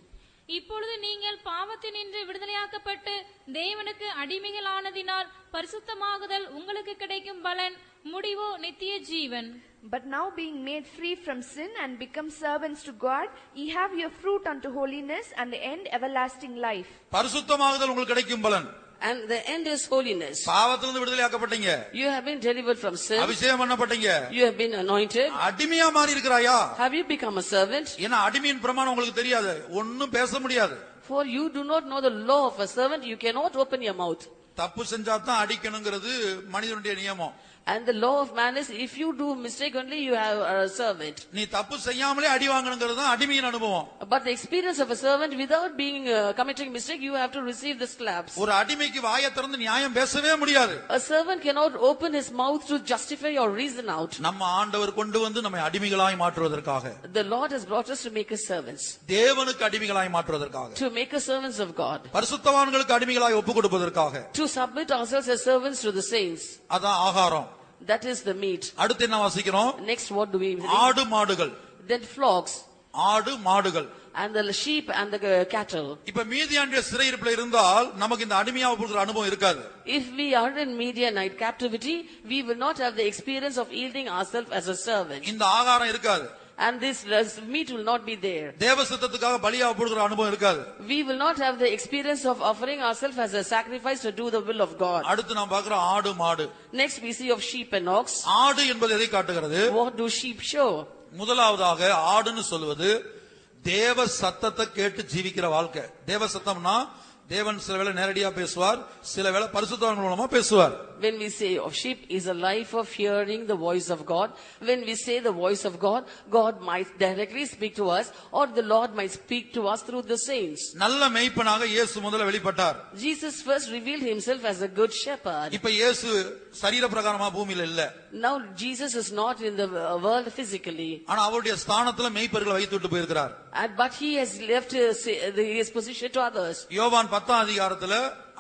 இப்பொழுது நீங்கள் பாவத்தினின்று விடுதலையாக்கப்பட்டு தேவனுக்கு அடிமைகளானதினால் பரிசுத்தமாகுதல் உங்களுக்கு கிடைக்கும் பலன் முடிவோ நித்திய ஜீவன். But now being made free from sin and become servants to God, ye have your fruit unto holiness and the end everlasting life. பரிசுத்தமாகுதல் உங்களுக்கு கிடைக்கும் பலன். And the end is holiness. பாவத்திலிருந்து விடுதலையாக்கப்பட்டீங்க. You have been delivered from sin. அபிஷேகம் பண்ணப்பட்டீங்க. You have been anointed. அடிமையா மாறி இருக்கிறாயா? Have you become a servant? ஏன்னா அடிமையின் பிரமாணம் உங்களுக்கு தெரியாது, ஒண்ணும் பேச முடியாது. For you do not know the law of a servant, you cannot open your mouth. தப்பு செஞ்சா தான் அடிக்கணுங்கிறது மனிதனுடைய நியமம். And the law of man is, if you do mistake only, you have a servant. நீ தப்பு செய்யாமலே அடி வாங்கணுங்கிறது தான் அடிமையின் அனுபவம். But the experience of a servant, without being committing mistake, you have to receive the slaps. ஒரு அடிமைக்கு வாயை திறந்து நியாயம் பேசவே முடியாது. A servant cannot open his mouth to justify or reason out. நம்ம ஆண்டவர் கொண்டு வந்து நம்மை அடிமைகளாய் மாற்றுவதற்காக. The Lord has brought us to make us servants. தேவனுக்கு அடிமைகளாய் மாற்றுவதற்காக. To make us servants of God. பரிசுத்தவான்களுக்கு அடிமைகளாய் ஒப்புக் கொடுப்பதற்காக. To submit ourselves as servants to the saints. அதான் ஆகாரம். That is the meat. அடுத்து என்ன வாசிக்கிறோம்? Next, what do we read? ஆடு மாடுகள். Then flocks. ஆடு மாடுகள். and the sheep and the cattle. இப்ப மீதியானுடைய சிறையிருப்புல இருந்தால் நமக்கு இந்த அடிமையாக போகிற அனுபவம் இருக்காது. If we are in Midianite captivity, we will not have the experience of yielding ourselves as a servant. இந்த ஆகாரம் இருக்காது. And this meat will not be there. தேவ சித்தத்துக்காக பலியாக போகிற அனுபவம் இருக்காது. We will not have the experience of offering ourselves as a sacrifice to do the will of God. அடுத்து நாம் பார்க்கிற ஆடு மாடு. Next we see of sheep and ox. ஆடு என்பது எதை காட்டுகிறது? What do sheep show? முதலாவதாக ஆடுன்னு சொல்வது தேவ சத்தத்தை கேட்டு ஜீவிக்கிற வாழ்க்கை. தேவ சத்தம்னா தேவன் சில வேளை நேரடியா பேசுவார், சில வேளை பரிசுத்தவான்கள் மூலமா பேசுவார். When we say of sheep is a life of hearing the voice of God. When we say the voice of God, God might directly speak to us or the Lord might speak to us through the saints. நல்ல மேய்ப்பனாக இயேசு முதல்ல வெளிப்பட்டார். Jesus first revealed himself as a good shepherd. இப்ப இயேசு சரீர பிரகாரமா பூமியில இல்ல. Now Jesus is not in the world physically. ஆனா அவருடைய ஸ்தானத்துல மேய்ப்பர்களை வைத்து விட்டு போயிருக்கிறார். But he has left his position to others. யோவான் 10ஆம் அதிகாரத்துல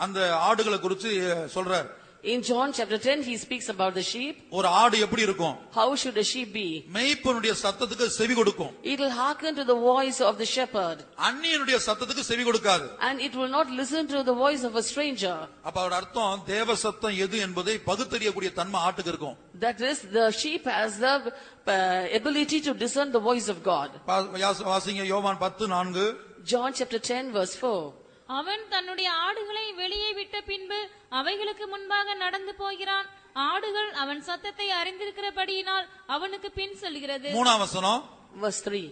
அந்த ஆடுகளை குறித்து சொல்றார். In John chapter 10 he speaks about the sheep. ஒரு ஆடு எப்படி இருக்கும்? How should a sheep be? மேய்ப்பனுடைய சத்தத்துக்கு செவி கொடுக்கும். It will hearken to the voice of the shepherd. அந்நியனுடைய சத்தத்துக்கு செவி கொடுக்காது. And it will not listen to the voice of a stranger. அப்ப அதோட அர்த்தம் தேவ சத்தம் எது என்பதை பகுத்தறியக்கூடிய தன்மை ஆட்டுக்கு இருக்கும். That is, the sheep has the ability to discern the voice of God. வாசிங்க யோவான் 10:4. John chapter 10 verse 4. அவன் தன்னுடைய ஆடுகளை வெளியே விட்ட பின்பு அவைகளுக்கு முன்பாக நடந்து போகிறான். ஆடுகள் அவன் சத்தத்தை அறிந்திருக்கிறபடியினால் அவனுக்கு பின் செல்கிறது. 3ஆம் வசனம். Verse 3.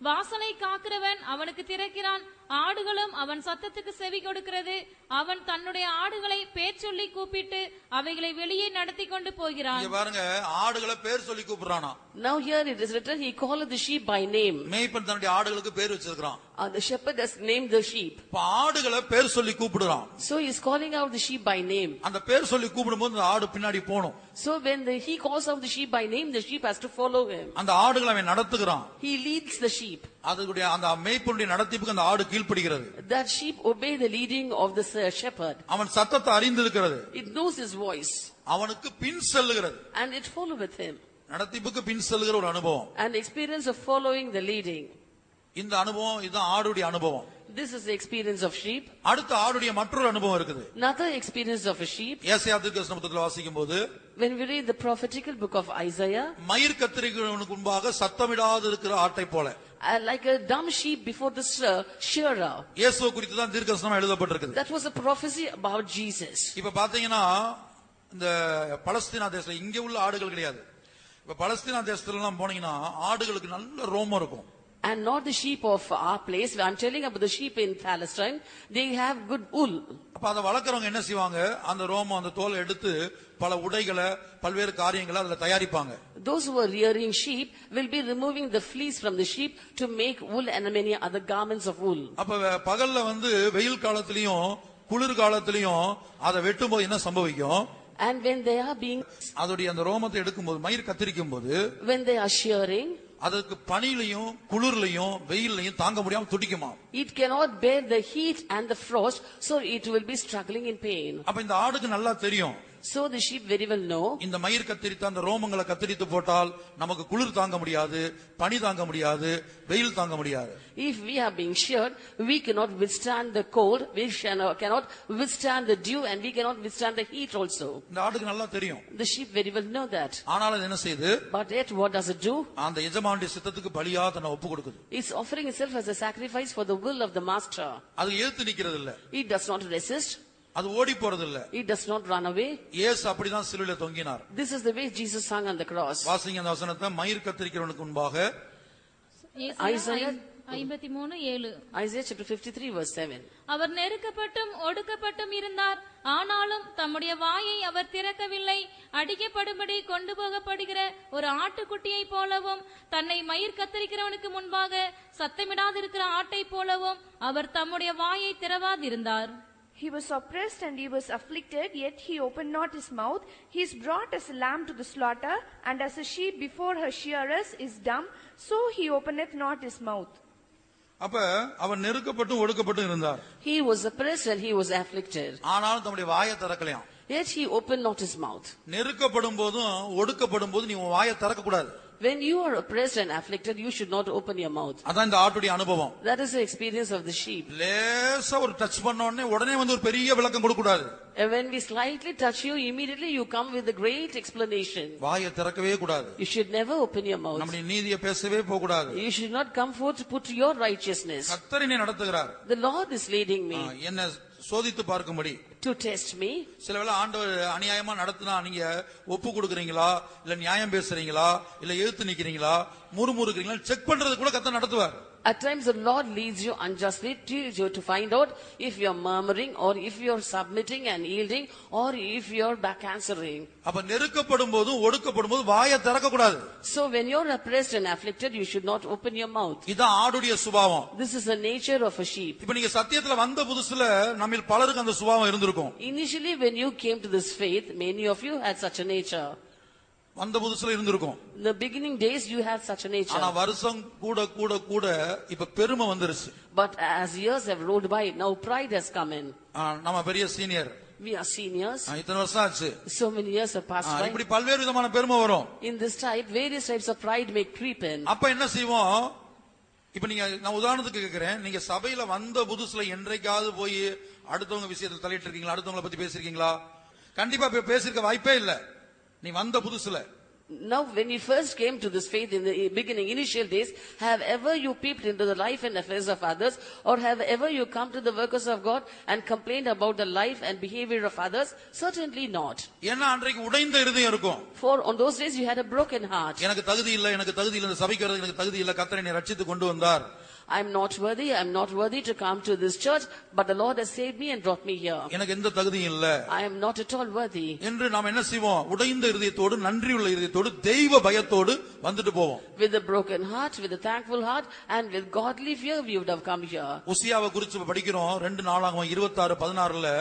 வாசலை காக்கிறவன் அவனுக்கு திறக்கிறான். ஆடுகளும் அவன் சத்தத்துக்கு செவி கொடுக்கிறது. அவன் தன்னுடைய ஆடுகளை பேர் சொல்லி கூப்பிட்டு அவைகளை வெளியே நடத்தி கொண்டு போகிறான். இங்க பாருங்க, ஆடுகளை பேர் சொல்லி கூப்பிடுறானா. Now here it is written, he called the sheep by name. மேய்ப்பன் தன்னுடைய ஆடுகளுக்கு பேர் வச்சிருக்கான். The shepherd has named the sheep. இப்ப ஆடுகளை பேர் சொல்லி கூப்பிடுறான். So he is calling out the sheep by name. அந்த பேர் சொல்லி கூப்பிடும்போது அந்த ஆடு பின்னாடி போணும். So when he calls out the sheep by name, the sheep has to follow him. அந்த ஆடுகளை அவன் நடத்துகிறான். He leads the sheep. அதுடைய அந்த மேய்ப்பனுடைய நடத்திப்புக்கு அந்த ஆடு கீழ்ப்படிகிறது. That sheep obey the leading of the shepherd. அவன் சத்தத்தை அறிந்திருக்கிறது. It knows his voice. அவனுக்கு பின் செல்லுகிறது. And it follow with him. நடத்திப்புக்கு பின் செல்லுகிற ஒரு அனுபவம். An experience of following the leading. இந்த அனுபவம் இதுதான் ஆடுடைய அனுபவம். This is the experience of sheep. அடுத்த ஆடுடைய மற்றொரு அனுபவம் இருக்குது. Another experience of a sheep. ஏசாயா தீர்க்கதரிசன புத்தகத்தில் வாசிக்கும்போது, When we read the prophetical book of Isaiah, மயிர் கத்தரிக்கிறவனுக்கு முன்பாக சத்தமிடாது இருக்கிற ஆட்டை போல, like a dumb sheep before the shearer. இயேசுவை குறித்து தான் தீர்க்கதரிசனம் எழுதப்பட்டிருக்குது. That was a prophecy about Jesus. இப்ப பாத்தீங்கன்னா இந்த பலஸ்தீனா தேசத்துல இங்க உள்ள ஆடுகள் கிடையாது. இப்ப பலஸ்தீனா தேசத்துல எல்லாம் போனீங்கன்னா ஆடுகளுக்கு நல்ல ரோமம் இருக்கும். And not the sheep of our place. I'm telling about the sheep in Palestine. They have good wool. அப்ப அதை வளர்க்கறவங்க என்ன செய்வாங்க? அந்த ரோமம் அந்த தோலை எடுத்து பல உடைகளை பல்வேறு காரியங்களை அதுல தயாரிப்பாங்க. Those who are rearing sheep will be removing the fleece from the sheep to make wool and many other garments of wool. அப்ப பகல்ல வெயில் காலத்திலயும் குளிர் காலத்திலயும் அதை வெட்டும்போது என்ன சம்பவிக்கும்? And when they are being, அதோடைய அந்த ரோமத்தை எடுக்கும்போது மயிர் கத்திரிக்கும் போது, when they are shearing, அதுக்கு பனிலையும் குளிர்லையும் வெயிலையும் தாங்க முடியாம துடிக்குமா. it cannot bear the heat and the frost, so it will be struggling in pain. அப்ப இந்த ஆடுக்கு நல்லா தெரியும். So the sheep very well know. இந்த மயிர் கத்திரித்த அந்த ரோமங்களை கத்திரித்து போட்டால் நமக்கு குளிர் தாங்க முடியாது, பனி தாங்க முடியாது, வெயில் தாங்க முடியாது. If we are being sheared, we cannot withstand the cold, we cannot withstand the dew, and we cannot withstand the heat also. இந்த ஆடுக்கு நல்லா தெரியும். The sheep very well know that. ஆனால் அது என்ன செய்யுது? But yet what does it do? அந்த எஜமானுடைய சித்தத்துக்கு பலியா தன்னை ஒப்பு கொடுக்குது. It's offering itself as a sacrifice for the will of the master. அது எதிர்த்து நிக்கிறது இல்ல. It does not resist. அது ஓடி போறது இல்ல. It does not run away. இயேசு அப்படிதான் சிலுவையில தொங்கினார். This is the way Jesus hung on the cross. வாசிங்க அந்த வசனத்தை. மயிர் கத்திரிக்கிறவனுக்கு முன்பாக Isaiah 53:7. Isaiah chapter 53 verse 7. அவர் நெருக்கப்பட்டும் ஒடுக்கப்பட்டும் இருந்தார். ஆனாலும் தம்முடைய வாயை அவர் திறக்கவில்லை. அடிக்கப்படும்படி கொண்டு போகப்படுகிற ஒரு ஆட்டுக்குட்டியை போலவும் தன்னை மயிர் கத்தரிக்கிறவனுக்கு முன்பாக சத்தமிடாதிருக்கிற ஆட்டை போலவும் அவர் தம்முடைய வாயை திறவாதிருந்தார். He was oppressed and he was afflicted, yet he opened not his mouth. He is brought as a lamb to the slaughter, and as a sheep before her shearers is dumb, so he openeth not his mouth. அப்ப அவன் நெருக்கப்பட்டும் ஒடுக்கப்பட்டும் இருந்தார். He was oppressed and he was afflicted. ஆனாலும் தம்முடைய வாயை திறக்கலையாம். Yet he opened not his mouth. நெருக்கப்படும் போதும் ஒடுக்கப்படும் போது நீ உன் வாயை திறக்க கூடாது. When you are oppressed and afflicted, you should not open your mouth. அதான் இந்த ஆட்டுடைய அனுபவம். That is the experience of the sheep. லேசா ஒரு டச் பண்ண உடனே வந்து ஒரு பெரிய விளக்கம் கொடுக்க கூடாது. And when we slightly touch you, immediately you come with a great explanation. வாயை திறக்கவே கூடாது. You should never open your mouth. நம்முடைய நீதியை பேசவே போக கூடாது. You should not come forth to put your righteousness. கர்த்தர் என்னை நடத்துகிறார். The Lord is leading me. என்ன சோதித்து பார்க்கும்படி. To test me. சில வேளை ஆண்டவர் அநியாயமா நடத்தினா நீங்க ஒப்பு கொடுக்கறீங்களா இல்ல நியாயம் பேசுறீங்களா இல்ல எதிர்த்து நிக்கிறீங்களா முறுமுறுக்கிறீங்களா செக் பண்றது கூட கர்த்தர் நடத்துவார். At times the Lord leads you unjustly to find out if you are murmuring or if you are submitting and yielding or if you are back answering. அப்ப நெருக்கப்படும் போதும் ஒடுக்கப்படும் போது வாயை திறக்க கூடாது. So when you are oppressed and afflicted, you should not open your mouth. இதான் ஆடுடைய சுபாவம். This is the nature of a sheep. இப்ப நீங்க சத்தியத்துல வந்த புதுசுல நம்மில் பலருக்கு அந்த சுபாவம் இருந்திருக்கும். Initially when you came to this faith, many of you had such a nature. வந்த புதுசுல இருந்திருக்கும். In the beginning days you had such a nature. ஆனா வருஷம் கூட கூட கூட இப்ப பெருமை வந்துருச்சு. But as years have rolled by, now pride has come in. நம்ம பெரிய சீனியர். We are seniors. இத்தனை வருஷம் ஆச்சு. So many years have passed by. இப்படி பல்வேறு விதமான பெருமை வரும். In this type, various types of pride may creep in. அப்ப என்ன செய்வோம்? இப்ப நீங்க நான் உதாரணத்துக்கு கேக்குறேன், நீங்க சபையில வந்த புதுசுல என்றைக்காவது போய் அடுத்தவங்க விஷயத்துல தலையிட்டு இருக்கீங்களா? அடுத்தவங்களை பத்தி பேசிருக்கீங்களா? கண்டிப்பா பேசிருக்க வாய்ப்பே இல்ல. நீ வந்த புதுசுல. Now when you first came to this faith in the beginning, initial days, have ever you peeped into the life and affairs of others, or have ever you come to the workers of God and complained about the life and behavior of others? Certainly not. ஏன்னா அன்றைக்கு உடைந்த இருதயம் இருக்கும். For on those days you had a broken heart. எனக்கு தகுதி இல்ல, எனக்கு தகுதி இல்ல, இந்த சபைக்கு வரது எனக்கு தகுதி இல்ல, கர்த்தர் என்னை ரட்சித்து கொண்டு வந்தார். I'm not worthy to come to this church, but the Lord has saved me and brought me here. எனக்கு எந்த தகுதியும் இல்ல. I am not at all worthy. என்று நாம் என்ன செய்வோம்? உடைந்த இருதயத்தோடு நன்றியுள்ள இருதயத்தோடு தெய்வ பயத்தோடு வந்துட்டு போவோம். With a broken heart, with a thankful heart and with godly fear we would have come here. உசியாவை குறித்து படிக்கிறோம் 2 நாளாகமம் 26:16ல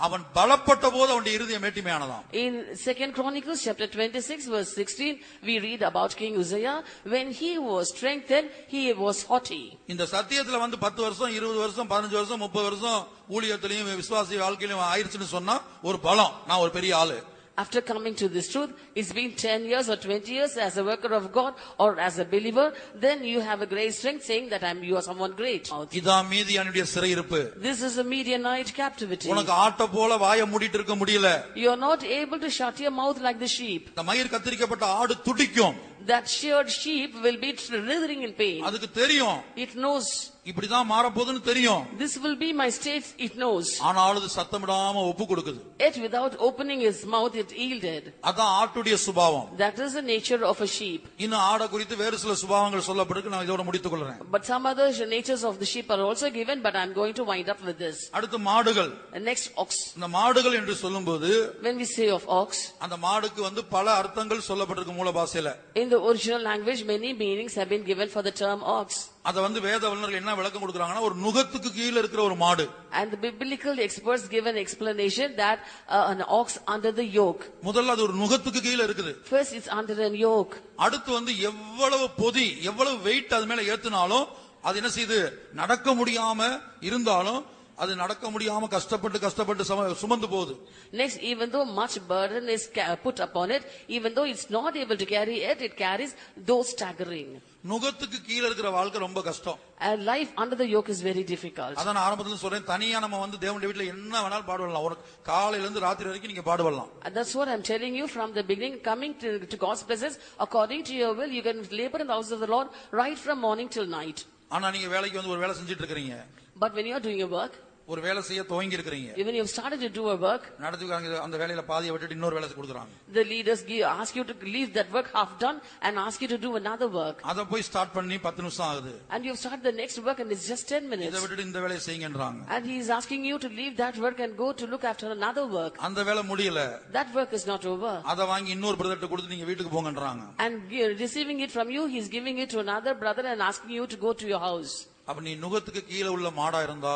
அவன் பலப்பட்ட போது அவனுடைய இருதயம் மேட்டிமையானதாம். In 2 Chronicles chapter 26 verse 16 we read about King Uzziah. When he was strengthened, he was haughty. இந்த சத்தியத்துல வந்து 10 வருஷம் 20 வருஷம் 15 வருஷம் 30 வருஷம் ஊழியத்திலையும் விசுவாசி வாழ்க்கையிலும் ஆயிருச்சுன்னு சொன்னா ஒரு பலம், நான் ஒரு பெரிய ஆளு. After coming to this truth, it's been 10 years or 20 years as a worker of God or as a believer, then you have a great strength saying that you are someone great. இதான் மீதியானுடைய சிறையிருப்பு. This is a Midianite captivity. உனக்கு ஆட்ட போல வாயை மூடிட்டு இருக்க முடியல. You are not able to shut your mouth like the sheep. இந்த மயிர் கத்தரிக்கப்பட்ட ஆடு துடிக்கும். That sheared sheep will be writhing in pain. அதுக்கு தெரியும். It knows. இப்படிதான் மாறப்போகுதுன்னு தெரியும். This will be my state, it knows. ஆனாலும் அது சத்தமிடாம ஒப்பு கொடுக்குது. Yet without opening his mouth it yielded. அதான் ஆட்டுடைய சுபாவம். That is the nature of a sheep. இன்னும் ஆட குறித்து வேறு சில சுபாவங்கள் சொல்லப்பட்டிருக்கு, நான் இதோட முடித்துக் கொள்றேன். But some other natures of the sheep are also given, but I am going to wind up with this. அடுத்து மாடுகள். Next, ox. இந்த மாடுகள் என்று சொல்லும்போது when we say of ox, அந்த மாடுக்கு வந்து பல அர்த்தங்கள் சொல்லப்பட்டிருக்கு மூல பாஷையில. In the original language many meanings have been given for the term ox. அத வந்து வேத வல்லுநர்கள் என்ன விளக்கம் கொடுக்கறாங்கன்னா ஒரு நுகத்துக்கு கீழ இருக்கிற ஒரு மாடு. And the biblical experts give an explanation that an ox under the yoke. முதல்ல அது ஒரு நுகத்துக்கு கீழ இருக்குது. First it's under a yoke. அடுத்து வந்து எவ்வளவு பொதி எவ்வளவு வெயிட் அது மேல ஏத்துனாலும் அது என்ன செய்யுது? நடக்க முடியாம இருந்தாலும் அது நடக்க முடியாம கஷ்டப்பட்டு சுமந்து போகுது. Next, even though much burden is put upon it, even though it's not able to carry it, it carries though staggering. நுகத்துக்கு கீழ இருக்கிற வாழ்க்கை ரொம்ப கஷ்டம். And life under the yoke is very difficult. அதான் நான் ஆரம்பத்துல சொல்றேன், தனியா நம்ம வந்து தேவனுடைய வீட்ல என்ன வேணாலும் பாடுவலாம். ஒரு காலையில இருந்து ராத்திரி வரைக்கும் நீங்க பாடுவலாம். And that's what I'm telling you from the beginning, coming to God's presence according to your will, you can labor in the house of the Lord right from morning till night. ஆனா நீங்க வேலைக்கு வந்து ஒரு வேலை செஞ்சிட்டு இருக்கீங்க. But when you are doing your work, ஒரு வேலை செய்ய துவங்கி இருக்கீங்க. Even you have started to do a work, நடத்துவாங்க அந்த வேலையில பாதியை விட்டுட்டு இன்னொரு வேலை கொடுக்கறாங்க. The leaders ask you to leave that work half done and ask you to do another work. அத போய் ஸ்டார்ட் பண்ணி 10 நிமிஷம் ஆகுது. And you have started the next work and it's just 10 minutes. இத விட்டுட்டு இந்த வேலையை செய்யுங்கன்றாங்க. And he is asking you to leave that work and go to look after another work. அந்த வேலை முடியல. That work is not over. அத வாங்கி இன்னொரு பிரதர்ட்ட கொடுத்து நீங்க வீட்டுக்கு போங்கன்றாங்க. And receiving it from you, he is giving it to another brother and asking you to go to your house. அப்ப நீ நுகத்துக்கு கீழ உள்ள மாடா இருந்தா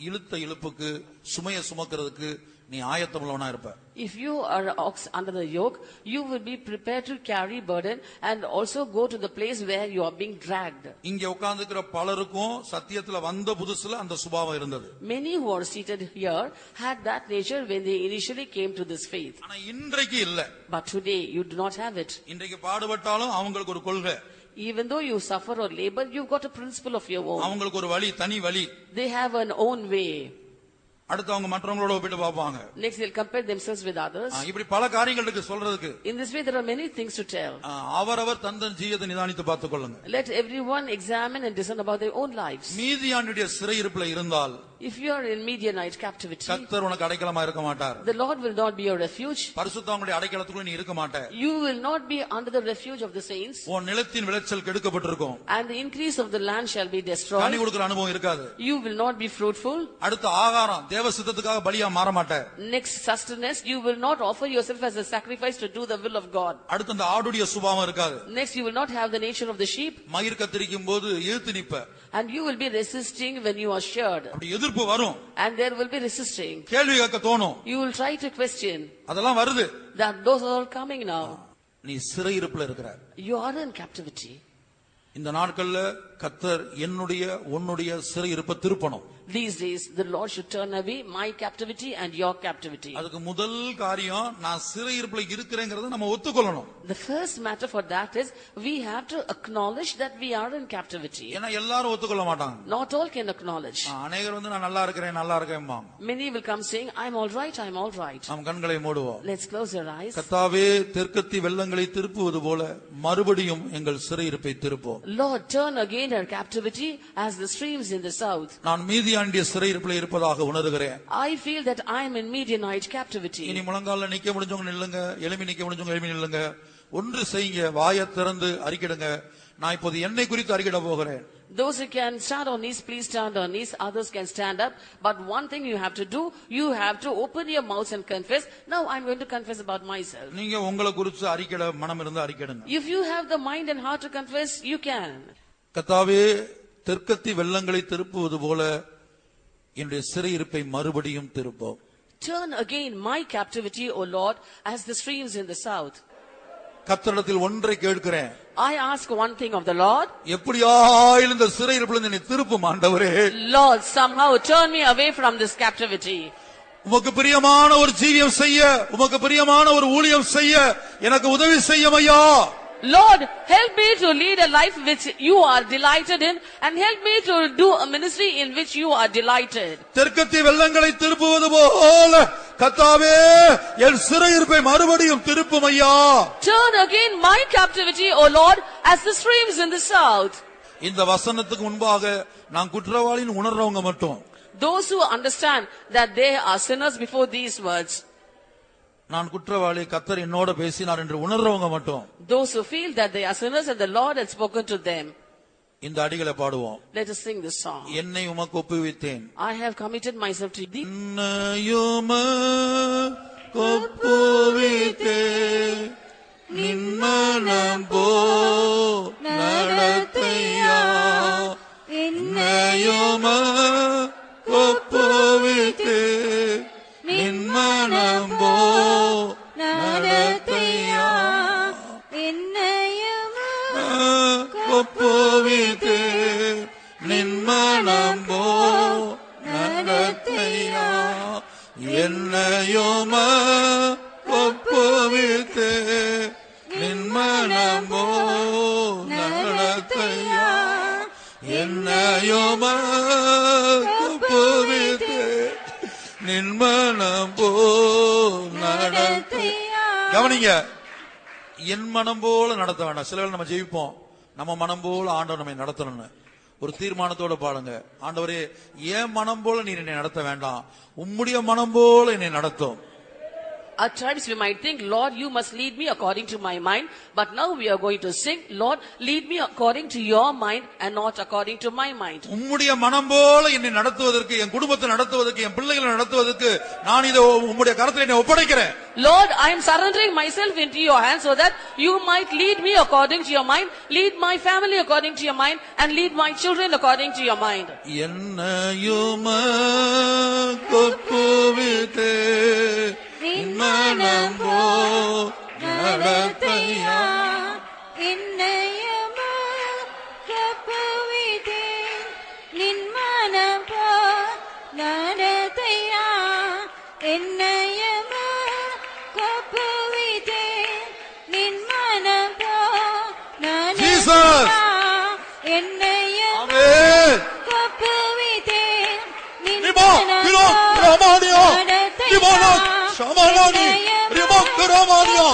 இழுத்த இழுப்புக்கு சுமையை சுமக்கிறதுக்கு நீ ஆயத்தமுள்ளவனா இருப்ப. If you are an ox under the yoke, you will be prepared to carry burden and also go to the place where you are being dragged. இங்க உட்கார்ந்துக்கிற பலருக்கும் சத்தியத்துல வந்த புதுசுல அந்த சுபாவம் இருந்தது. Many who are seated here had that nature when they initially came to this faith. ஆனா இன்றைக்கு இல்ல. But today you do not have it. இன்றைக்கு பாடுபட்டாலும் அவங்களுக்கு ஒரு கொள்கை. Even though you suffer or labor, you've got a principle of your own. அவங்களுக்கு ஒரு வழி, தனி வழி. They have an own way. அடுத்து அவங்க மற்றவங்களோட ஒப்பிட்டு பார்ப்பாங்க. Next they'll compare themselves with others. இப்படி பல காரியங்களுக்கு சொல்றதுக்கு. In this way there are many things to tell. அவரவர் தந்தன் ஜீவியத்தை நிதானித்து பார்த்துக் கொள்ளுங்க. Let everyone examine and discern about their own lives. மீதியானுடைய சிறையிருப்புல இருந்தால், if you are in Midianite captivity, கர்த்தர் உனக்கு அடைக்கலமா இருக்க மாட்டார். the Lord will not be your refuge. பரிசுத்தவான்களுடைய அடைக்கலத்துக்குள்ள நீ இருக்க மாட்ட. You will not be under the refuge of the saints. உன் நிலத்தின் விளைச்சல் கெடுக்கப்பட்டிருக்கும். And the increase of the land shall be destroyed. கனி கொடுக்கிற அனுபவம் இருக்காது. You will not be fruitful. அடுத்து ஆகாரம் தேவ சித்தத்துக்காக பலியா மாற மாட்ட. Next sustenance, you will not offer yourself as a sacrifice to do the will of God. அடுத்து அந்த ஆடுடைய சுபாவம் இருக்காது. Next you will not have the nature of the sheep. மயிர் கத்தரிக்கும் போது எதிர்த்து நிப்ப. And you will be resisting when you are sheared. அப்படி எதிர்ப்பு வரும். And there will be resisting. கேள்வி கேட்க தோணும். You will try to question. அதெல்லாம் வருது. That those are all coming now. நீ சிறையிருப்புல இருக்கிற. You are in captivity. இந்த நாட்கள்ல கர்த்தர் என்னுடைய உன்னுடைய சிறையிருப்பை திருப்பணும். These days the Lord should turn away my captivity and your captivity. அதுக்கு முதல் காரியம் நான் சிறையிருப்புல இருக்கிறேங்கிறத நம்ம ஒத்துக்கொள்ளணும். The first matter for that is we have to acknowledge that we are in captivity. ஏன்னா எல்லாரும் ஒத்துக்கொள்ள மாட்டாங்க. Not all can acknowledge. அநேகர் வந்து நான் நல்லா இருக்கிறேன் நல்லா இருக்கேன்பாங்க. Many will come saying I'm all right, I'm all right. நாம் கண்களை மூடுவோம். Let's close our eyes. கர்த்தாவே தெற்கத்தி வெள்ளங்களை திருப்புவது போல மறுபடியும் எங்கள் சிறையிருப்பை திருப்போம். Lord, turn again our captivity as the streams in the south. நான் மீதியானுடைய சிறையிருப்பில் இருப்பதாக உணர்கிறேன். I feel that I am in Midianite captivity. இனி முழங்கால்ல நிக்க முடிஞ்சவங்க நில்லுங்க, எலும்பி நிக்க முடிஞ்சவங்க எலும்பி நில்லுங்க. ஒன்று செய்யுங்க, வாயை திறந்து அறிக்கையிடுங்க. நான் இப்போது என்னை குறித்து அறிக்கையிட போகிறேன். Those who can stand on knees, please stand on knees. Others can stand up. But one thing you have to do, you have to open your mouths and confess. Now I'm going to confess about myself. நீங்க உங்களை குறித்து அறிக்கையிட மனம் இருந்தா அறிக்கையிடுங்க. If you have the mind and heart to confess, you can. கர்த்தாவே தெற்கத்தி வெள்ளங்களை திருப்புவது போல என்னுடைய சிறையிருப்பை மறுபடியும் திருப்போம். Turn again my captivity, O Lord, as the streams in the south. கர்த்தரிடத்தில் ஒன்றை கேட்கிறேன். I ask one thing of the Lord. எப்படியாயிலும் இந்த சிறையிருப்பிலிருந்து என்னை திருப்பும் ஆண்டவரே. Lord, somehow turn me away from this captivity. உமக்கு பிரியமான ஒரு ஜீவியம் செய்ய, உமக்கு பிரியமான ஒரு ஊழியம் செய்ய எனக்கு உதவி செய்யும் ஐயா. Lord, help me to lead a life which you are delighted in, and help me to do a ministry in which you are delighted. தெற்கத்தி வெள்ளங்களை திருப்புவது போல கர்த்தாவே என் சிறையிருப்பை மறுபடியும் திருப்பும் ஐயா. Turn again my captivity, O Lord, as the streams in the south. இந்த வசனத்துக்கு முன்பாக நான் குற்றவாளின்னு உணர்றவங்க மட்டும், Those who understand that they are sinners before these words, நான் குற்றவாளி கர்த்தர் என்னோட பேசினார் என்று உணர்றவங்க மட்டும், those who feel that they are sinners and the Lord had spoken to them, இந்த அடிகளை பாடுவோம். let us sing this song. என்னை உமக்கு ஒப்புவித்தேன். I have committed myself to thee. என்னையும் ஒப்புவித்தேன் நின் மனம் போ நடத்தையா. என்னையும் ஒப்புவித்தேன் நின் மனம் போ நடத்தையா. என்னையும் ஒப்புவித்தேன் நின் மனம் போ நடத்தையா. என்னையும் ஒப்புவித்தேன் நின் மனம் போ நடத்தையா. என்னையும் ஒப்புவித்தேன் நின் மனம் போ நடத்தையா. கவனிங்க, என் மனம் போல நடத்த வேண்டாம். சில வேளை நம்ம ஜெயிப்போம், நம்ம மனம் போல ஆண்டவர் நம்மை நடத்தணும்னு ஒரு தீர்மானத்தோட பாடுங்க. ஆண்டவரே என் மனம் போல நீர் என்னை நடத்த வேண்டாம், உம்முடைய மனம் போல என்னை நடத்தும். at times we might think, Lord, you must lead me according to my mind. But now we are going to sing, Lord, lead me according to your mind and not according to my mind. உம்முடைய மனம் போல என்னை நடத்துவதற்கு, என் குடும்பத்தை நடத்துவதற்கு, என் பிள்ளைகளை நடத்துவதற்கு நான் இதை உம்முடைய கரத்தில் என்னை ஒப்படைக்கிறேன். Lord, I am surrendering myself into your hands so that you might lead me according to your mind, lead my family according to your mind, and lead my children according to your mind. என்னையும் கொப்புவித்தே நின் மனம் போ நடத்தையா, என்னையும் கொப்புவித்தே நின் மனம் போ நடத்தையா, என்னையும் கொப்புவித்தே நின் மனம் போ நடத்தையா, என்னையும் ஆமென். கொப்புவித்தே நின் நிபா மனம் கிலோ போ ரமானியா நடத்தையா, நிபானா ஷமானானி என்னையும் ரிமா கரமானியா